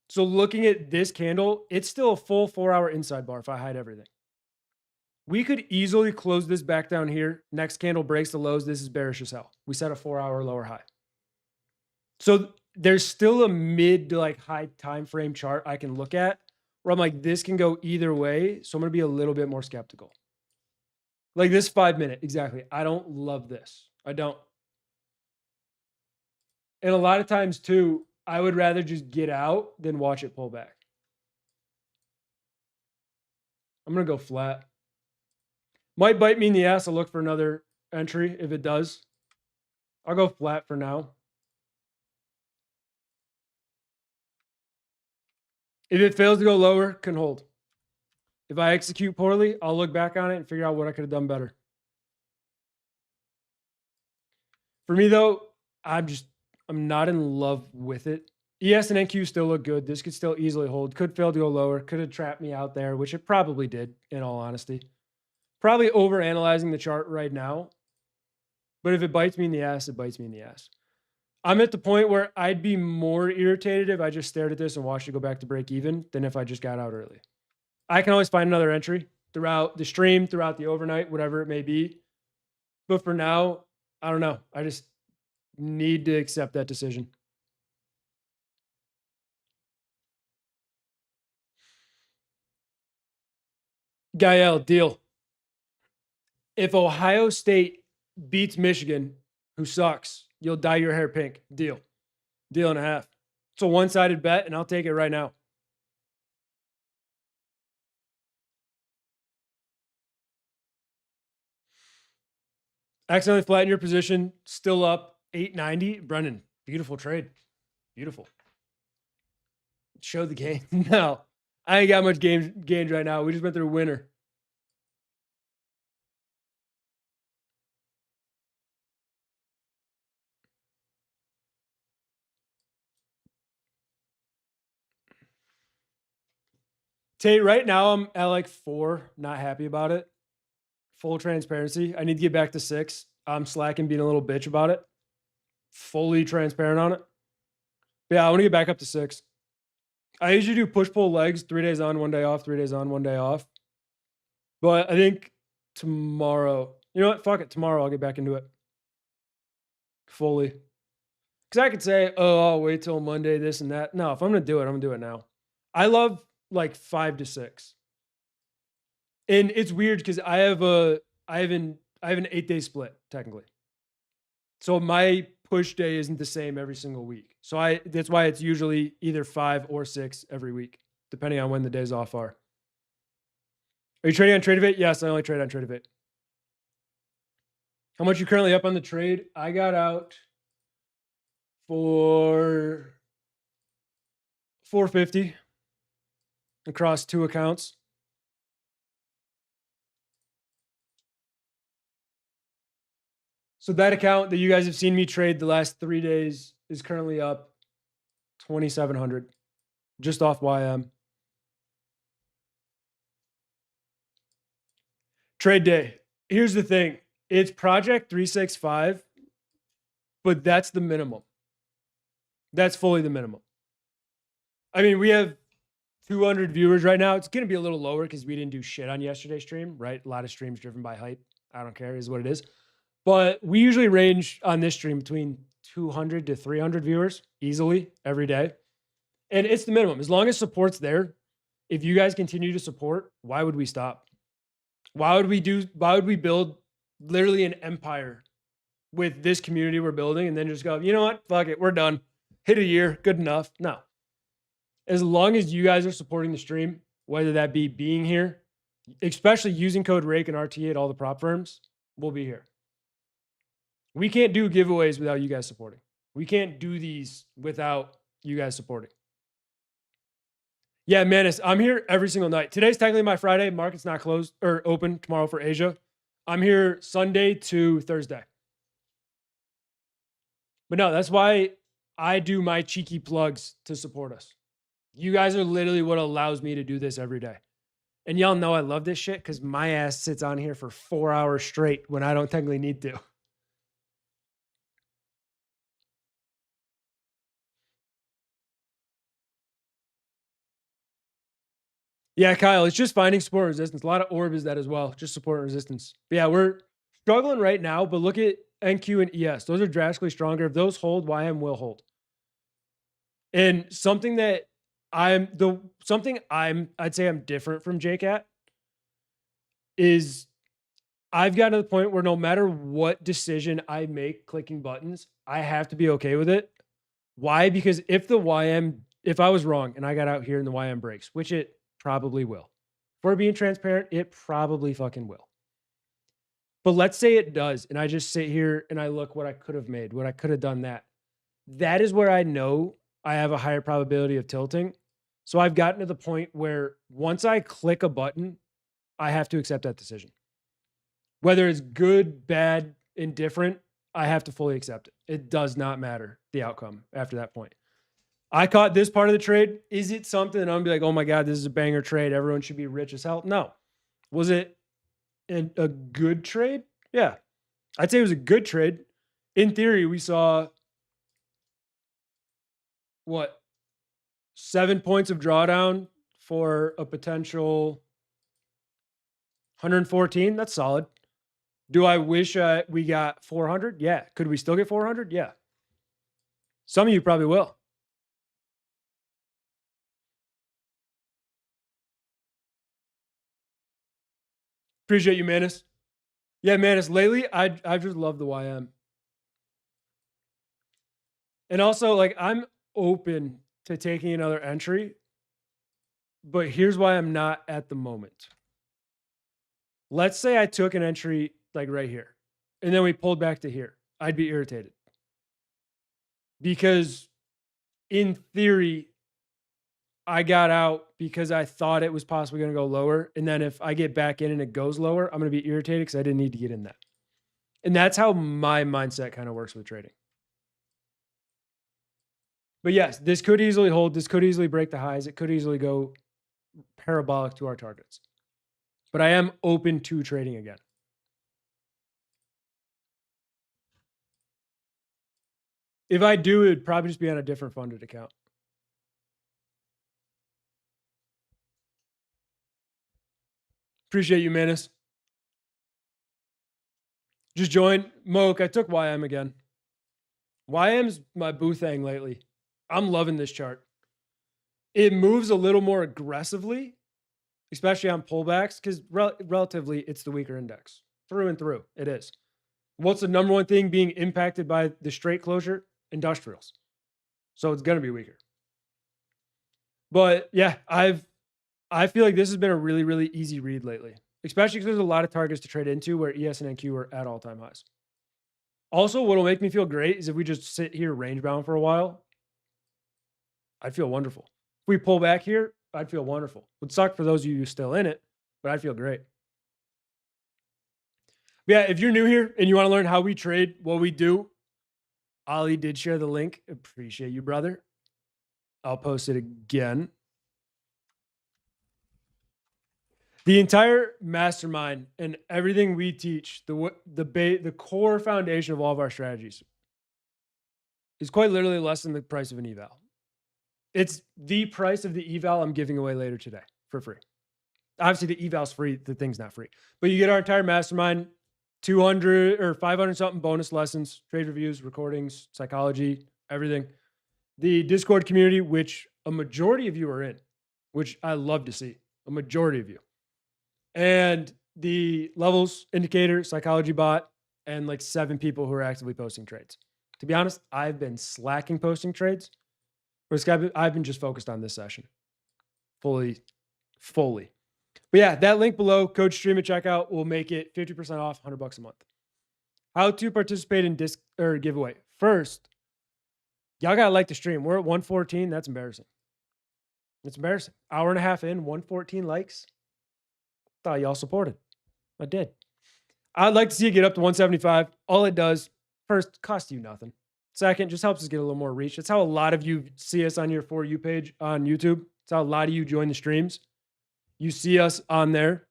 So looking at this candle, it's still a full 4 hour inside bar if I hide everything. We could easily close this back down here. Next candle breaks the lows. This is bearish as hell. We set a 4 hour lower high. So there's still a mid to like high time frame chart I can look at where I'm like, this can go either way. So I'm going to be a little bit more skeptical. Like this 5 minute, exactly. I don't love this. I don't. And a lot of times too, I would rather just get out than watch it pull back. I'm going to go flat. Might bite me in the ass. I'll look for another entry if it does. I'll go flat for now. If it fails to go lower, can hold. If I execute poorly, I'll look back on it and figure out what I could have done better. For me though, I'm not in love with it. ES and NQ still look good. This could still easily hold. Could fail to go lower. Could have trapped me out there, which it probably did, in all honesty. Probably overanalyzing the chart right now. But if it bites me in the ass, it bites me in the ass. I'm at the point where I'd be more irritated if I just stared at this and watched it go back to break even than if I just got out early. I can always find another entry throughout the stream, throughout the overnight, whatever it may be. But for now, I don't know. I just need to accept that decision. Gael, deal. If Ohio State beats Michigan, who sucks, you'll dye your hair pink. Deal. Deal and a half. It's a one-sided bet, and I'll take it right now. Accidentally flatten your position. Still up 890. Brendan, beautiful trade. Beautiful. Show the game. No, I ain't got much gains right now. We just went through winter. Tate, right now I'm at like 4, not happy about it. Full transparency. I need to get back to 6. I'm slacking, being a little bitch about it. Fully transparent on it. But yeah, I want to get back up to 6. I usually do push-pull legs, 3 days on, 1 day off, 3 days on, 1 day off. But I think tomorrow, you know what? Fuck it. Tomorrow I'll get back into it. Fully. Because I could say, oh, I'll wait till Monday, this and that. No, if I'm going to do it, I'm going to do it now. I love like 5 to 6. And it's weird because I have an 8-day split technically. So my push day isn't the same every single week. So that's why it's usually either 5 or 6 every week, depending on when the days off are. Are you trading on Tradevate? Yes, I only trade on Tradevate. How much you currently up on the trade? I got out for $450 across 2 accounts. So that account that you guys have seen me trade the last 3 days is currently up 2,700 just off YM. Trade day. Here's the thing. It's project 365, but that's the minimum. That's fully the minimum. I mean, we have 200 viewers right now. It's going to be a little lower because we didn't do shit on yesterday's stream, right? A lot of streams driven by hype. I don't care, is what it is. But we usually range on this stream between 200 to 300 viewers easily every day. And it's the minimum. As long as support's there, if you guys continue to support, why would we stop? Why would we build literally an empire with this community we're building and then just go, you know what? Fuck it. We're done. Hit a year. Good enough. No. As long as you guys are supporting the stream, whether that be being here, especially using code RAKE and RTA at all the prop firms, we'll be here. We can't do giveaways without you guys supporting. We can't do these without you guys supporting. Yeah, Manis, I'm here every single night. Today's technically my Friday. Market's not closed or open tomorrow for Asia. I'm here Sunday to Thursday. But no, that's why I do my cheeky plugs to support us. You guys are literally what allows me to do this every day. And y'all know I love this shit because my ass sits on here for 4 hours straight when I don't technically need to. Yeah, Kyle, it's just finding support and resistance. A lot of orb is that as well, just support and resistance. But yeah, we're struggling right now, but look at NQ and ES. Those are drastically stronger. If those hold, YM will hold. And something that I'd say I'm different from JCat is I've gotten to the point where no matter what decision I make clicking buttons, I have to be okay with it. Why? Because if I was wrong and I got out here and the YM breaks, which it probably will. If we're being transparent, it probably fucking will. But let's say it does, and I just sit here and I look what I could have made, what I could have done that. That is where I know I have a higher probability of tilting. So I've gotten to the point where once I click a button, I have to accept that decision. Whether it's good, bad, indifferent, I have to fully accept it. It does not matter the outcome after that point. I caught this part of the trade. Is it something that I'm gonna be like, oh my God, this is a banger trade. Everyone should be rich as hell? No. Was it a good trade? Yeah. I'd say it was a good trade. In theory, we saw 7 points of drawdown for a potential 114. That's solid. Do I wish we got 400? Yeah. Could we still get 400? Yeah. Some of you probably will. Appreciate you, Manus. Yeah, Manus, lately, I just love the YM. And also, like, I'm open to taking another entry, but here's why I'm not at the moment. Let's say I took an entry like right here, and then we pulled back to here. I'd be irritated. Because in theory, I got out because I thought it was possibly going to go lower. And then if I get back in and it goes lower, I'm going to be irritated because I didn't need to get in that. And that's how my mindset kind of works with trading. But yes, this could easily hold. This could easily break the highs. It could easily go parabolic to our targets. But I am open to trading again. If I do, it would probably just be on a different funded account. Appreciate you, Manus. Just join. Moke, I took YM again. YM's my boo thing lately. I'm loving this chart. It moves a little more aggressively, especially on pullbacks, because relatively it's the weaker index. Through and through, it is. What's the number one thing being impacted by the straight closure? Industrials. So it's going to be weaker. But yeah, I feel like this has been a really, really easy read lately, especially because there's a lot of targets to trade into where ES and NQ are at all-time highs. Also, what'll make me feel great is if we just sit here range bound for a while, I'd feel wonderful. If we pull back here, I'd feel wonderful. It would suck for those of you who are still in it, but I'd feel great. But yeah, if you're new here and you want to learn how we trade, what we do, Ali did share the link. Appreciate you, brother. I'll post it again. The entire mastermind and everything we teach, the core foundation of all of our strategies is quite literally less than the price of an eval. It's the price of the eval I'm giving away later today for free. Obviously, the eval's free. The thing's not free. But you get our entire mastermind, 200 or 500 something bonus lessons, trade reviews, recordings, psychology, everything. The Discord community, which a majority of you are in. which I love to see, a majority of you. And the levels indicator, psychology bot, and like 7 people who are actively posting trades. To be honest, I've been slacking posting trades. I've been just focused on this session fully. But yeah, that link below, code stream at checkout, will make it 50% off, $100 a month. How to participate in disc or giveaway. First, y'all gotta like the stream. We're at 114. That's embarrassing. It's embarrassing. Hour and a half in, 114 likes. Thought y'all supported. I did. I'd like to see it get up to 175. All it does, first, cost you nothing. Second, just helps us get a little more reach. That's how a lot of you see us on your For You page on YouTube. It's how a lot of you join the streams. You see us on there.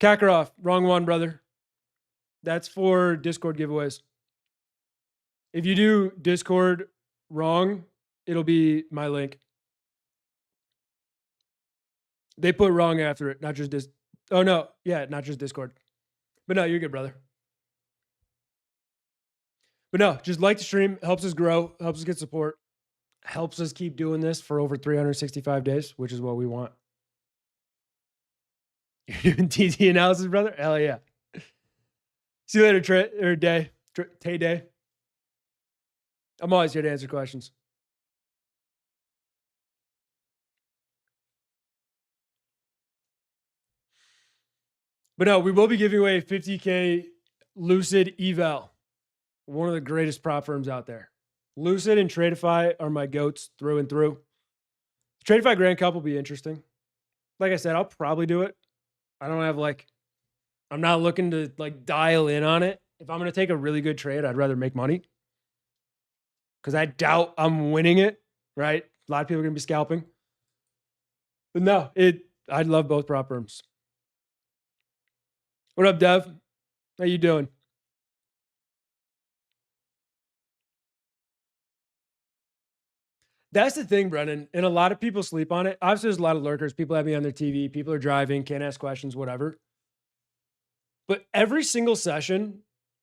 Kakarov, wrong one, brother. That's for Discord giveaways. If you do Discord wrong, it'll be my link. They put wrong after it, not just oh no, yeah, not just Discord. But no, you're good, brother. But no, just like the stream, helps us grow, helps us get support, helps us keep doing this for over 365 days, which is what we want. You're doing TT analysis, brother? Hell yeah. See you later, Tay Day. I'm always here to answer questions. But no, we will be giving away a 50K Lucid eval. One of the greatest prop firms out there. Lucid and Tradeify are my goats through and through. Tradeify Grand Cup will be interesting. Like I said, I'll probably do it. I don't have I'm not looking to dial in on it. If I'm going to take a really good trade, I'd rather make money. Because I doubt I'm winning it, right? A lot of people are going to be scalping. But no, I'd love both prop firms. What up, Dev? How you doing? That's the thing, Brennan. And a lot of people sleep on it. Obviously, there's a lot of lurkers. People have me on their TV. People are driving, can't ask questions, whatever. But every single session,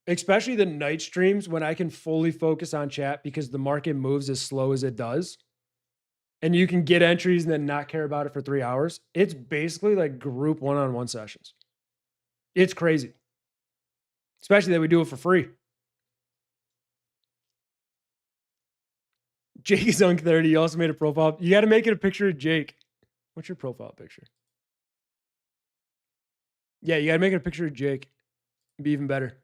especially the night streams when I can fully focus on chat because the market moves as slow as it does, and you can get entries and then not care about it for 3 hours, it's basically like group one-on-one sessions. It's crazy. Especially that we do it for free. Jake is on 30. You also made a profile. You got to make it a picture of Jake. What's your profile picture? Yeah, you got to make it a picture of Jake. It'd be even better.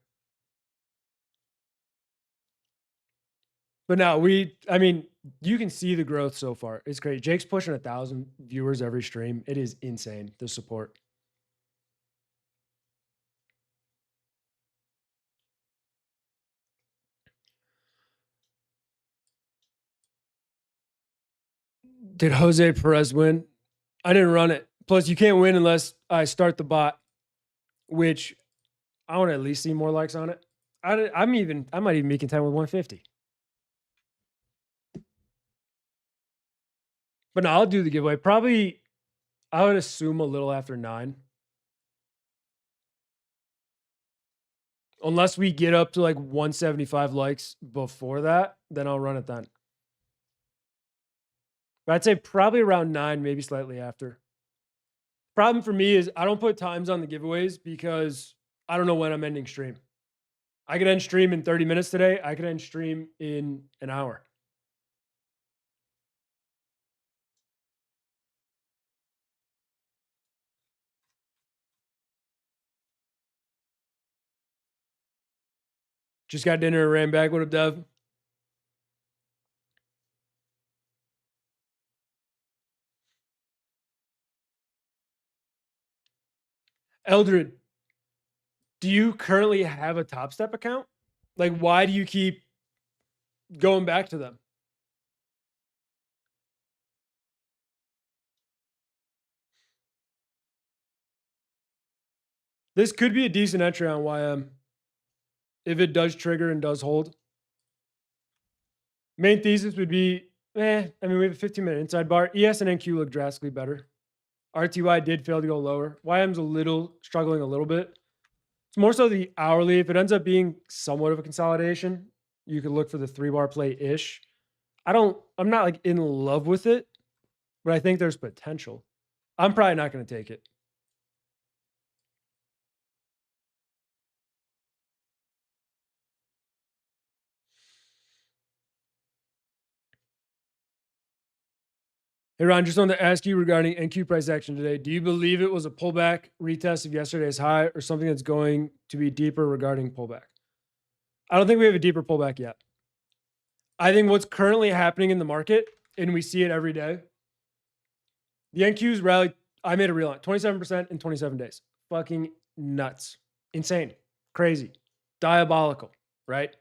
But no, I mean, you can see the growth so far. It's great. Jake's pushing 1,000 viewers every stream. It is insane, the support. Did Jose Perez win? I didn't run it. Plus, you can't win unless I start the bot, which I want to at least see more likes on it. I might even be content with 150. But no, I'll do the giveaway. Probably, I would assume a little after 9. Unless we get up to 175 likes before that, then I'll run it then. But I'd say probably around 9, maybe slightly after. Problem for me is I don't put times on the giveaways because I don't know when I'm ending stream. I could end stream in 30 minutes today. I could end stream in an hour. Just got dinner and ran back. What up, Dev? Eldred, do you currently have a Top Step account? Why do you keep going back to them? This could be a decent entry on YM if it does trigger and does hold. Main thesis would be, we have a 15-minute inside bar. ES and NQ look drastically better. RTY did fail to go lower. YM's struggling a little bit. It's more so the hourly. If it ends up being somewhat of a consolidation, you could look for the 3-bar play-ish. I'm not in love with it, but I think there's potential. I'm probably not going to take it. Hey, Ron, just wanted to ask you regarding NQ price action today. Do you believe it was a pullback retest of yesterday's high or something that's going to be deeper regarding pullback? I don't think we have a deeper pullback yet. I think what's currently happening in the market, and we see it every day, the NQs rallied. I made a reel on 27% in 27 days. Fucking nuts. Insane. Crazy. Diabolical, right?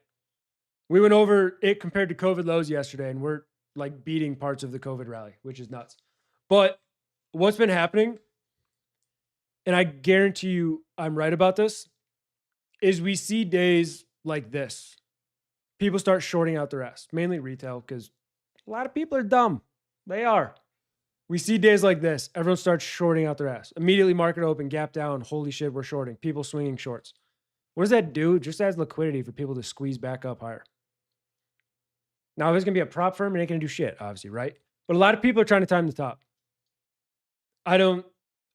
We went over it compared to COVID lows yesterday, and we're like beating parts of the COVID rally, which is nuts. But what's been happening, and I guarantee you I'm right about this, is we see days like this. People start shorting out the rest, mainly retail, because a lot of people are dumb. They are. We see days like this. Everyone starts shorting out their ass. Immediately market open, gap down. Holy shit, we're shorting. People swinging shorts. What does that do? It just adds liquidity for people to squeeze back up higher. Now, if it's going to be a prop firm, it ain't going to do shit, obviously, right? But a lot of people are trying to time the top.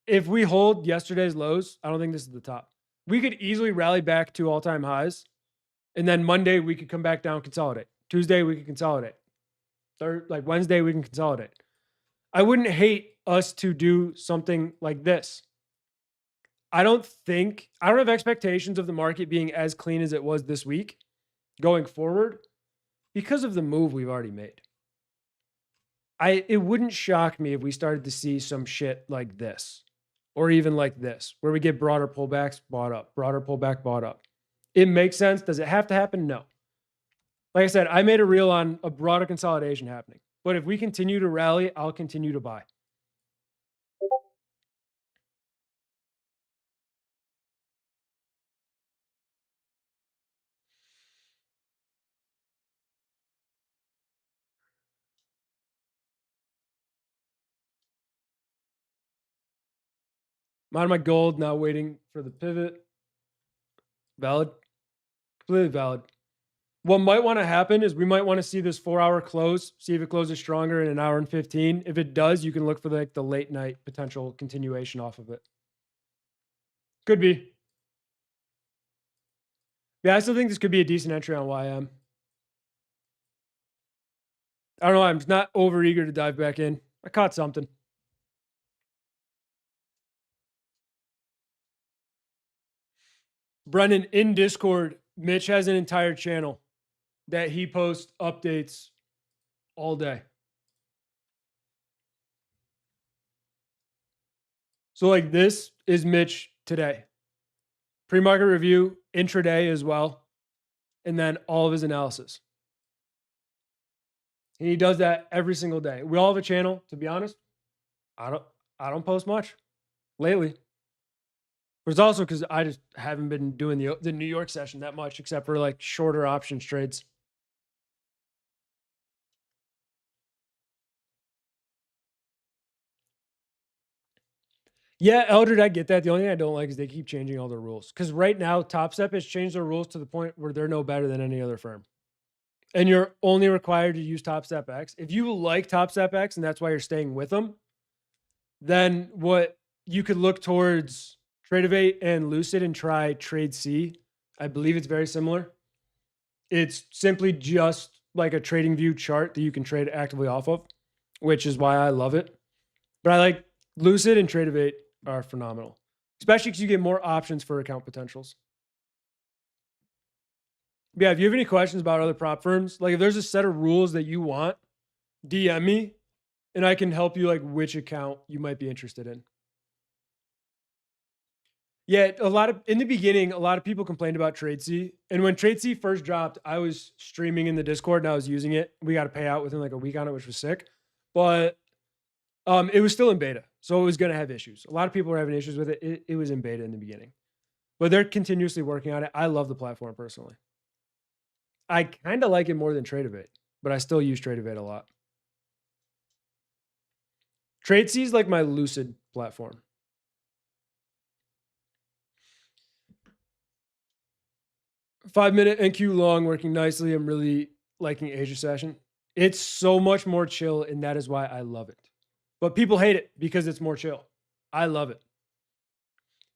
If we hold yesterday's lows, I don't think this is the top. We could easily rally back to all-time highs. And then Monday, we could come back down, consolidate. Tuesday, we could consolidate. Wednesday, we can consolidate. I wouldn't hate us to do something like this. I don't have expectations of the market being as clean as it was this week going forward because of the move we've already made. It wouldn't shock me if we started to see some shit like this, or even like this, where we get broader pullbacks, bought up, broader pullback, bought up. It makes sense. Does it have to happen? No. Like I said, I made a reel on a broader consolidation happening. But if we continue to rally, I'll continue to buy. I'm on my gold, now waiting for the pivot. Valid. Completely valid. What might want to happen is we might want to see this 4-hour close, see if it closes stronger in an hour and 15. If it does, you can look for the late night potential continuation off of it. Could be. Yeah, I still think this could be a decent entry on YM. I don't know. I'm not over eager to dive back in. I caught something. Brendan, in Discord, Mitch has an entire channel that he posts updates all day. So this is Mitch today. Pre-market review, intraday as well, and then all of his analysis. And he does that every single day. We all have a channel, to be honest. I don't post much lately. But it's also because I just haven't been doing the New York session that much, except for shorter options trades. Yeah, Eldred, I get that. The only thing I don't like is they keep changing all their rules. Because right now, Top Step has changed their rules to the point where they're no better than any other firm. And you're only required to use Top Step X. If you like Top Step X and that's why you're staying with them, then what you could look towards Tradeovate and Lucid and try Trade C. I believe it's very similar. It's simply just like a trading view chart that you can trade actively off of, which is why I love it. But I like Lucid and Tradeovate are phenomenal, especially because you get more options for account potentials. Yeah, if you have any questions about other prop firms, if there's a set of rules that you want, DM me and I can help you which account you might be interested in. Yeah, in the beginning, a lot of people complained about TradeC. And when TradeC first dropped, I was streaming in the Discord and I was using it. We got a payout within a week on it, which was sick. But it was still in beta. So it was going to have issues. A lot of people were having issues with it. It was in beta in the beginning. But they're continuously working on it. I love the platform personally. I kind of like it more than Tradeovate, but I still use Tradeovate a lot. TradeC is like my Lucid platform. Five-minute NQ long working nicely. I'm really liking Asia session. It's so much more chill, and that is why I love it. But people hate it because it's more chill. I love it.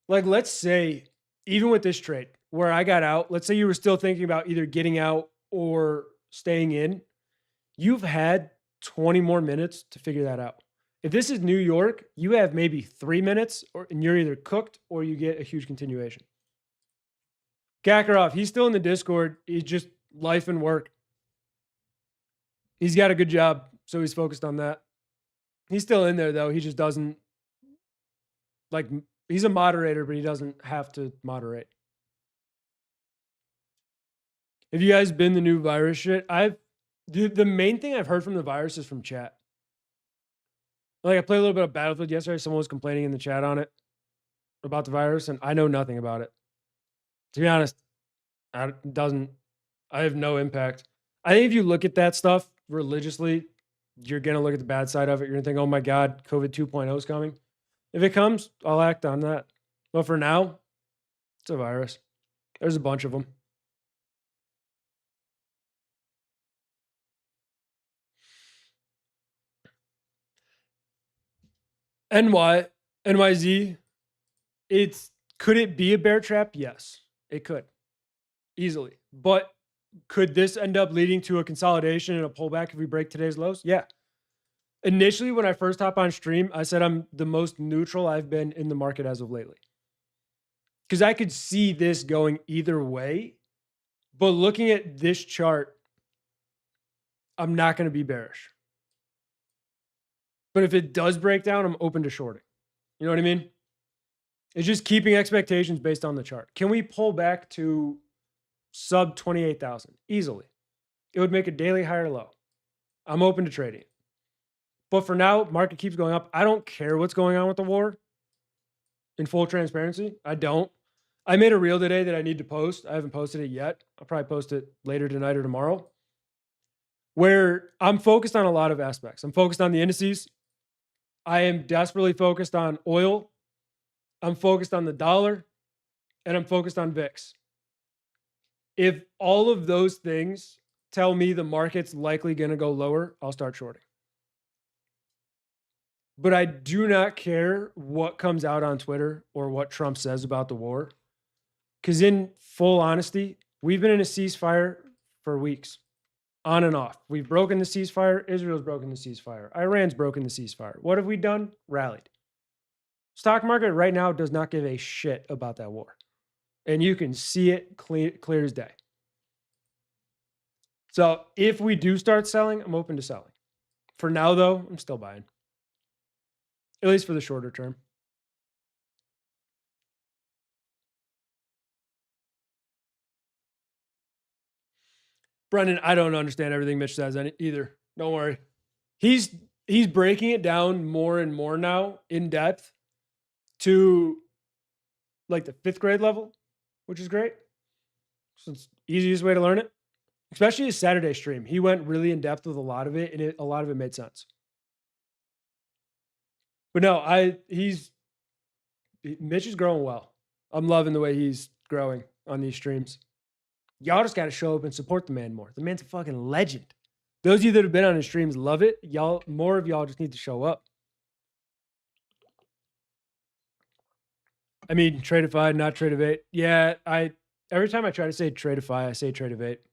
Like, let's say, even with this trade where I got out, let's say you were still thinking about either getting out or staying in. You've had 20 more minutes to figure that out. If this is New York, you have maybe 3 minutes and you're either cooked or you get a huge continuation. Kakarov, he's still in the Discord. He's just life and work. He's got a good job, so he's focused on that. He's still in there, though. He just doesn't, like, he's a moderator, but he doesn't have to moderate. Have you guys been the new virus shit? The main thing I've heard from the virus is from chat. Like, I played a little bit of Battlefield yesterday. Someone was complaining in the chat on it about the virus, and I know nothing about it. To be honest, I have no impact. I think if you look at that stuff religiously, you're going to look at the bad side of it. You're going to think, oh my God, COVID 2.0 is coming. If it comes, I'll act on that. But for now, it's a virus. There's a bunch of them. NYZ, could it be a bear trap? Yes, it could easily. But could this end up leading to a consolidation and a pullback if we break today's lows? Yeah. Initially, when I first hopped on stream, I said I'm the most neutral I've been in the market as of lately. Because I could see this going either way. But looking at this chart, I'm not going to be bearish. But if it does break down, I'm open to shorting. You know what I mean? It's just keeping expectations based on the chart. Can we pull back to sub 28,000 easily? It would make a daily higher low. I'm open to trading it. But for now, market keeps going up. I don't care what's going on with the war. In full transparency, I don't. I made a reel today that I need to post. I haven't posted it yet. I'll probably post it later tonight or tomorrow. Where I'm focused on a lot of aspects. I'm focused on the indices. I am desperately focused on oil. I'm focused on the dollar. And I'm focused on VIX. If all of those things tell me the market's likely going to go lower, I'll start shorting. But I do not care what comes out on Twitter or what Trump says about the war. Because in full honesty, we've been in a ceasefire for weeks, on and off. We've broken the ceasefire. Israel's broken the ceasefire. Iran's broken the ceasefire. What have we done? Rallied. Stock market right now does not give a shit about that war. And you can see it clear as day. So if we do start selling, I'm open to selling. For now, though, I'm still buying. At least for the shorter term. Brendan, I don't understand everything Mitch says either. Don't worry. He's breaking it down more and more now in depth to like the 5th grade level, which is great. So it's the easiest way to learn it. Especially his Saturday stream. He went really in depth with a lot of it, and a lot of it made sense. But no, Mitch is growing well. I'm loving the way he's growing on these streams. Y'all just got to show up and support the man more. The man's a fucking legend. Those of you that have been on his streams love it. More of y'all just need to show up. I mean, Tradeify, not Tradeivate. Yeah, every time I try to say Tradeify, I say Tradeivate.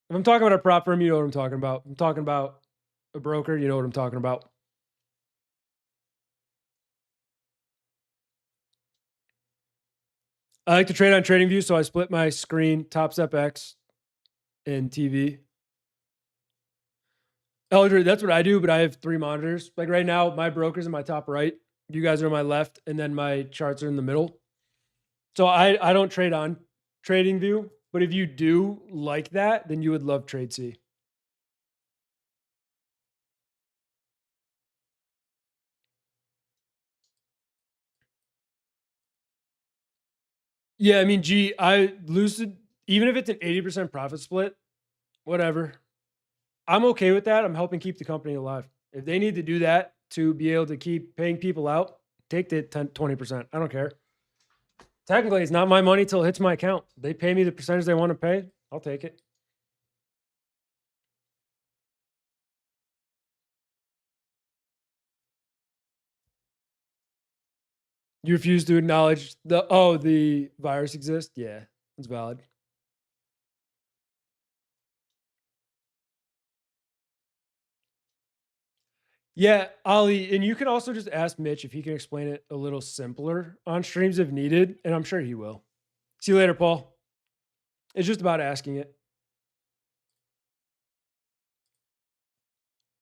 If I'm talking about a prop firm, you know what I'm talking about. I'm talking about a broker, you know what I'm talking about. I like to trade on TradingView, so I split my screen, Top Step X, and TV. Eldred, that's what I do, but I have 3 monitors. Like right now, my broker's in my top right. You guys are on my left, and then my charts are in the middle. So I don't trade on TradingView, but if you do like that, then you would love TradeC. Yeah, I mean, Lucid, even if it's an 80% profit split, whatever. I'm okay with that. I'm helping keep the company alive. If they need to do that to be able to keep paying people out, take the 20%. I don't care. Technically, it's not my money till it hits my account. They pay me the percentage they want to pay. I'll take it. You refuse to acknowledge the virus exists? Yeah, that's valid. Yeah, Ollie, and you can also just ask Mitch if he can explain it a little simpler on streams if needed, and I'm sure he will. See you later, Paul. It's just about asking it.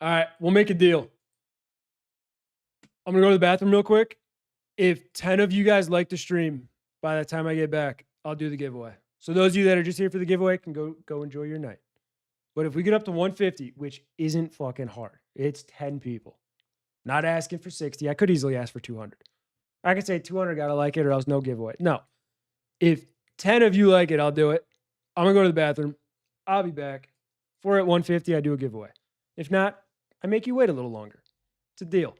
All right, we'll make a deal. I'm gonna go to the bathroom real quick. If 10 of you guys like the stream by the time I get back, I'll do the giveaway. So those of you that are just here for the giveaway can go enjoy your night. But if we get up to 150, which isn't fucking hard, it's 10 people. Not asking for 60. I could easily ask for 200. I could say 200 gotta like it or else no giveaway. No. If 10 of you like it, I'll do it. I'm gonna go to the bathroom. I'll be back. If we're at 150, I do a giveaway. If not, I make you wait a little longer. It's a deal.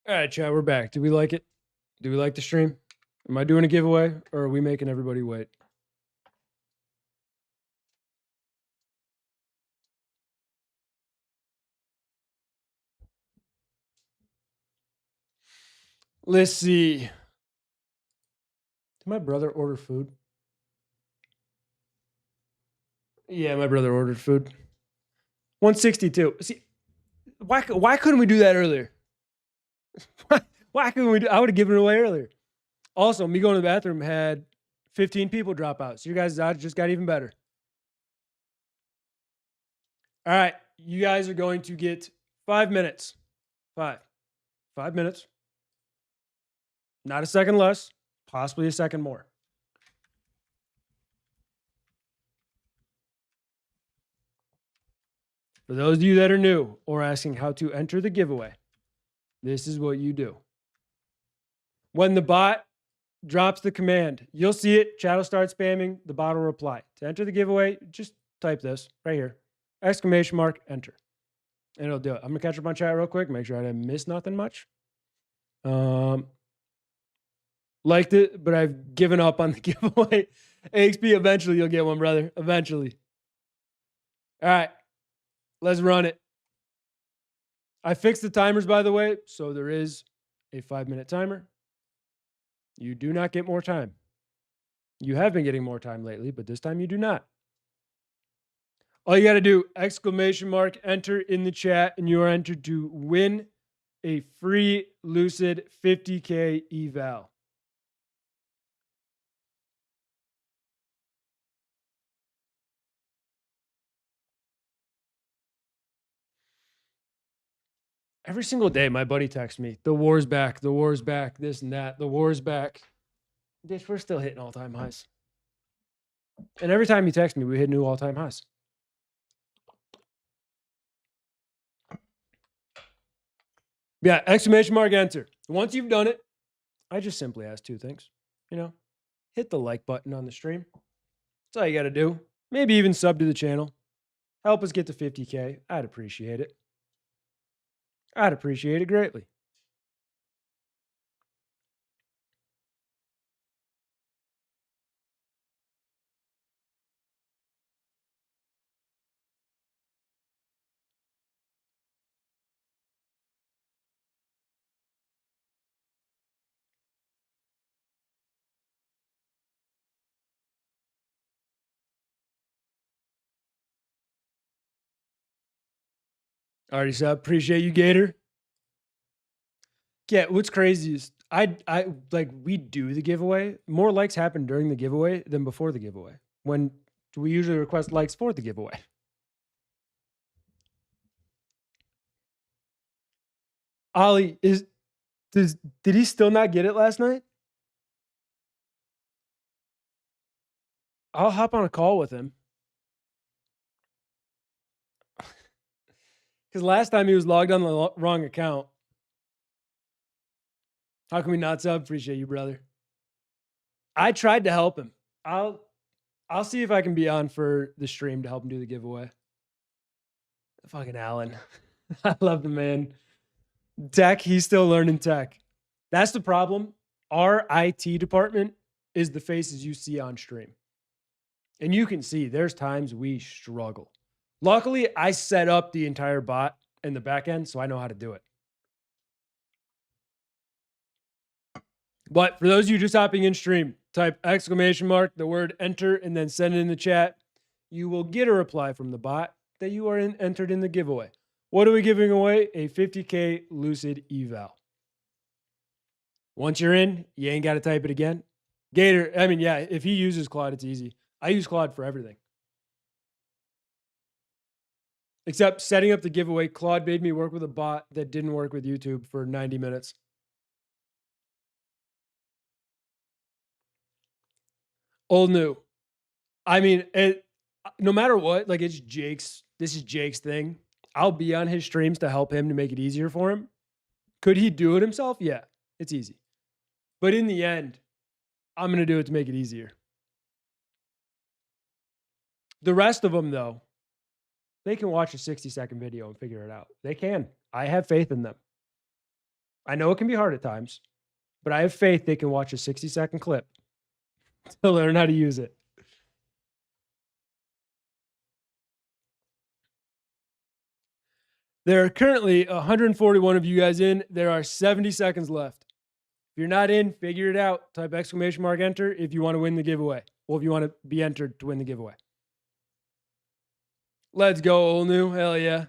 All right, chat, we're back. Do we like it? Do we like the stream? Am I doing a giveaway or are we making everybody wait? Let's see. Did my brother order food? Yeah, my brother ordered food. 162. See, why couldn't we do that earlier? Why couldn't we I would have given it away earlier. Also, me going to the bathroom had 15 people drop out. So you guys just got even better. All right. You guys are going to get 5 minutes. 5 minutes. Not a second less, possibly a second more. For those of you that are new or asking how to enter the giveaway, this is what you do. When the bot drops the command, you'll see it. Chat will start spamming. The bot will reply. To enter the giveaway, just type this right here. ! Enter. And it'll do it. I'm going to catch up on chat real quick. Make sure I didn't miss nothing much. Liked it, but I've given up on the giveaway. AXP, eventually you'll get one, brother. Eventually. All right. Let's run it. I fixed the timers, by the way. So there is a 5-minute timer. You do not get more time. You have been getting more time lately, but this time you do not. All you got to do, ! Enter in the chat, and you are entered to win a free Lucid 50K eval. Every single day, my buddy texts me, the war's back, this and that, the war's back. Bitch, we're still hitting all-time highs. And every time he texts me, we hit new all-time highs. Yeah, ! Enter. Once you've done it, I just simply ask 2 things. Hit the like button on the stream. That's all you got to do. Maybe even sub to the channel. Help us get to 50K. I'd appreciate it. I'd appreciate it greatly. Already sub. Appreciate you, Gator. Yeah, what's crazy is I like we do the giveaway. More likes happen during the giveaway than before the giveaway. When we usually request likes for the giveaway. Ollie did he still not get it last night? I'll hop on a call with him. Because last time he was logged on the wrong account. How can we not sub? Appreciate you, brother. I tried to help him. I'll see if I can be on for the stream to help him do the giveaway. Fucking Alan. I love the man. Tech, he's still learning tech. That's the problem. Our IT department is the faces you see on stream. And you can see there's times we struggle. Luckily, I set up the entire bot in the back end, so I know how to do it. But for those of you just hopping in stream, type exclamation mark, the word enter, and then send it in the chat. You will get a reply from the bot that you are entered in the giveaway. What are we giving away? A 50K Lucid eval. Once you're in, you ain't got to type it again. Gator, I mean, yeah, if he uses Claude, it's easy. I use Claude for everything. Except setting up the giveaway, Claude made me work with a bot that didn't work with YouTube for 90 minutes. Old new. I mean, no matter what, like it's Jake's, this is Jake's thing. I'll be on his streams to help him to make it easier for him. Could he do it himself? Yeah, it's easy. But in the end, I'm going to do it to make it easier. The rest of them, though, they can watch a 60-second video and figure it out. They can. I have faith in them. I know it can be hard at times, but I have faith they can watch a 60-second clip to learn how to use it. There are currently 141 of you guys in. There are 70 seconds left. If you're not in, figure it out. Type exclamation mark enter if you want to win the giveaway. Well, if you want to be entered to win the giveaway. Let's go, old new. Hell yeah.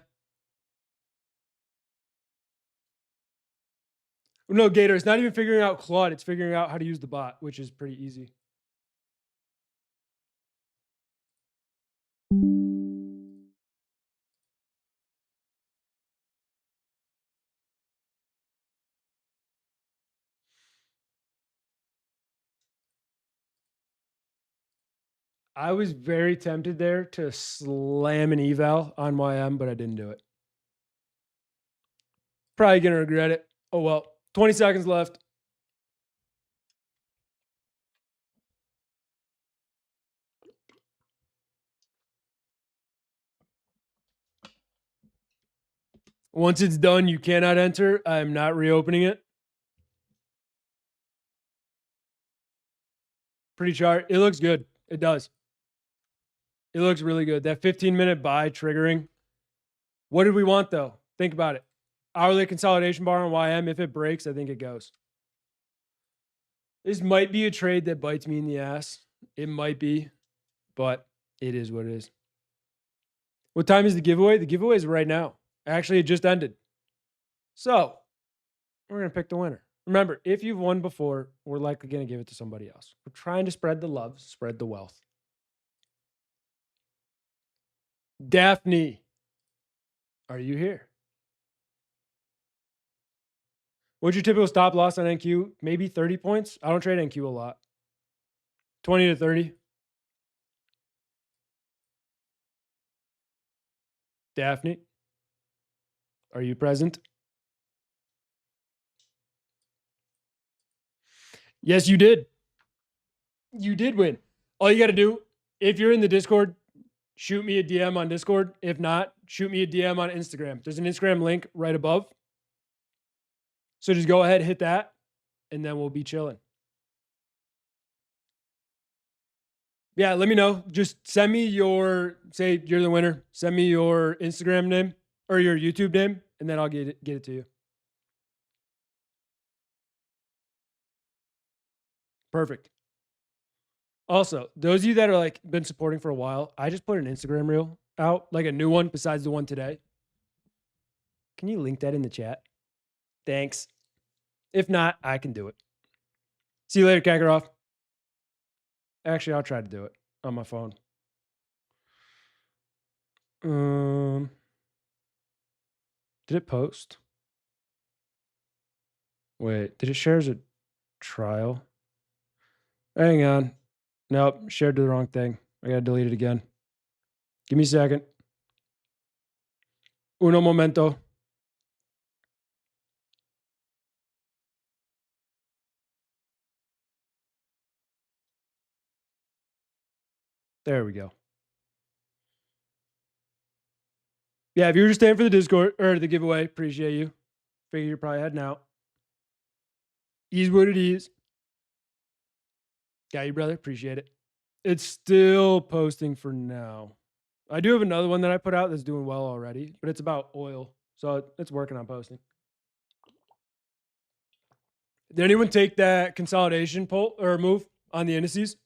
No, Gator, it's not even figuring out Claude. It's figuring out how to use the bot, which is pretty easy. I was very tempted there to slam an eval on YM, but I didn't do it. Probably going to regret it. Oh, well. 20 seconds left. Once it's done, you cannot enter. I'm not reopening it. Pretty chart. It looks good. It does. It looks really good. That 15-minute buy triggering. What did we want, though? Think about it. Hourly consolidation bar on YM. If it breaks, I think it goes. This might be a trade that bites me in the ass. It might be, but it is what it is. What time is the giveaway? The giveaway is right now. Actually, it just ended. So we're going to pick the winner. Remember, if you've won before, we're likely going to give it to somebody else. We're trying to spread the love, spread the wealth. Daphne, are you here? What's your typical stop loss on NQ? Maybe 30 points? I don't trade NQ a lot. 20 to 30. Daphne, are you present? Yes, you did. You did win. All you got to do, if you're in the Discord, shoot me a DM on Discord. If not, shoot me a DM on Instagram. There's an Instagram link right above. So just go ahead, hit that, and then we'll be chilling. Yeah, let me know. Just send me say you're the winner. Send me your Instagram name or your YouTube name, and then I'll get it to you. Perfect. Also, those of you that are like been supporting for a while, I just put an Instagram reel out, like a new one besides the one today. Can you link that in the chat? Thanks. If not, I can do it. See you later, Kakarov. Actually, I'll try to do it on my phone. Did it post? Wait, did it share as a trial? Hang on. Nope, shared to the wrong thing. I gotta delete it again. Give me a second. Uno momento. There we go. Yeah, if you were just staying for the Discord or the giveaway, appreciate you. Figure you're probably heading out. Is what it is. Got you, brother. Appreciate it. It's still posting for now. I do have another one that I put out that's doing well already, but it's about oil. So it's working on posting. Did anyone take that consolidation poll or move on the indices?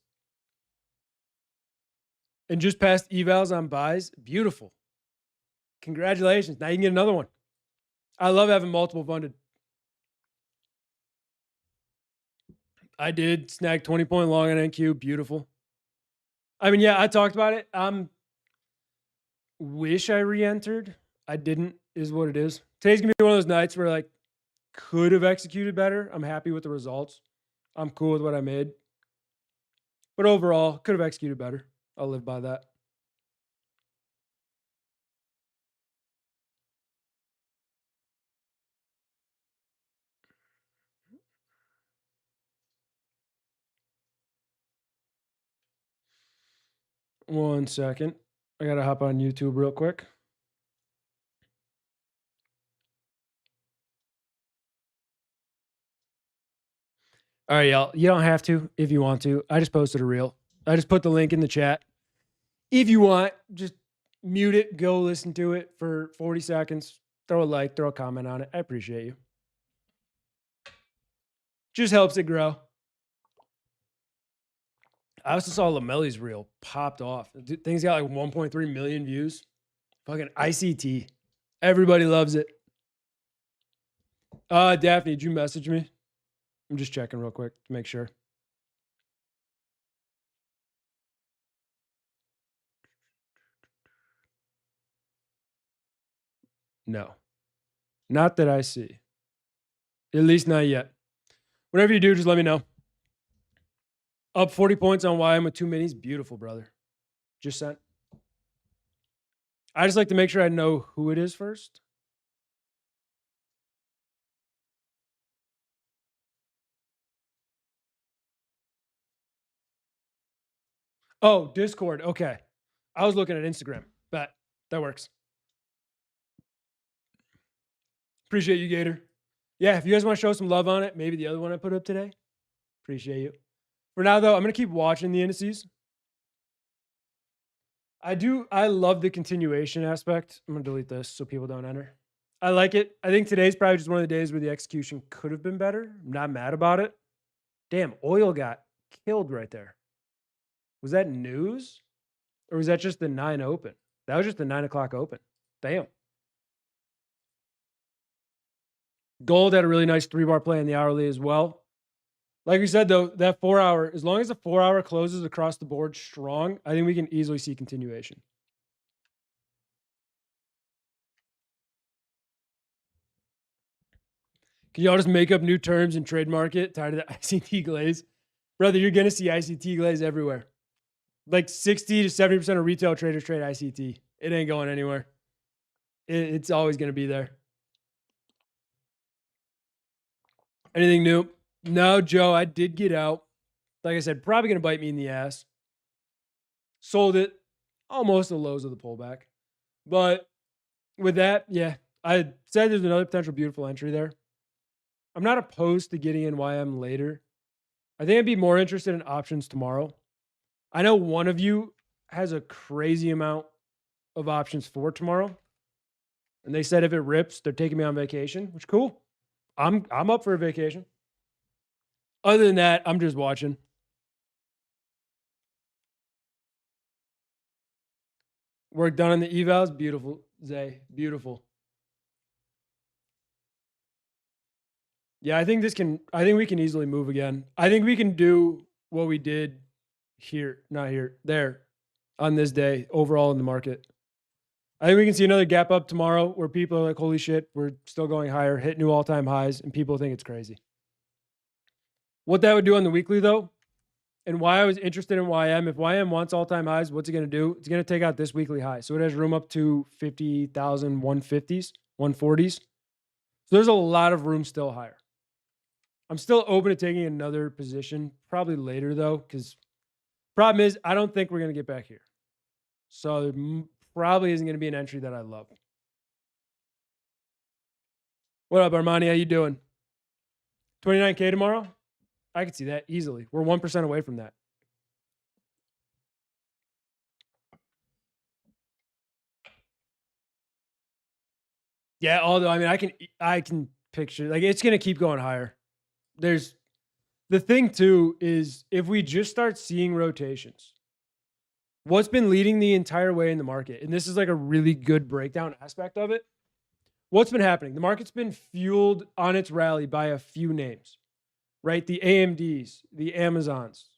And just passed evals on buys? Beautiful. Congratulations. Now you can get another one. I love having multiple funded. I did snag 20-point long on NQ. Beautiful. I mean, yeah, I talked about it. Wish I re-entered. I didn't, is what it is. Today's gonna be one of those nights where like could have executed better. I'm happy with the results. I'm cool with what I made. But overall, could have executed better. I'll live by that. One second. I gotta hop on YouTube real quick. All right, y'all. You don't have to if you want to. I just posted a reel. I just put the link in the chat. If you want, just mute it, go listen to it for 40 seconds. Throw a like, throw a comment on it. I appreciate you. Just helps it grow. I also saw Lamelli's reel popped off. Thing's got like 1.3 million views. Fucking ICT. Everybody loves it. Daphne, did you message me? I'm just checking real quick to make sure. No. Not that I see. At least not yet. Whatever you do, just let me know. Up 40 points on YM with 2 minis. Beautiful, brother. Just sent. I just like to make sure I know who it is first. Oh, Discord. Okay. I was looking at Instagram. That works. Appreciate you, Gator. Yeah, if you guys want to show some love on it, maybe the other one I put up today. Appreciate you. For now, though, I'm going to keep watching the indices. I love the continuation aspect. I'm going to delete this so people don't enter. I like it. I think today's probably just one of the days where the execution could have been better. I'm not mad about it. Damn, oil got killed right there. Was that news? Or was that just the 9 open? That was just the 9 o'clock open. Damn. Gold had a really nice 3-bar play in the hourly as well. Like we said, though, that 4-hour, as long as the 4-hour closes across the board strong, I think we can easily see continuation. Can y'all just make up new terms and trademark it? Tired of the ICT glaze? Brother, you're going to see ICT glaze everywhere. Like 60 to 70% of retail traders trade ICT. It ain't going anywhere. It's always going to be there. Anything new? No, Joe, I did get out. Like I said, probably going to bite me in the ass. Sold it almost the lows of the pullback. But with that, yeah, I said there's another potential beautiful entry there. I'm not opposed to getting in YM later. I think I'd be more interested in options tomorrow. I know one of you has a crazy amount of options for tomorrow. And they said if it rips, they're taking me on vacation, which is cool. I'm up for a vacation. Other than that, I'm just watching. Work done on the evals. Beautiful, Zay. Beautiful. Yeah, I think we can easily move again. I think we can do what we did here, not here, there on this day overall in the market. I think we can see another gap up tomorrow where people are like, holy shit, we're still going higher, hit new all time highs, and people think it's crazy. What that would do on the weekly, though, and why I was interested in YM, if YM wants all time highs, what's it going to do? It's going to take out this weekly high. So it has room up to 50,000, 150s, 140s. So there's a lot of room still higher. I'm still open to taking another position, probably later, though, because problem is, I don't think we're going to get back here. So there probably isn't going to be an entry that I love. What up, Armani? How you doing? 29K tomorrow? I could see that easily. We're 1% away from that. Yeah, although I mean I can picture like it's gonna keep going higher. There's the thing too is if we just start seeing rotations, what's been leading the entire way in the market, and this is like a really good breakdown aspect of it. What's been happening? The market's been fueled on its rally by a few names, right? The AMDs, the Amazons.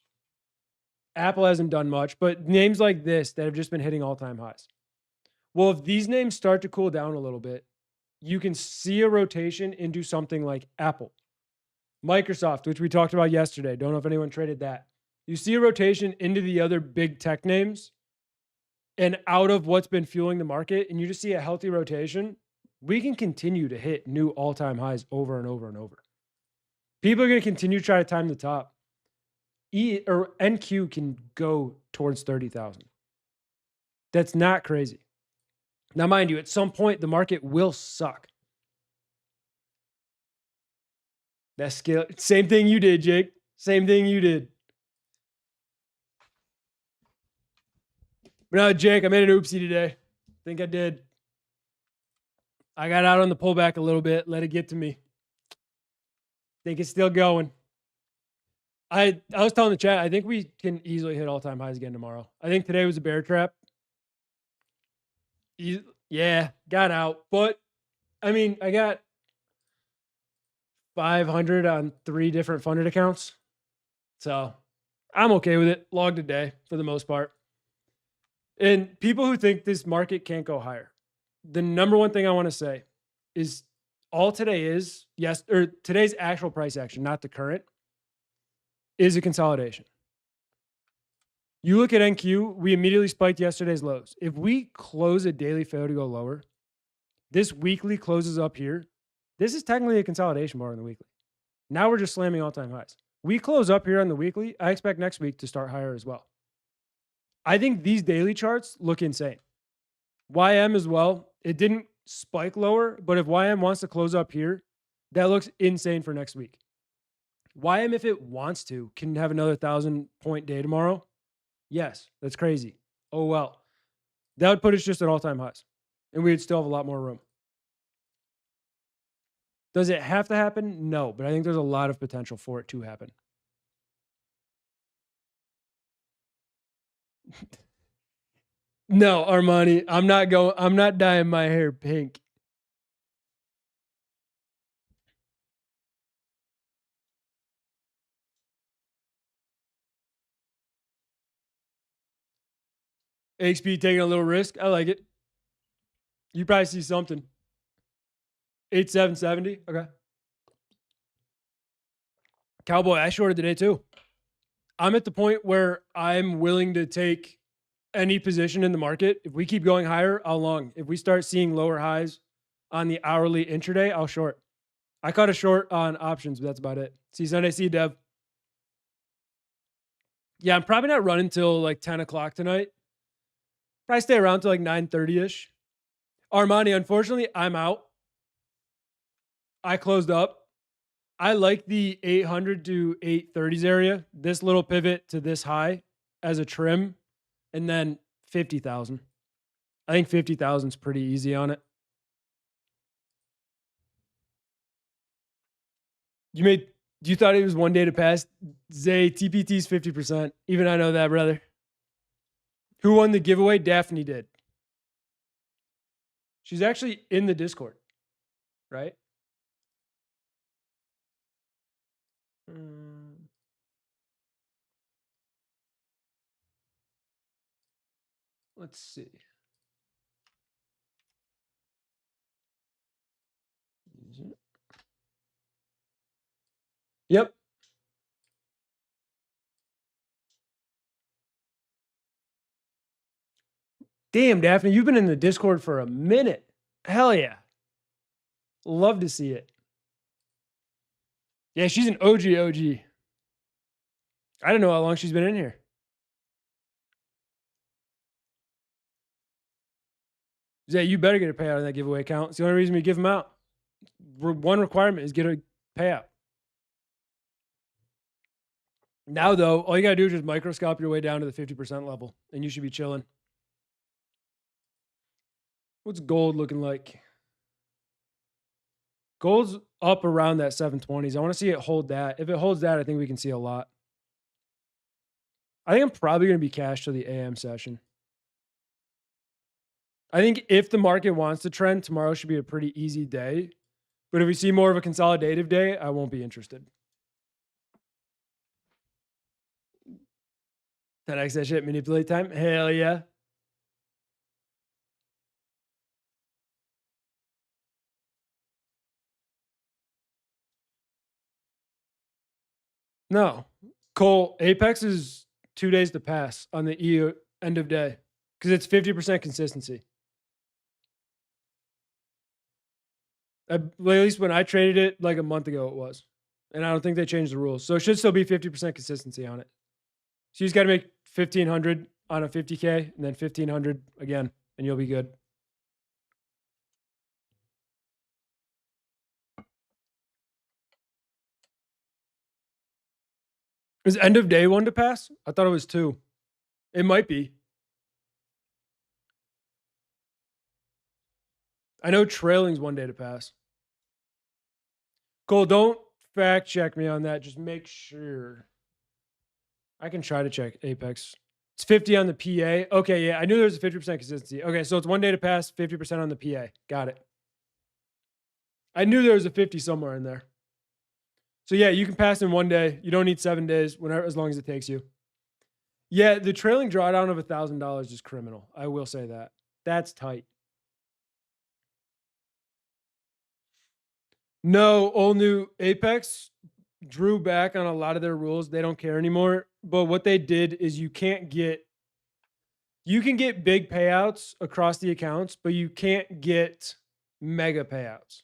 Apple hasn't done much, but names like this that have just been hitting all-time highs. Well, if these names start to cool down a little bit, you can see a rotation into something like Apple, Microsoft, which we talked about yesterday. Don't know if anyone traded that. You see a rotation into the other big tech names and out of what's been fueling the market, and you just see a healthy rotation. We can continue to hit new all-time highs over and over and over. People are going to continue to try to time the top. NQ can go towards 30,000. That's not crazy. Now, mind you, at some point, the market will suck. That skill, same thing you did, Jake. Same thing you did. But no, Jake, I made an oopsie today. Think I did. I got out on the pullback a little bit, let it get to me. Think it's still going. I was telling the chat, I think we can easily hit all-time highs again tomorrow. I think today was a bear trap. Yeah, got out. But, I mean, I got 500 on 3 different funded accounts. So, I'm okay with it. Logged a day for the most part. And people who think this market can't go higher, the number one thing I want to say is all today is, today's actual price action, not the current, is a consolidation. You look at NQ, we immediately spiked yesterday's lows. If we close a daily fail to go lower, this weekly closes up here. This is technically a consolidation bar on the weekly. Now we're just slamming all-time highs. We close up here on the weekly. I expect next week to start higher as well. I think these daily charts look insane. YM as well. It didn't spike lower, but if YM wants to close up here, that looks insane for next week. YM, if it wants to, can have another 1,000-point day tomorrow. Yes, that's crazy. Oh, well. That would put us just at all-time highs, and we'd still have a lot more room. Does it have to happen? No, but I think there's a lot of potential for it to happen. No, Armani, I'm not dyeing my hair pink. HB taking a little risk. I like it. You probably see something. 8770. Okay. Cowboy, I shorted today too. I'm at the point where I'm willing to take any position in the market. If we keep going higher, I'll long. If we start seeing lower highs on the hourly intraday, I'll short. I caught a short on options, but that's about it. See Sunday, see Dev. Yeah, I'm probably not running till like 10 o'clock tonight. Probably stay around till like 9:30-ish. Armani, unfortunately, I'm out. I closed up. I like the 800 to 830s area. This little pivot to this high as a trim, and then 50,000. I think 50,000 is pretty easy on it. You thought it was one day to pass? Zay, TPT's 50%. Even I know that, brother. Who won the giveaway? Daphne did. She's actually in the Discord, right? Let's see. Yep. Damn, Daphne, you've been in the Discord for a minute. Hell yeah. Love to see it. Yeah, she's an OG OG. I don't know how long she's been in here. Yeah, you better get a payout on that giveaway account. It's the only reason we give them out. One requirement is get a payout. Now, though, all you got to do is just microscope your way down to the 50% level, and you should be chilling. What's gold looking like? Gold's up around that 720s. I want to see it hold that. If it holds that, I think we can see a lot. I think I'm probably going to be cash to the AM session. I think if the market wants to trend, tomorrow should be a pretty easy day. But if we see more of a consolidative day, I won't be interested. 10x that shit, manipulate time? Hell yeah. No. Cole, Apex is 2 days to pass on the EU end of day because it's 50% consistency. At least when I traded it like a month ago, it was. And I don't think they changed the rules. So it should still be 50% consistency on it. So you just got to make 1,500 on a 50K and then 1,500 again, and you'll be good. Is end of day 1 to pass? I thought it was 2. It might be. I know trailing's 1 day to pass. Cole, don't fact check me on that. Just make sure. I can try to check Apex. It's 50 on the PA. Okay, yeah, I knew there was a 50% consistency. Okay, so it's 1 day to pass, 50% on the PA. Got it. I knew there was a 50 somewhere in there. So yeah, you can pass in 1 day. You don't need 7 days, whenever, as long as it takes you. Yeah, the trailing drawdown of $1,000 is criminal. I will say that. That's tight. No, all new Apex drew back on a lot of their rules. They don't care anymore. But what they did is you can get big payouts across the accounts, but you can't get mega payouts.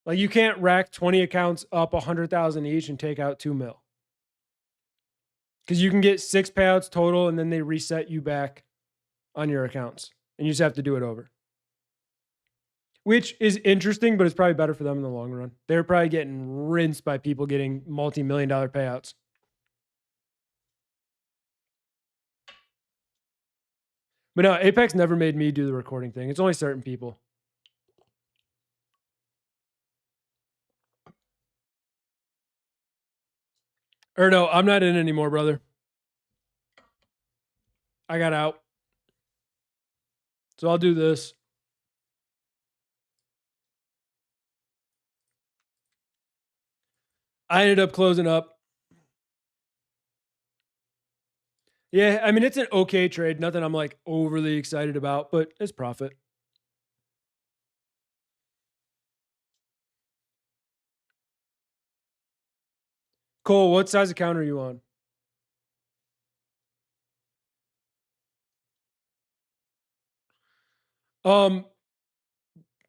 Like you can't rack 20 accounts up 100,000 each and take out 2 mil. Because you can get 6 payouts total and then they reset you back on your accounts and you just have to do it over. Which is interesting, but it's probably better for them in the long run. They're probably getting rinsed by people getting multi-million-dollar payouts. But no, Apex never made me do the recording thing. It's only certain people. Or no, I'm not in anymore, brother. I got out. So I'll do this. I ended up closing up. Yeah, I mean, it's an okay trade. Nothing I'm like overly excited about, but it's profit. Cole, what size account are you on?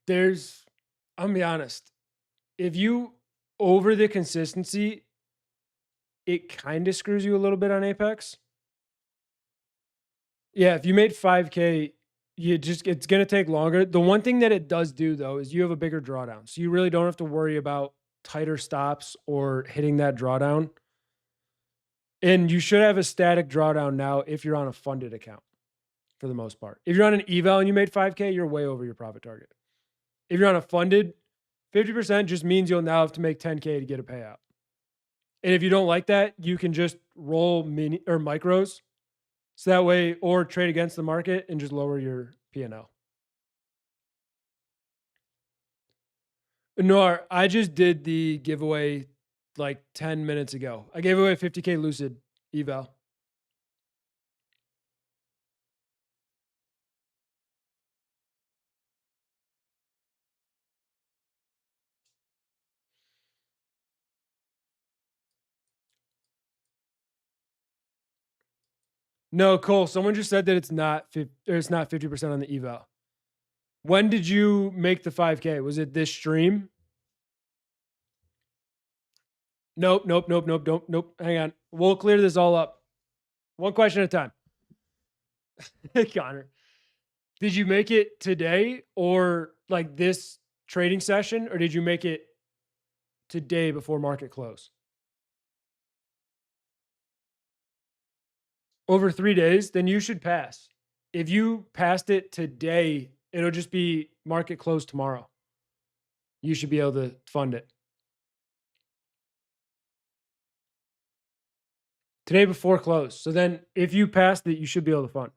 There's, I'm gonna be honest. If you over the consistency, it kind of screws you a little bit on Apex. Yeah, if you made 5K, it's going to take longer. The one thing that it does do though is you have a bigger drawdown. So you really don't have to worry about tighter stops or hitting that drawdown. And you should have a static drawdown now if you're on a funded account for the most part. If you're on an eval and you made 5K, you're way over your profit target. If you're on a funded, 50% just means you'll now have to make 10K to get a payout. And if you don't like that, you can just roll mini or micros. So that way, or trade against the market and just lower your P&L. No, I just did the giveaway like 10 minutes ago. I gave away a 50K Lucid eval. No, Cole, someone just said that it's not 50% on the eval. When did you make the 5K? Was it this stream? Nope. Hang on. We'll clear this all up. One question at a time. Connor, did you make it today or like this trading session, or did you make it today before market close? Over 3 days, then you should pass. If you passed it today, it'll just be market close tomorrow. You should be able to fund it. Today before close. So then if you passed it, you should be able to fund.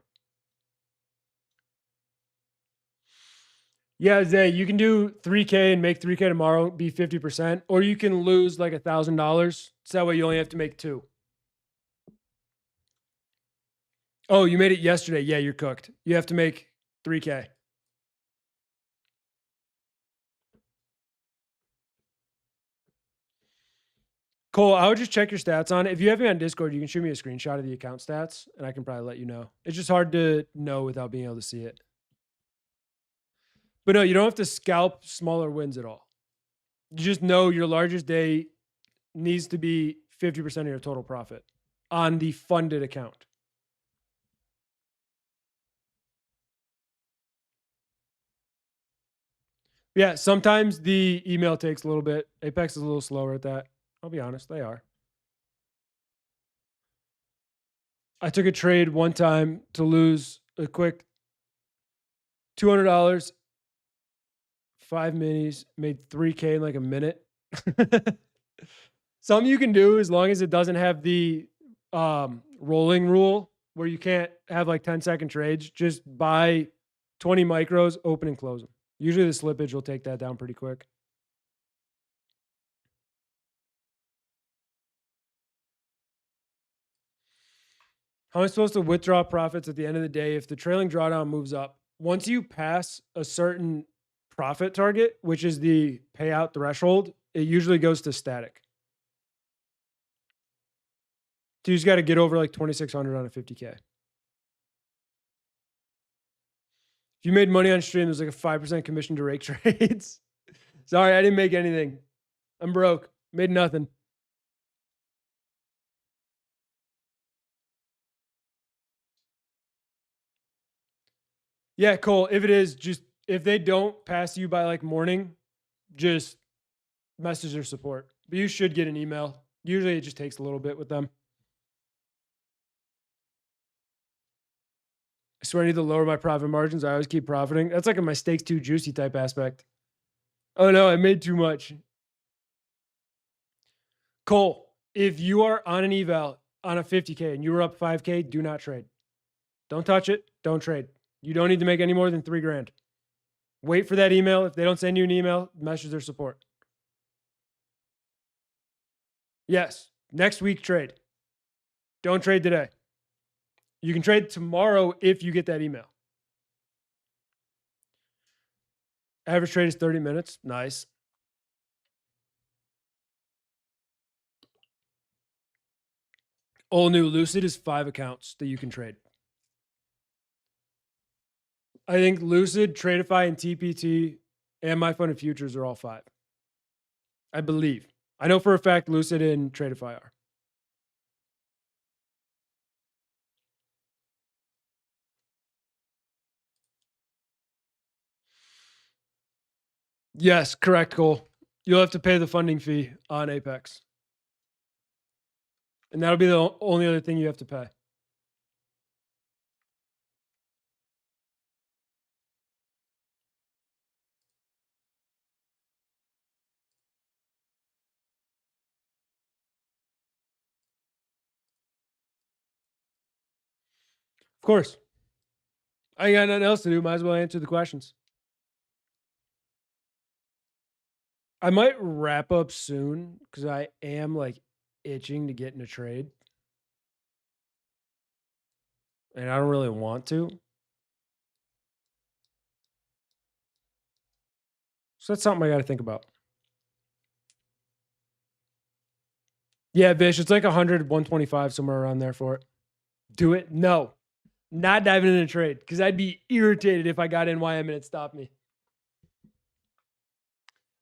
Yeah, Zay, you can do 3K and make 3K tomorrow, be 50%, or you can lose like $1,000. So that way you only have to make 2. Oh, you made it yesterday. Yeah, you're cooked. You have to make 3K. Cole, I would just check your stats on it. If you have me on Discord, you can shoot me a screenshot of the account stats and I can probably let you know. It's just hard to know without being able to see it. But no, you don't have to scalp smaller wins at all. You just know your largest day needs to be 50% of your total profit on the funded account. Yeah, sometimes the email takes a little bit. Apex is a little slower at that. I'll be honest, they are. I took a trade one time to lose a quick $200, 5 minis, made 3K in like a minute. Something you can do as long as it doesn't have the rolling rule where you can't have like 10-second trades. Just buy 20 micros, open and close them. Usually the slippage will take that down pretty quick. How am I supposed to withdraw profits at the end of the day if the trailing drawdown moves up? Once you pass a certain profit target, which is the payout threshold, it usually goes to static. So you just got to get over like 2,600 on a 50K. If you made money on stream, there's like a 5% commission to rake trades. Sorry, I didn't make anything. I'm broke. Made nothing. Yeah, Cole, if it is, just if they don't pass you by like morning, just message their support. But you should get an email. Usually it just takes a little bit with them. I swear I need to lower my profit margins. I always keep profiting. That's like a my stakes too juicy type aspect. Oh no, I made too much. Cole, if you are on an eval on a 50K and you were up 5K, do not trade. Don't touch it. Don't trade. You don't need to make any more than $3,000. Wait for that email. If they don't send you an email, message their support. Yes. Next week, trade. Don't trade today. You can trade tomorrow if you get that email. Average trade is 30 minutes. Nice. All new Lucid is 5 accounts that you can trade. I think Lucid, Tradeify, and TPT and My Fund and Futures are all 5. I believe. I know for a fact Lucid and Tradeify are. Yes, correct, Cole. You'll have to pay the funding fee on Apex. And that'll be the only other thing you have to pay. Of course. I ain't got nothing else to do. Might as well answer the questions. I might wrap up soon because I am like itching to get in a trade. And I don't really want to. So that's something I got to think about. Yeah, Vish, it's like 100, 125, somewhere around there for it. Do it? No. Not diving in a trade because I'd be irritated if I got in YM and it stopped me.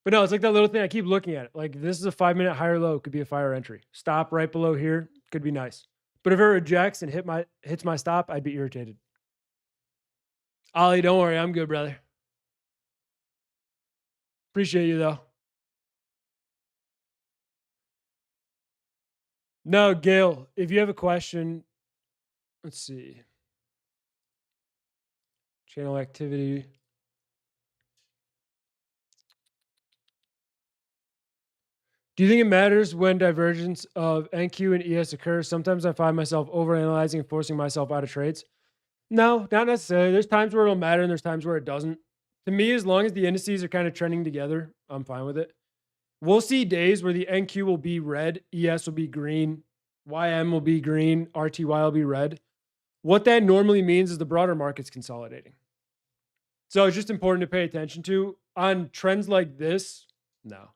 But no, it's like that little thing. I keep looking at it. Like this is a 5-minute higher low, could be a fire entry. Stop right below here, could be nice. But if it rejects and hits my stop, I'd be irritated. Ollie, don't worry, I'm good, brother. Appreciate you though. No, Gail, if you have a question, let's see. Channel activity. Do you think it matters when divergence of NQ and ES occurs? Sometimes I find myself overanalyzing and forcing myself out of trades. No, not necessarily. There's times where it'll matter and there's times where it doesn't. To me, as long as the indices are kind of trending together, I'm fine with it. We'll see days where the NQ will be red, ES will be green, YM will be green, RTY will be red. What that normally means is the broader market's consolidating. So it's just important to pay attention to. On trends like this, no.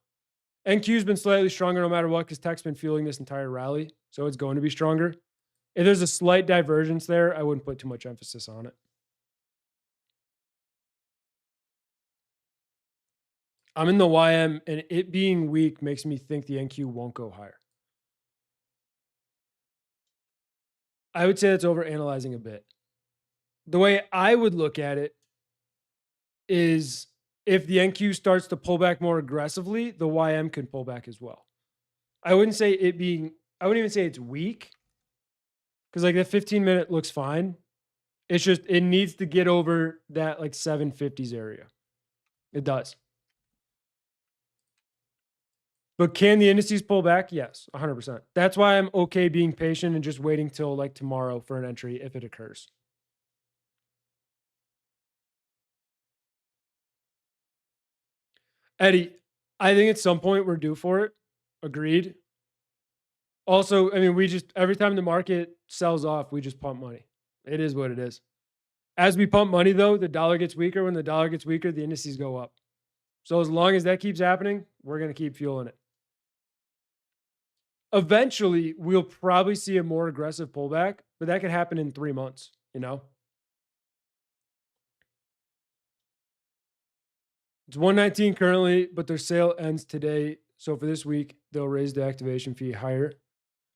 NQ's been slightly stronger no matter what because tech's been fueling this entire rally. So it's going to be stronger. If there's a slight divergence there, I wouldn't put too much emphasis on it. I'm in the YM, and it being weak makes me think the NQ won't go higher. I would say that's over analyzing a bit. The way I would look at it is if the NQ starts to pull back more aggressively, the YM can pull back as well. I wouldn't even say it's weak because like the 15-minute looks fine. It's just, it needs to get over that like 750s area. It does. But can the indices pull back? Yes, 100%. That's why I'm okay being patient and just waiting till like tomorrow for an entry if it occurs. Eddie, I think at some point we're due for it. Agreed. Also, I mean, every time the market sells off, we just pump money. It is what it is. As we pump money, though, the dollar gets weaker. When the dollar gets weaker, the indices go up. So as long as that keeps happening, we're going to keep fueling it. Eventually, we'll probably see a more aggressive pullback, but that could happen in 3 months, you know? It's 119 currently, but their sale ends today. So for this week, they'll raise the activation fee higher.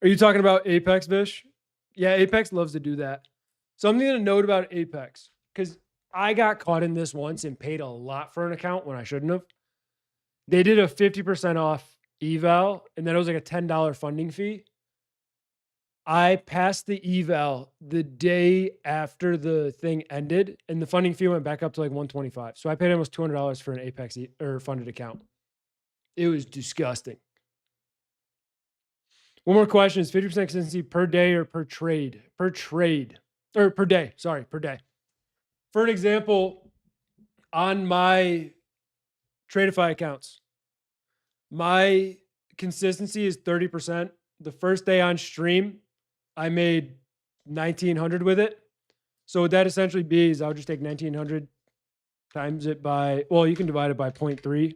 Are you talking about Apex, Vish? Yeah, Apex loves to do that. Something to note about Apex, because I got caught in this once and paid a lot for an account when I shouldn't have. They did a 50% off eval, and then it was like a $10 funding fee. I passed the eval the day after the thing ended, and the funding fee went back up to like 125. So I paid almost $200 for an Apex or funded account. It was disgusting. One more question: is 50% consistency per day or per trade? Per trade or per day? Sorry, per day. For an example, on my Tradeify accounts, my consistency is 30%. The first day on stream, I made 1900 with it. So what that essentially be is I'll just take 1900 times it by, well, you can divide it by 0.35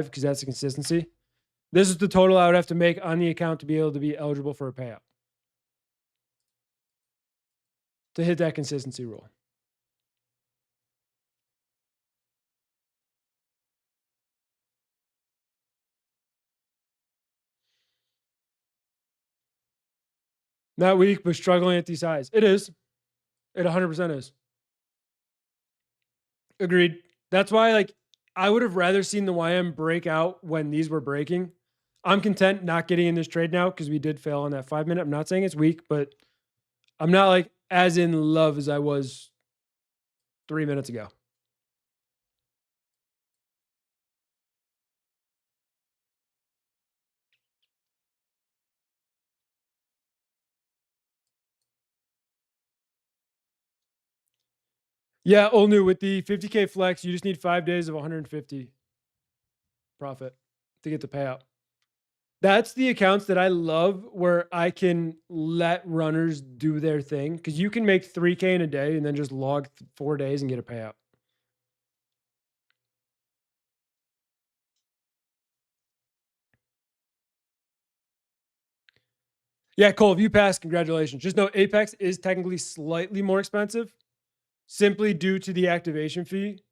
because that's the consistency. This is the total I would have to make on the account to be able to be eligible for a payout to hit that consistency rule. Not weak, but struggling at these highs. It is. It 100% is. Agreed. That's why, like, I would have rather seen the YM break out when these were breaking. I'm content not getting in this trade now because we did fail on that 5-minute. I'm not saying it's weak, but I'm not like as in love as I was 3 minutes ago. Yeah, Olnu, with the 50K flex, you just need 5 days of 150. profit to get the payout. That's the accounts that I love where I can let runners do their thing because you can make 3K in a day and then just log 4 days and get a payout. Yeah, Cole, if you pass, congratulations. Just know Apex is technically slightly more expensive simply due to the activation fee,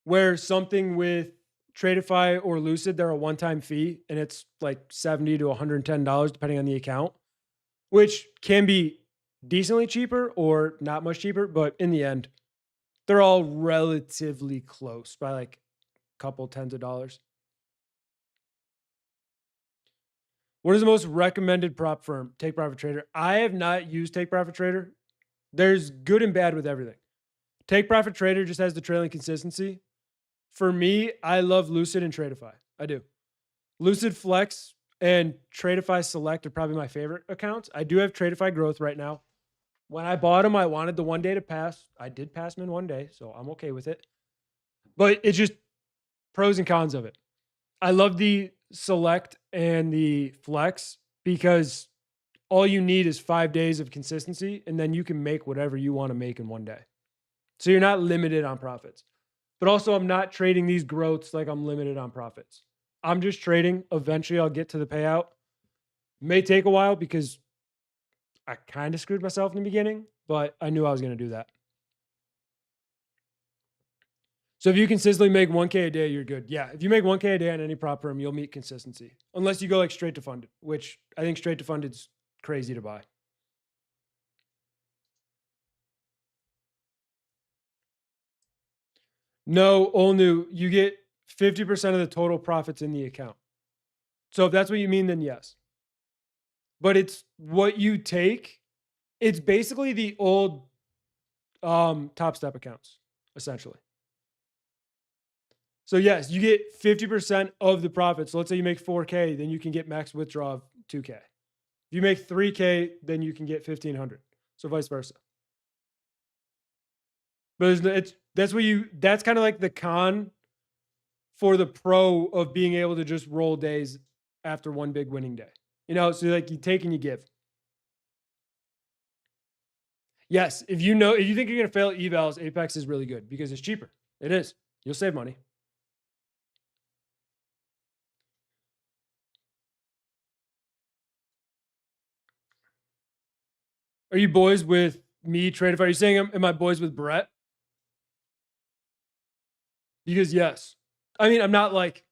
where something with Tradeify or Lucid, they're a one-time fee and it's like $70 to $110 depending on the account, which can be decently cheaper or not much cheaper, but in the end, they're all relatively close by like a couple tens of dollars. What is the most recommended prop firm? Take Profit Trader. I have not used Take Profit Trader. There's good and bad with everything. Take Profit Trader just has the trailing consistency. For me, I love Lucid and Tradeify. I do. Lucid Flex and Tradeify Select are probably my favorite accounts. I do have Tradeify Growth right now. When I bought them, I wanted the 1 day to pass. I did pass them in 1 day, so I'm okay with it. But it's just pros and cons of it. I love the Select and the Flex because all you need is 5 days of consistency, and then you can make whatever you want to make in 1 day. So you're not limited on profits. But also, I'm not trading these growths like I'm limited on profits. I'm just trading. Eventually, I'll get to the payout. May take a while because I kind of screwed myself in the beginning, but I knew I was going to do that. So if you consistently make 1K a day, you're good. Yeah, if you make 1K a day on any prop firm, you'll meet consistency. Unless you go like straight to funded, which I think straight to funded's crazy to buy. No, all new. You get 50% of the total profits in the account. So if that's what you mean, then yes. But it's what you take. It's basically the old Top Step accounts, essentially. So yes, you get 50% of the profits. So let's say you make 4K, then you can get max withdrawal of 2K. If you make 3K, then you can get 1,500. So vice versa. But that's kind of like the con for the pro of being able to just roll days after one big winning day. So like you take and you give. Yes, if you think you're going to fail evals, Apex is really good because it's cheaper. It is. You'll save money. Are you boys with me, Tradeify? Are you saying am I boys with Brett? Because yes. I mean, I'm not like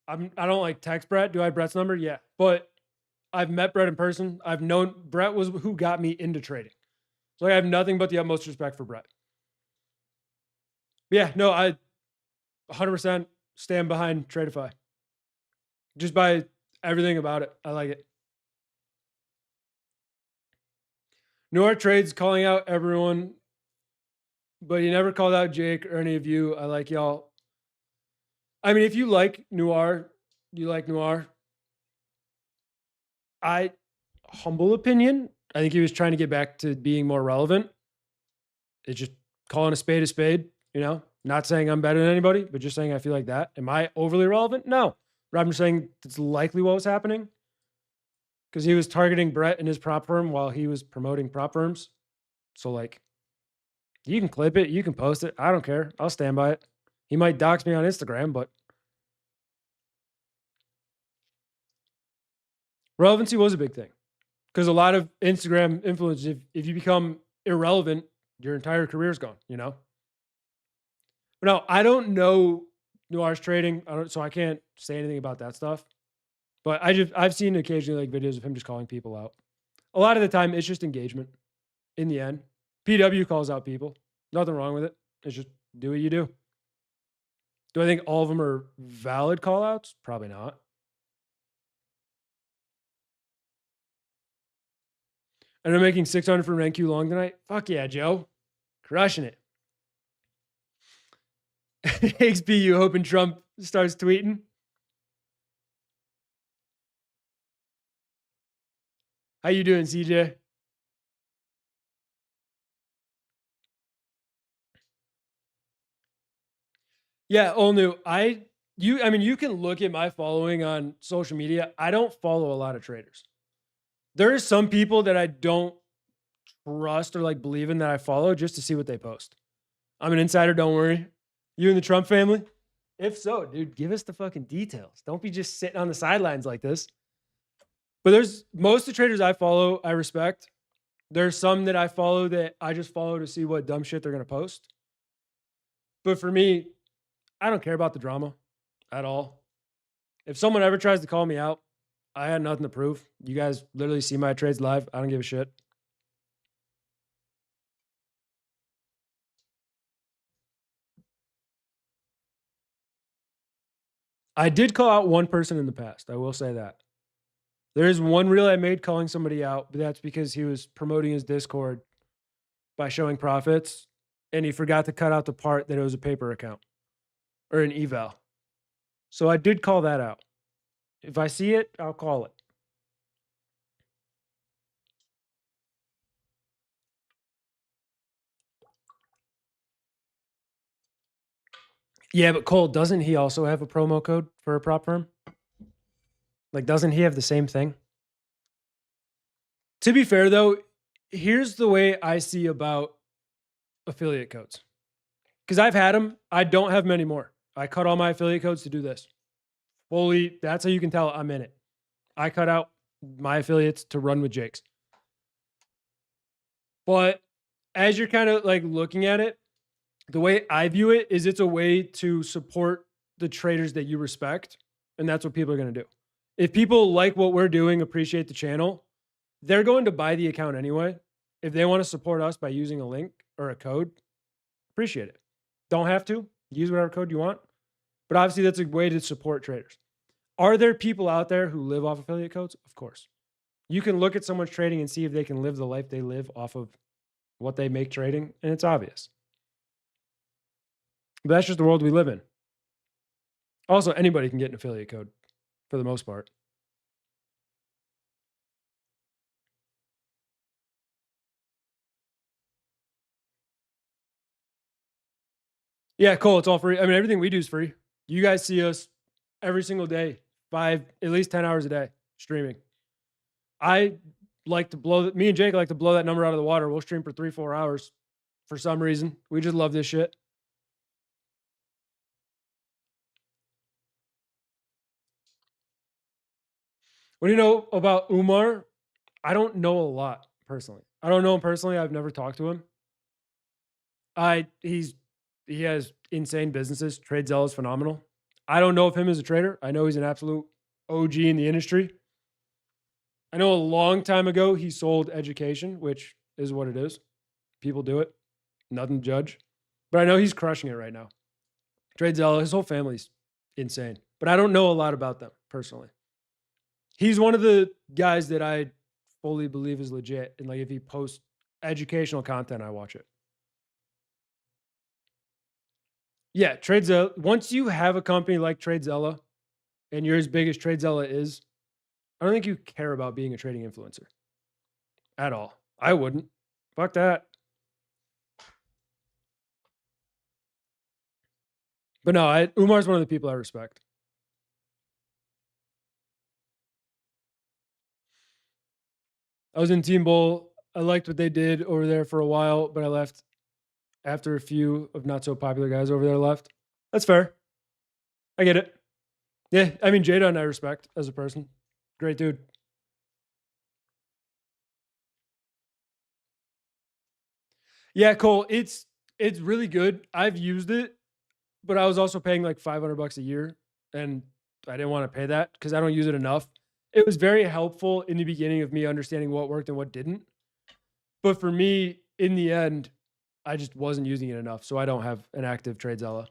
I don't like text Brett. Do I have Brett's number? Yeah. But I've met Brett in person. I've known Brett was who got me into trading. So I have nothing but the utmost respect for Brett. But yeah, no, I 100% stand behind Tradeify. Just by everything about it. I like it. Noir Trades calling out everyone, but he never called out Jake or any of you. I like y'all. I mean, if you like Noir, you like Noir. Humble opinion, I think he was trying to get back to being more relevant. It's just calling a spade, not saying I'm better than anybody, but just saying I feel like that. Am I overly relevant? No. But I'm just saying it's likely what was happening because he was targeting Brett and his prop firm while he was promoting prop firms. So, like, you can clip it, you can post it. I don't care. I'll stand by it. He might dox me on Instagram, but relevancy was a big thing because a lot of Instagram influencers, if you become irrelevant, your entire career's gone, But no, I don't know Noir's trading, so I can't say anything about that stuff. But I've seen occasionally like videos of him just calling people out. A lot of the time, it's just engagement. In the end, PW calls out people. Nothing wrong with it. It's just do what you do. Do I think all of them are valid call outs? Probably not. And I'm making 600 for RenQ long tonight. Fuck yeah, Joe. Crushing it. XP, hoping Trump starts tweeting. How you doing, CJ? Yeah, all new. you can look at my following on social media. I don't follow a lot of traders. There are some people that I don't trust or like believe in that I follow just to see what they post. I'm an insider, don't worry. You and the Trump family? If so, dude, give us the fucking details. Don't be just sitting on the sidelines like this. But there's most of the traders I follow, I respect. There's some that I follow that I just follow to see what dumb shit they're going to post. But for me, I don't care about the drama at all. If someone ever tries to call me out, I had nothing to prove. You guys literally see my trades live. I don't give a shit. I did call out one person in the past. I will say that. There is one reel I made calling somebody out, but that's because he was promoting his Discord by showing profits and he forgot to cut out the part that it was a paper account or an eval. So I did call that out. If I see it, I'll call it. Yeah, but Cole, doesn't he also have a promo code for a prop firm? Like, doesn't he have the same thing? To be fair, though, here's the way I see about affiliate codes. Because I've had them. I don't have many more. I cut all my affiliate codes to do this. Fully, that's how you can tell I'm in it. I cut out my affiliates to run with Jake's. But as you're kind of like looking at it, the way I view it is it's a way to support the traders that you respect. And that's what people are going to do. If people like what we're doing, appreciate the channel, they're going to buy the account anyway. If they want to support us by using a link or a code, appreciate it. Don't have to use whatever code you want. But obviously, that's a way to support traders. Are there people out there who live off affiliate codes? Of course. You can look at someone's trading and see if they can live the life they live off of what they make trading, and it's obvious. But that's just the world we live in. Also, anybody can get an affiliate code for the most part. Yeah, Cole, it's all free. I mean, everything we do is free. You guys see us every single day, at least 10 hours a day streaming. I like to me and Jake like to blow that number out of the water. We'll stream for 3-4 hours for some reason. We just love this shit. What do you know about Umar? I don't know a lot personally. I don't know him personally. I've never talked to him. He has insane businesses. TradeZell is phenomenal. I don't know of him as a trader. I know he's an absolute OG in the industry. I know a long time ago he sold education, which is what it is. People do it. Nothing to judge. But I know he's crushing it right now. TradeZell, his whole family's insane. But I don't know a lot about them personally. He's one of the guys that I fully believe is legit. And like if he posts educational content, I watch it. Yeah, TradeZella. Once you have a company like TradeZella and you're as big as TradeZella is, I don't think you care about being a trading influencer at all. I wouldn't. Fuck that. But no, Umar's one of the people I respect. I was in Team Bowl. I liked what they did over there for a while, but I left after a few of not so popular guys over there left. That's fair. I get it. Yeah, I mean Jada I respect as a person. Great dude. Yeah, Cole, it's really good. I've used it, but I was also paying like $500 a year, and I didn't want to pay that because I don't use it enough. It was very helpful in the beginning of me understanding what worked and what didn't. But for me, in the end, I just wasn't using it enough, so I don't have an active TradeZella.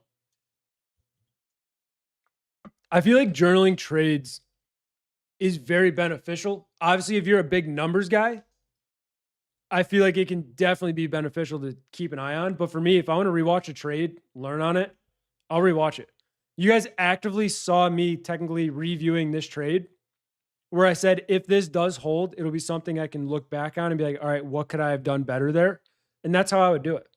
I feel like journaling trades is very beneficial. Obviously, if you're a big numbers guy, I feel like it can definitely be beneficial to keep an eye on. But for me, if I want to rewatch a trade, learn on it, I'll rewatch it. You guys actively saw me technically reviewing this trade where I said, if this does hold, it'll be something I can look back on and be like, all right, what could I have done better there? And that's how I would do it.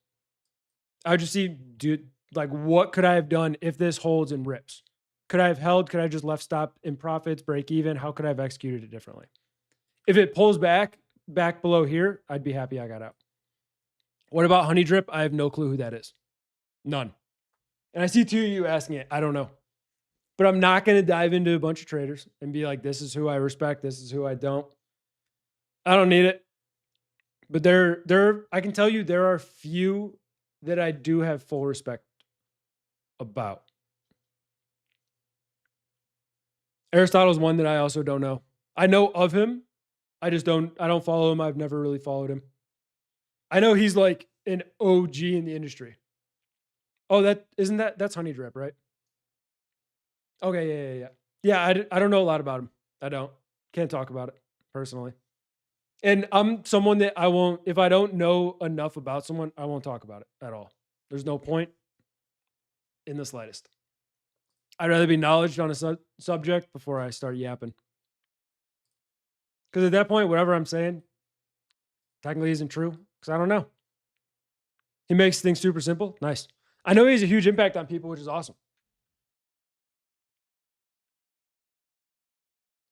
I would just see, dude, like, what could I have done if this holds and rips? Could I have held? Could I just left stop in profits, break even? How could I have executed it differently? If it pulls back below here, I'd be happy I got out. What about Honey Drip? I have no clue who that is. None. And I see two of you asking it. I don't know. But I'm not going to dive into a bunch of traders and be like, this is who I respect. This is who I don't. I don't need it. But I can tell you there are few that I do have full respect about. Aristotle's one that I also don't know. I know of him. I don't follow him. I've never really followed him. I know he's like an OG in the industry. Oh, that's Honey Drip, right? Okay, yeah. Yeah, I don't know a lot about him. I can't talk about it personally. And I'm someone that if I don't know enough about someone, I won't talk about it at all. There's no point in the slightest. I'd rather be knowledgeable on a subject before I start yapping. Because at that point, whatever I'm saying technically isn't true because I don't know. He makes things super simple. Nice. I know he has a huge impact on people, which is awesome.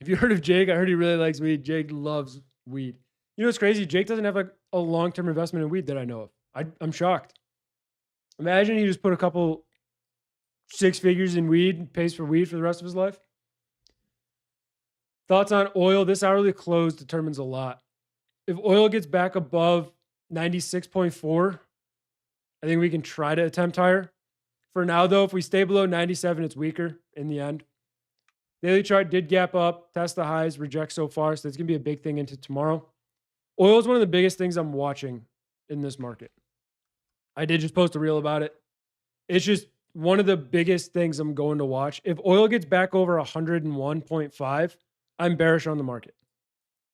If you heard of Jake, I heard he really likes weed. Jake loves weed. You know what's crazy? Jake doesn't have a long-term investment in weed that I know of. I'm shocked. Imagine he just put a couple 6 figures in weed, pays for weed for the rest of his life. Thoughts on oil? This hourly close determines a lot. If oil gets back above 96.4, I think we can try to attempt higher. For now, though, if we stay below 97, it's weaker in the end. Daily chart did gap up, test the highs, reject so far. So it's going to be a big thing into tomorrow. Oil is one of the biggest things I'm watching in this market. I did just post a reel about it. It's just one of the biggest things I'm going to watch. If oil gets back over 101.5, I'm bearish on the market.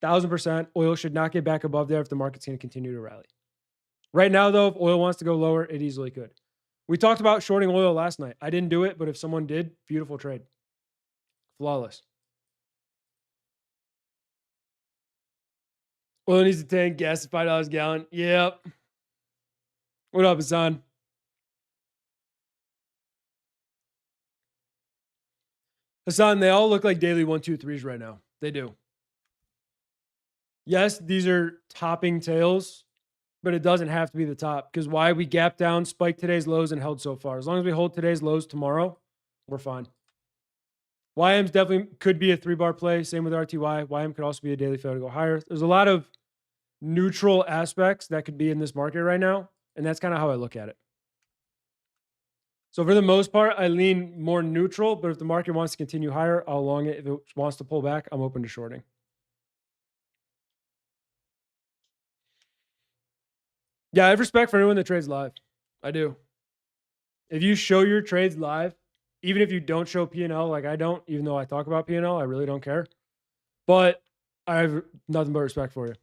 1,000%. Oil should not get back above there if the market's going to continue to rally. Right now, though, if oil wants to go lower, it easily could. We talked about shorting oil last night. I didn't do it, but if someone did, beautiful trade. Flawless. Oil needs to tank. Gas is $5 a gallon. Yep. What up, Hassan? Hassan, they all look like daily 1, 2, 3s right now. They do. Yes, these are topping tails, but it doesn't have to be the top because why we gapped down, spiked today's lows, and held so far. As long as we hold today's lows tomorrow, we're fine. YM's definitely could be a 3-bar play. Same with RTY. YM could also be a daily fail to go higher. There's a lot of neutral aspects that could be in this market right now, and that's kind of how I look at it. So for the most part, I lean more neutral, but if the market wants to continue higher, I'll long it. If it wants to pull back, I'm open to shorting. Yeah, I have respect for anyone that trades live. I do. If you show your trades live, even if you don't show P&L like I don't, even though I talk about P&L, I really don't care. But I have nothing but respect for you.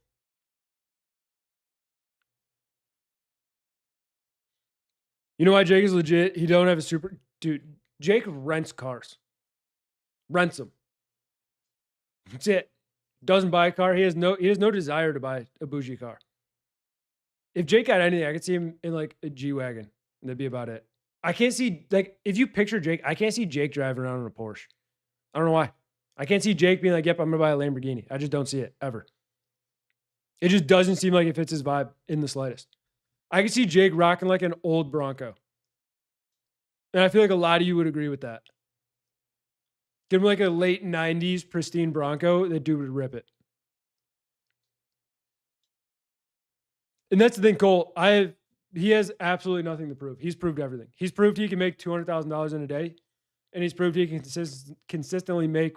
You know why Jake is legit? He don't have a super... Dude, Jake rents cars. Rents them. That's it. Doesn't buy a car. He has no desire to buy a bougie car. If Jake had anything, I could see him in like a G-Wagon. And that'd be about it. I can't see, like, if you picture Jake, I can't see Jake driving around in a Porsche. I don't know why. I can't see Jake being like, yep, I'm going to buy a Lamborghini. I just don't see it, ever. It just doesn't seem like it fits his vibe in the slightest. I can see Jake rocking like an old Bronco. And I feel like a lot of you would agree with that. Give him like a late 90s pristine Bronco, that dude would rip it. And that's the thing, Cole. He has absolutely nothing to prove. He's proved everything. He's proved he can make $200,000 in a day, and he's proved he can consistently make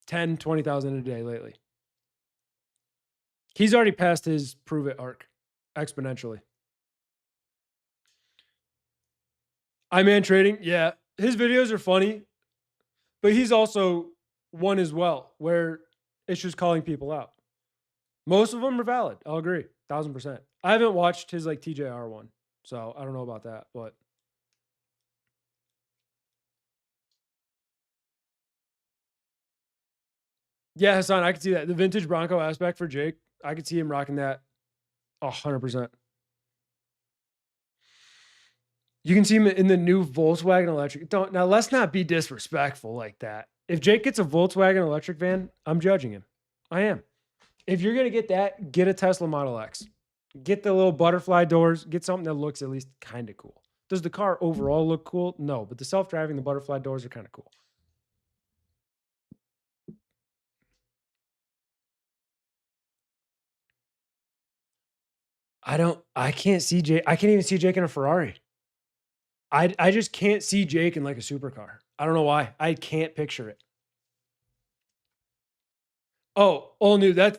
$10,000, $20,000 a day lately. He's already passed his prove it arc exponentially. iMan Trading, yeah, his videos are funny, but he's also one as well where it's just calling people out. Most of them are valid. I'll agree, 1,000%. I haven't watched his like TJR one, so I don't know about that, but yeah, Hassan, I could see that. The vintage Bronco aspect for Jake, I could see him rocking that 100%. You can see him in the new Volkswagen electric. Now let's not be disrespectful like that. If Jake gets a Volkswagen electric van, I'm judging him. I am. If you're gonna get that, get a Tesla Model X. Get the little butterfly doors. Get something that looks at least kind of cool. Does the car overall look cool? No, but the self-driving, the butterfly doors are kind of cool. I can't see Jake. I can't even see Jake in a Ferrari. I just can't see Jake in like a supercar. I don't know why. I can't picture it. Oh, all new. That's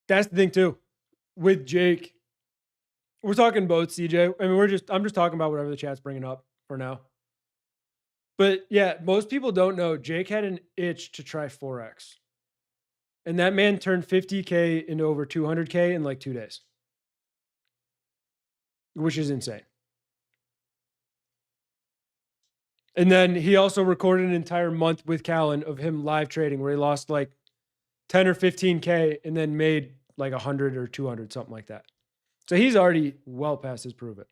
the thing too. With Jake, we're talking boats, CJ. I mean, I'm just talking about whatever the chat's bringing up for now. But yeah, most people don't know Jake had an itch to try Forex. And that man turned 50K into over 200K in like 2 days, which is insane. And then he also recorded an entire month with Callan of him live trading where he lost like 10 or 15K and then made like 100 or 200, something like that. So he's already well past his prove it.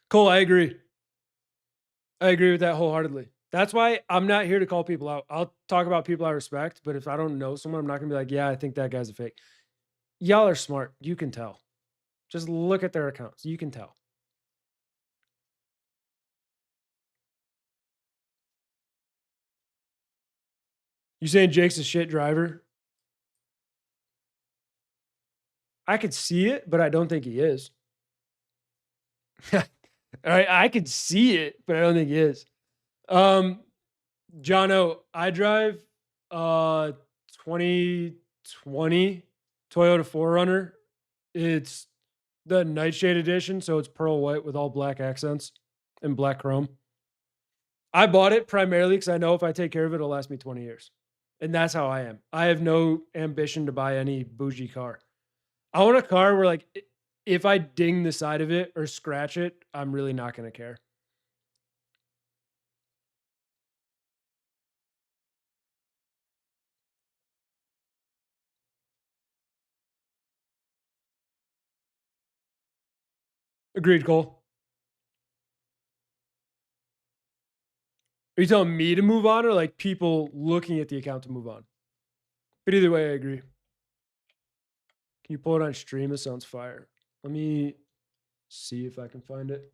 Cole, I agree. I agree with that wholeheartedly. That's why I'm not here to call people out. I'll talk about people I respect, but if I don't know someone, I'm not going to be like, yeah, I think that guy's a fake. Y'all are smart. You can tell. Just look at their accounts. You can tell. You saying Jake's a shit driver? I could see it, but I don't think he is. All right, I could see it, but I don't think he is. Jono, I drive 2020 Toyota 4Runner. It's the Nightshade edition, so it's pearl white with all black accents and black chrome. I bought it primarily because I know if I take care of it, it'll last me 20 years. And that's how I am. I have no ambition to buy any bougie car. I want a car where, like, if I ding the side of it or scratch it, I'm really not going to care. Agreed, Cole. Are you telling me to move on or like people looking at the account to move on? But either way, I agree. Can you pull it on stream? It sounds fire. Let me see if I can find it.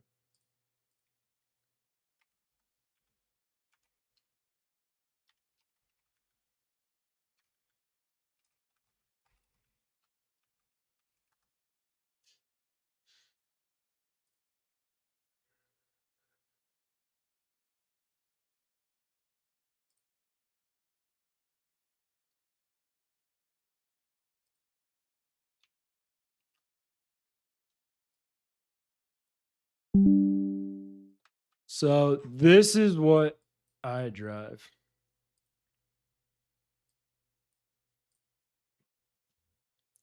So this is what I drive.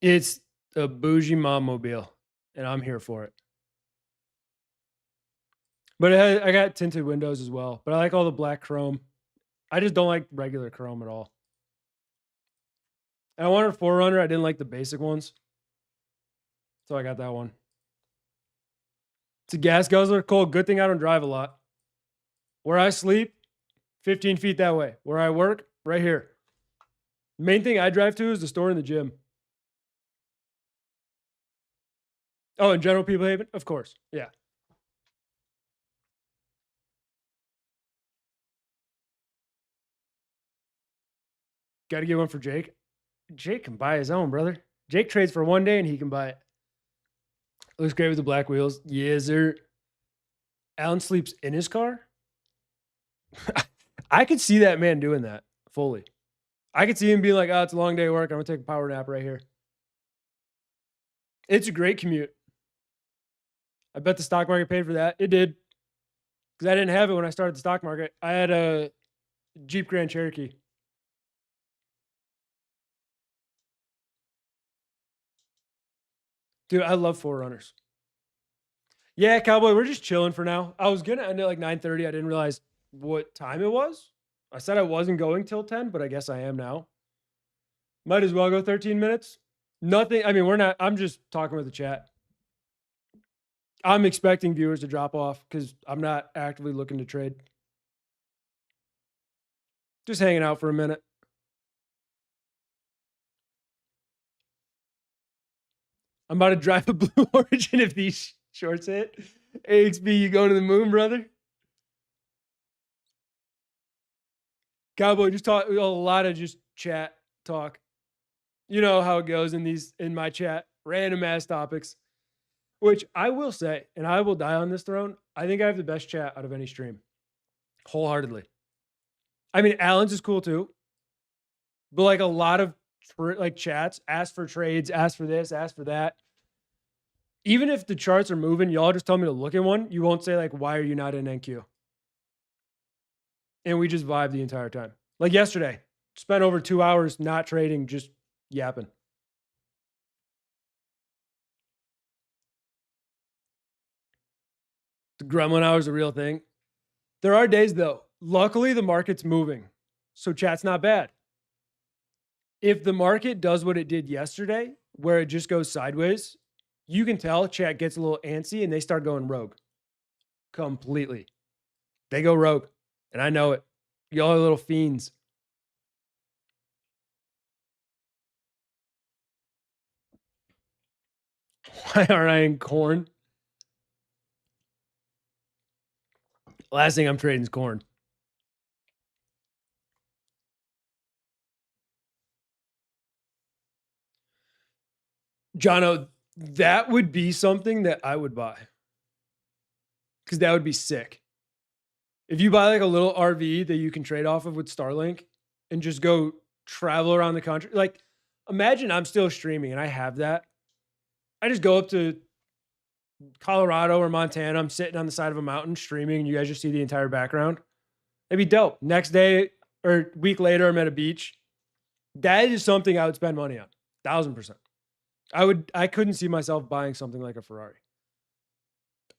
It's a bougie mom mobile, and I'm here for it. But I got tinted windows as well. But I like all the black chrome. I just don't like regular chrome at all. And I wanted a 4Runner. I didn't like the basic ones. So I got that one. It's a gas guzzler. Cole, good thing I don't drive a lot. Where I sleep, 15 feet that way. Where I work, right here. Main thing I drive to is the store and the gym. Oh, and General People Haven? Of course. Yeah. Got to get one for Jake. Jake can buy his own, brother. Jake trades for one day and he can buy it. Looks great with the black wheels. Yeah, sir. Alan sleeps in his car. I could see that man doing that fully. I could see him being like, oh, it's a long day of work. I'm going to take a power nap right here. It's a great commute. I bet the stock market paid for that. It did. Because I didn't have it when I started the stock market. I had a Jeep Grand Cherokee. Dude, I love 4Runners. Yeah, Cowboy, we're just chilling for now. I was going to end at like 9:30. I didn't realize what time it was. I said I wasn't going till 10, but I guess I am now. Might as well go 13 minutes. Nothing. I mean, I'm just talking with the chat. I'm expecting viewers to drop off because I'm not actively looking to trade. Just hanging out for a minute. I'm about to drive a blue origin if these shorts hit. AXB, you going to the moon, brother? Cowboy, just talk a lot of just chat talk. You know how it goes in my chat. Random ass topics. Which I will say, and I will die on this throne, I think I have the best chat out of any stream. Wholeheartedly. I mean, Alan's is cool too. But like a lot of like chats, ask for trades, ask for this, ask for that. Even if the charts are moving, y'all just tell me to look at one. You won't say like, why are you not in NQ? And we just vibe the entire time. Like yesterday, spent over 2 hours not trading, just yapping. The gremlin hour is a real thing. There are days though. Luckily, the market's moving. So chat's not bad. If the market does what it did yesterday, where it just goes sideways, you can tell chat gets a little antsy and they start going rogue. Completely. They go rogue. And I know it. Y'all are little fiends. Why aren't I in corn? Last thing I'm trading is corn. Jono, that would be something that I would buy. Because that would be sick. If you buy like a little RV that you can trade off of with Starlink and just go travel around the country. Like, imagine I'm still streaming and I have that. I just go up to Colorado or Montana. I'm sitting on the side of a mountain streaming and you guys just see the entire background. It'd be dope. Next day or week later, I'm at a beach. That is something I would spend money on. 1,000%. I couldn't see myself buying something like a Ferrari.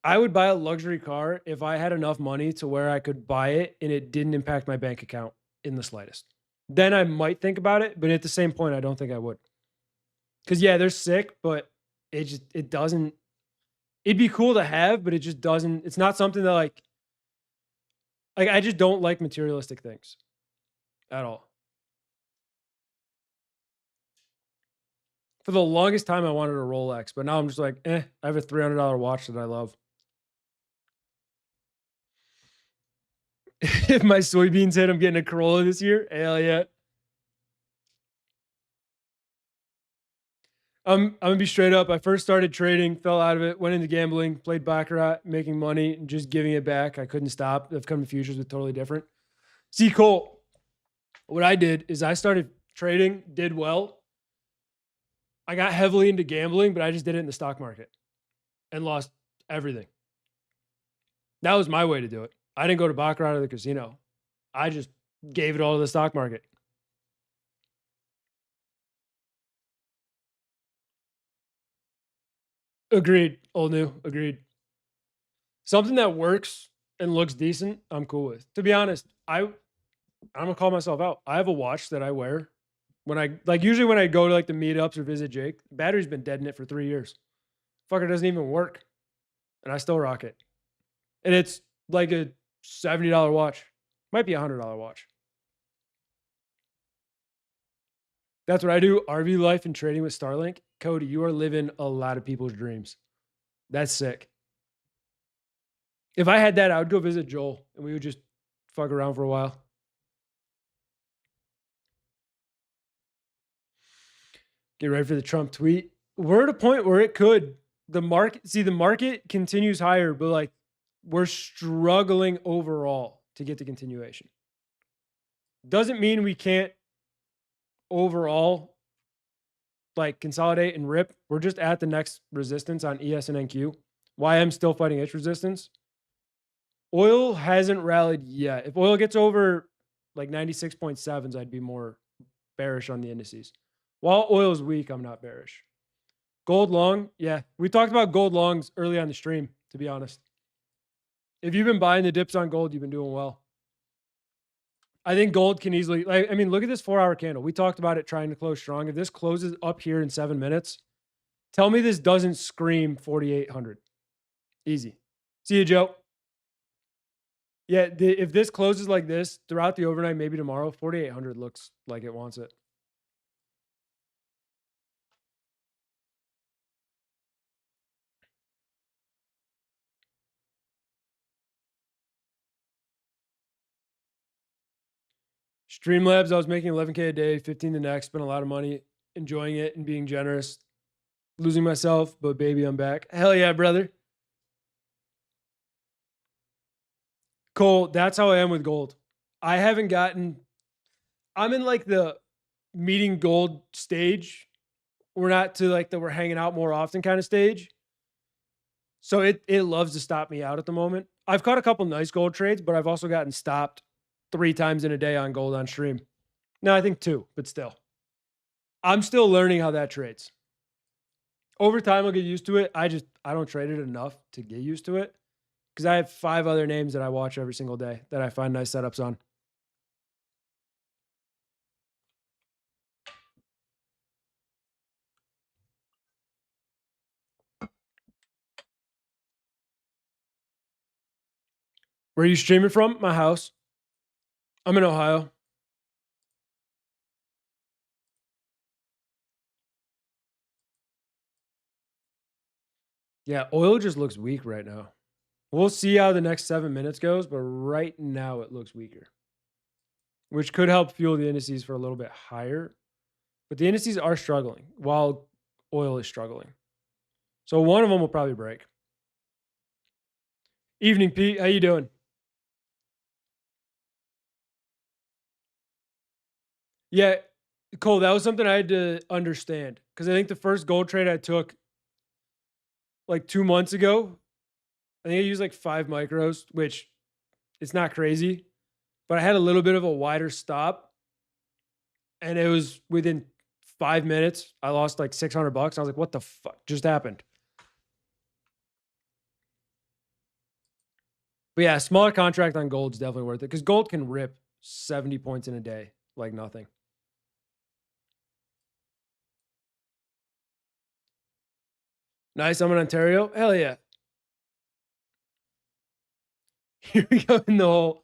I would buy a luxury car if I had enough money to where I could buy it and it didn't impact my bank account in the slightest. Then I might think about it, but at the same point, I don't think I would. Because yeah, they're sick, but it doesn't. It'd be cool to have, but it just doesn't. It's not something that like I just don't like materialistic things at all. For the longest time, I wanted a Rolex, but now I'm just like, I have a $300 watch that I love. If my soybeans hit, I'm getting a Corolla this year. Hell yeah. I'm gonna be straight up. I first started trading, fell out of it, went into gambling, played baccarat, making money, and just giving it back. I couldn't stop. I've come to futures with totally different. See, Cole, what I did is I started trading, did well. I got heavily into gambling, but I just did it in the stock market and lost everything. That was my way to do it. I didn't go to baccarat or the casino. I just gave it all to the stock market. Agreed. Old new. Agreed. Something that works and looks decent, I'm cool with. To be honest, I'm gonna call myself out. I have a watch that I wear when I like usually when I go to like the meetups or visit Jake. Battery's been dead in it for 3 years. Fucker doesn't even work, and I still rock it. And it's like a $70 watch, might be $100 watch. That's what I do. RV life and trading with Starlink. Cody, you are living a lot of people's dreams. That's sick. If I had that, I would go visit Joel and we would just fuck around for a while. Get ready for the Trump tweet. We're at a point where it could. The market continues higher, but like we're struggling overall to get the continuation. Doesn't mean we can't overall like consolidate and rip. We're just at the next resistance on ES and NQ. Why I'm still fighting its resistance. Oil hasn't rallied yet. If oil gets over like 96.7s, I'd be more bearish on the indices. While oil is weak, I'm not bearish. Gold long, yeah. We talked about gold longs early on the stream, to be honest. If you've been buying the dips on gold, you've been doing well. I think gold can easily, like, I mean, look at this 4-hour candle. We talked about it trying to close strong. If this closes up here in 7 minutes, tell me this doesn't scream 4,800. Easy. See you, Joe. Yeah, if this closes like this throughout the overnight, maybe tomorrow, 4,800 looks like it wants it. Streamlabs, I was making 11K a day, 15 the next, spent a lot of money, enjoying it and being generous, losing myself, but baby, I'm back. Hell yeah, brother. Cole, that's how I am with gold. I haven't gotten, I'm in like the meeting gold stage. We're not to like the we're hanging out more often kind of stage. So it loves to stop me out at the moment. I've caught a couple nice gold trades, but I've also gotten stopped 3 times in a day on gold on stream. No, I think 2, but still. I'm still learning how that trades. Over time, I'll get used to it. I don't trade it enough to get used to it because I have 5 other names that I watch every single day that I find nice setups on. Where are you streaming from? My house. I'm in Ohio. Yeah, oil just looks weak right now. We'll see how the next 7 minutes goes, but right now it looks weaker, which could help fuel the indices for a little bit higher. But the indices are struggling while oil is struggling. So one of them will probably break. Evening, Pete. How you doing? Yeah, Cole, that was something I had to understand because I think the first gold trade I took like 2 months ago, I think I used like 5 micros, which it's not crazy, but I had a little bit of a wider stop, and it was within 5 minutes I lost like $600. I was like, "What the fuck just happened?" But yeah, smaller contract on gold is definitely worth it because gold can rip 70 points in a day like nothing. Nice. I'm in Ontario. Hell yeah. Here we go in the hole.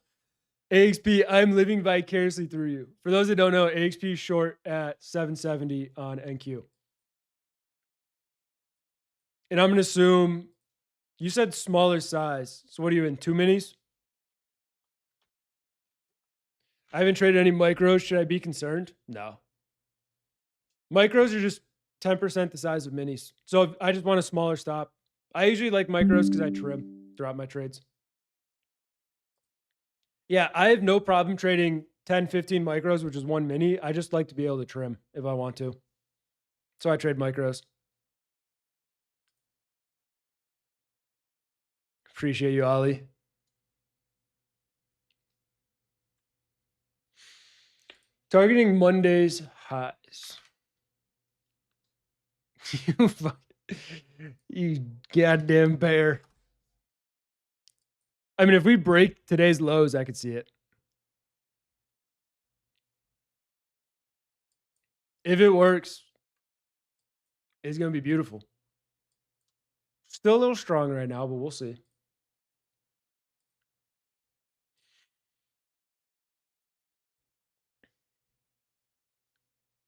AXP, I'm living vicariously through you. For those that don't know, AXP is short at 770 on NQ. And I'm going to assume you said smaller size. So what are you in? 2 minis? I haven't traded any micros. Should I be concerned? No. Micros are just 10% the size of minis. So if I just want a smaller stop. I usually like micros because I trim throughout my trades. Yeah, I have no problem trading 10, 15 micros, which is 1 mini. I just like to be able to trim if I want to. So I trade micros. Appreciate you, Ollie. Targeting Monday's highs. You goddamn bear. I mean, if we break today's lows, I could see it. If it works, it's going to be beautiful. Still a little strong right now, but we'll see.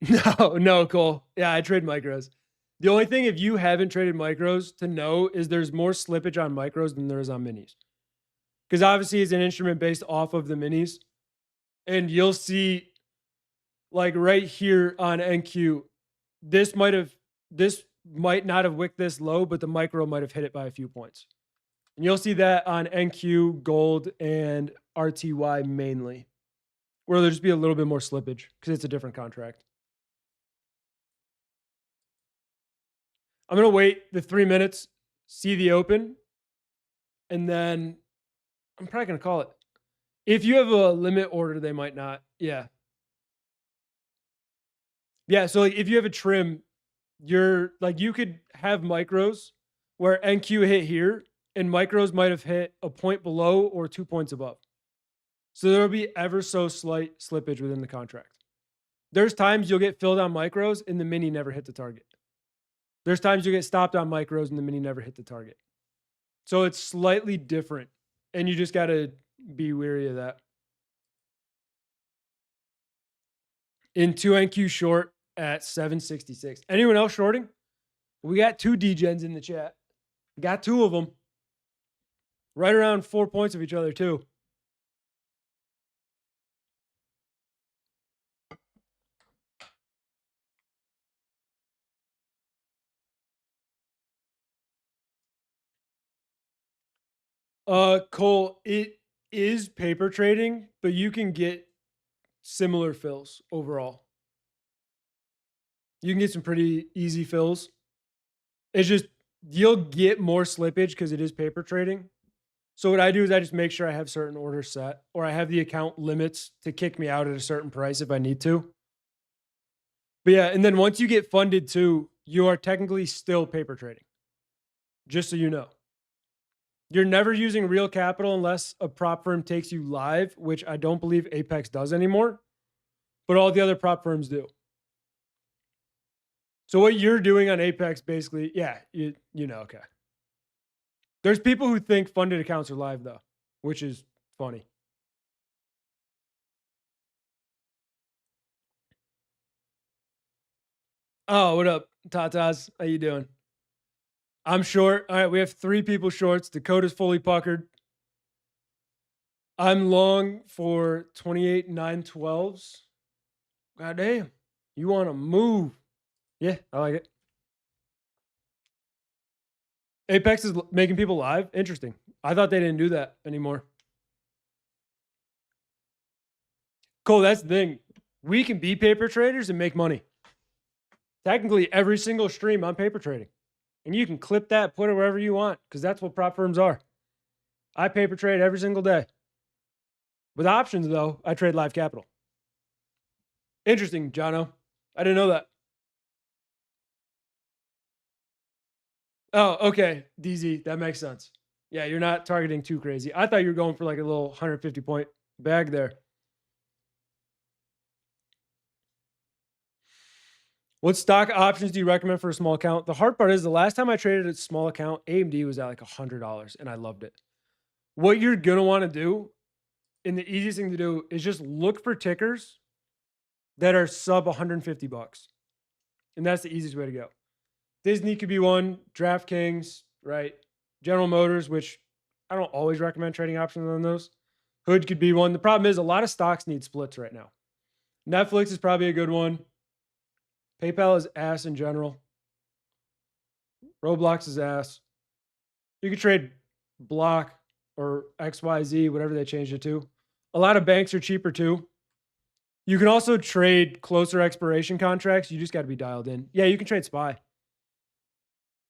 No, Cole. Yeah, I trade micros. The only thing, if you haven't traded micros, to know is there's more slippage on micros than there is on minis. Because obviously, it's an instrument based off of the minis. And you'll see, like right here on NQ, this might not have wicked this low, but the micro might have hit it by a few points. And you'll see that on NQ, gold, and RTY mainly, where there'll just be a little bit more slippage because it's a different contract. I'm going to wait the 3 minutes, see the open, and then I'm probably going to call it. If you have a limit order, they might not. Yeah. Yeah. So like if you have a trim, you're like, you could have micros where NQ hit here and micros might have hit a point below or 2 points above. So there'll be ever so slight slippage within the contract. There's times you'll get filled on micros and the mini never hit the target. There's times you get stopped on micros and the mini never hit the target. So it's slightly different. And you just got to be wary of that. In 2NQ short at 766. Anyone else shorting? We got 2 degens in the chat. Got 2 of them. Right around 4 points of each other, too. Cole, it is paper trading, but you can get similar fills overall. You can get some pretty easy fills. It's just you'll get more slippage because it is paper trading. So what I do is I just make sure I have certain orders set, or I have the account limits to kick me out at a certain price if I need to. But yeah, and then once you get funded too, you are technically still paper trading. Just so you know. You're never using real capital unless a prop firm takes you live, which I don't believe Apex does anymore, but all the other prop firms do. So what you're doing on Apex, basically, yeah, you know, okay. There's people who think funded accounts are live though, which is funny. Oh, what up, Tatas? How you doing? I'm short. All right, we have 3 people shorts. Dakota's fully puckered. I'm long for 28 912s. God damn. You want to move. Yeah, I like it. Apex is making people live. Interesting. I thought they didn't do that anymore. Cole, that's the thing. We can be paper traders and make money. Technically, every single stream I'm paper trading. And you can clip that, put it wherever you want, because that's what prop firms are. I paper trade every single day. With options, though, I trade live capital. Interesting, Jono. I didn't know that. Oh, okay. DZ, that makes sense. Yeah, you're not targeting too crazy. I thought you were going for like a little 150 point bag there. What stock options do you recommend for a small account? The hard part is the last time I traded a small account, AMD was at like $100 and I loved it. What you're going to want to do, and the easiest thing to do, is just look for tickers that are sub 150 bucks. And that's the easiest way to go. Disney could be one, DraftKings, right? General Motors, which I don't always recommend trading options on those. Hood could be one. The problem is a lot of stocks need splits right now. Netflix is probably a good one. PayPal is ass in general. Roblox is ass. You could trade Block or XYZ, whatever they changed it to. A lot of banks are cheaper too. You can also trade closer expiration contracts. You just got to be dialed in. Yeah, you can trade SPY.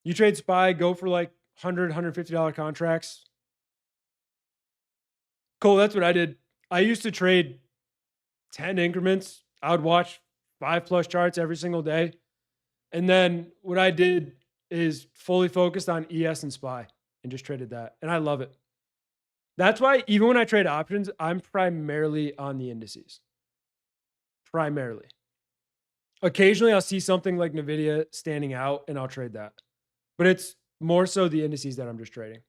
You trade SPY, go for like $100, $150 contracts. Cool, that's what I did. I used to trade 10 increments. I would watch 5+ charts every single day. And then what I did is fully focused on ES and SPY and just traded that. And I love it. That's why even when I trade options, I'm primarily on the indices. Primarily. Occasionally I'll see something like NVIDIA standing out and I'll trade that. But it's more so the indices that I'm just trading.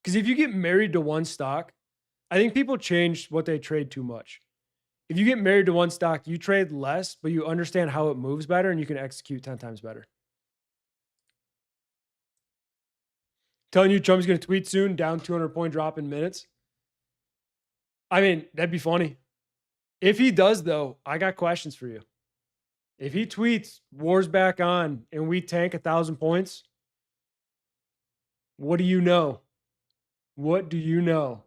Because if you get married to one stock, I think people change what they trade too much. If you get married to one stock, you trade less, but you understand how it moves better and you can execute 10 times better. Telling you Trump's going to tweet soon, down 200-point drop in minutes. I mean, that'd be funny. If he does, though, I got questions for you. If he tweets, war's back on, and we tank 1,000 points, what do you know? What do you know?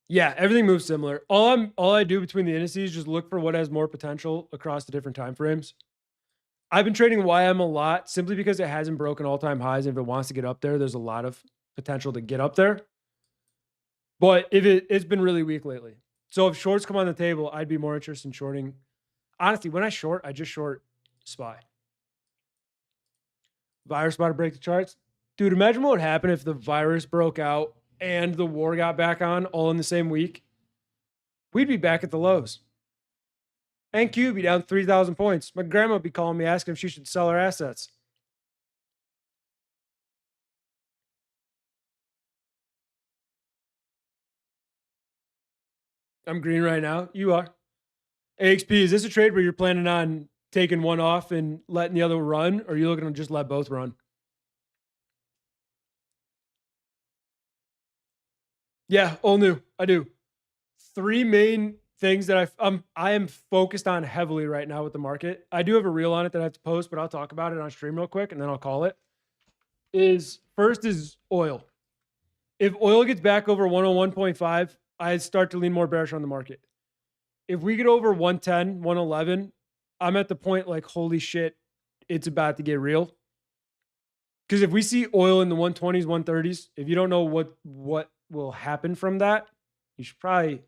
Yeah, everything moves similar. All I do between the indices is just look for what has more potential across the different time frames. I've been trading YM a lot simply because it hasn't broken all-time highs. And if it wants to get up there, there's a lot of potential to get up there. But if it's been really weak lately. So if shorts come on the table, I'd be more interested in shorting. Honestly, when I short, I just short SPY. Virus about to break the charts. Dude, imagine what would happen if the virus broke out and the war got back on all in the same week, we'd be back at the lows. NQ would be down 3,000 points. My grandma would be calling me asking if she should sell her assets. I'm green right now. You are. AXP, is this a trade where you're planning on taking one off and letting the other run, or are you looking to just let both run? Yeah, all new. I do. Three main things that I am focused on heavily right now with the market. I do have a reel on it that I have to post, but I'll talk about it on stream real quick and then I'll call it. Is first is oil. If oil gets back over 101.5, I start to lean more bearish on the market. If we get over 110, 111, I'm at the point like, holy shit, it's about to get real. Because if we see oil in the 120s, 130s, if you don't know what will happen from that, you should probably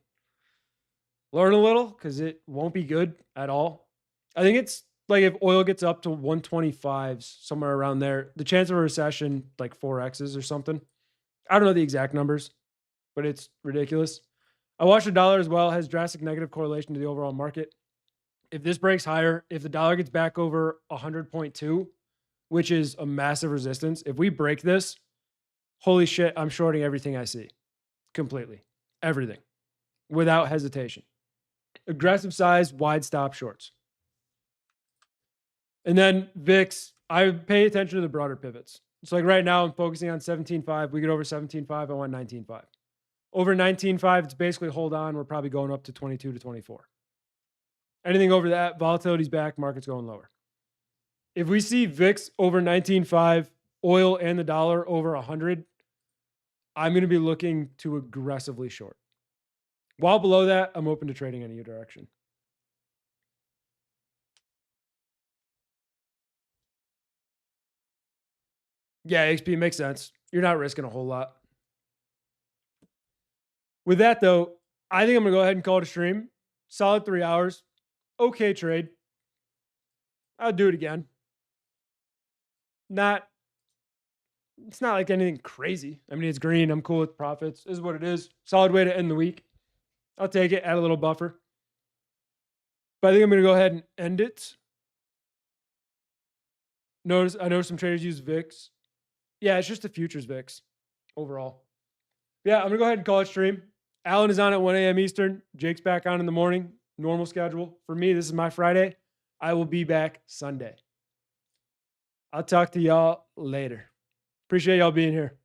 learn a little because it won't be good at all. I think it's like if oil gets up to 125s, somewhere around there, the chance of a recession, like 4X's or something. I don't know the exact numbers, but it's ridiculous. I watched the dollar as well. It has drastic negative correlation to the overall market. If this breaks higher, if the dollar gets back over 100.2, which is a massive resistance, if we break this, holy shit, I'm shorting everything I see completely. Everything without hesitation. Aggressive size, wide stop shorts. And then VIX, I pay attention to the broader pivots. So like right now, I'm focusing on 17.5. We get over 17.5, I want 19.5. Over 19.5, it's basically hold on. We're probably going up to 22 to 24. Anything over that, volatility's back, market's going lower. If we see VIX over 19.5, oil and the dollar over 100, I'm going to be looking to aggressively short. While below that, I'm open to trading any direction. Yeah, XP makes sense. You're not risking a whole lot. With that, though, I think I'm going to go ahead and call it a stream. Solid 3 hours. Okay trade. I'll do it again. It's not like anything crazy. I mean, it's green. I'm cool with profits. This is what it is. Solid way to end the week. I'll take it. Add a little buffer. But I think I'm going to go ahead and end it. I know some traders use VIX. Yeah, it's just a futures VIX overall. Yeah, I'm going to go ahead and call it stream. Alan is on at 1 a.m. Eastern. Jake's back on in the morning. Normal schedule. For me, this is my Friday. I will be back Sunday. I'll talk to y'all later. Appreciate y'all being here.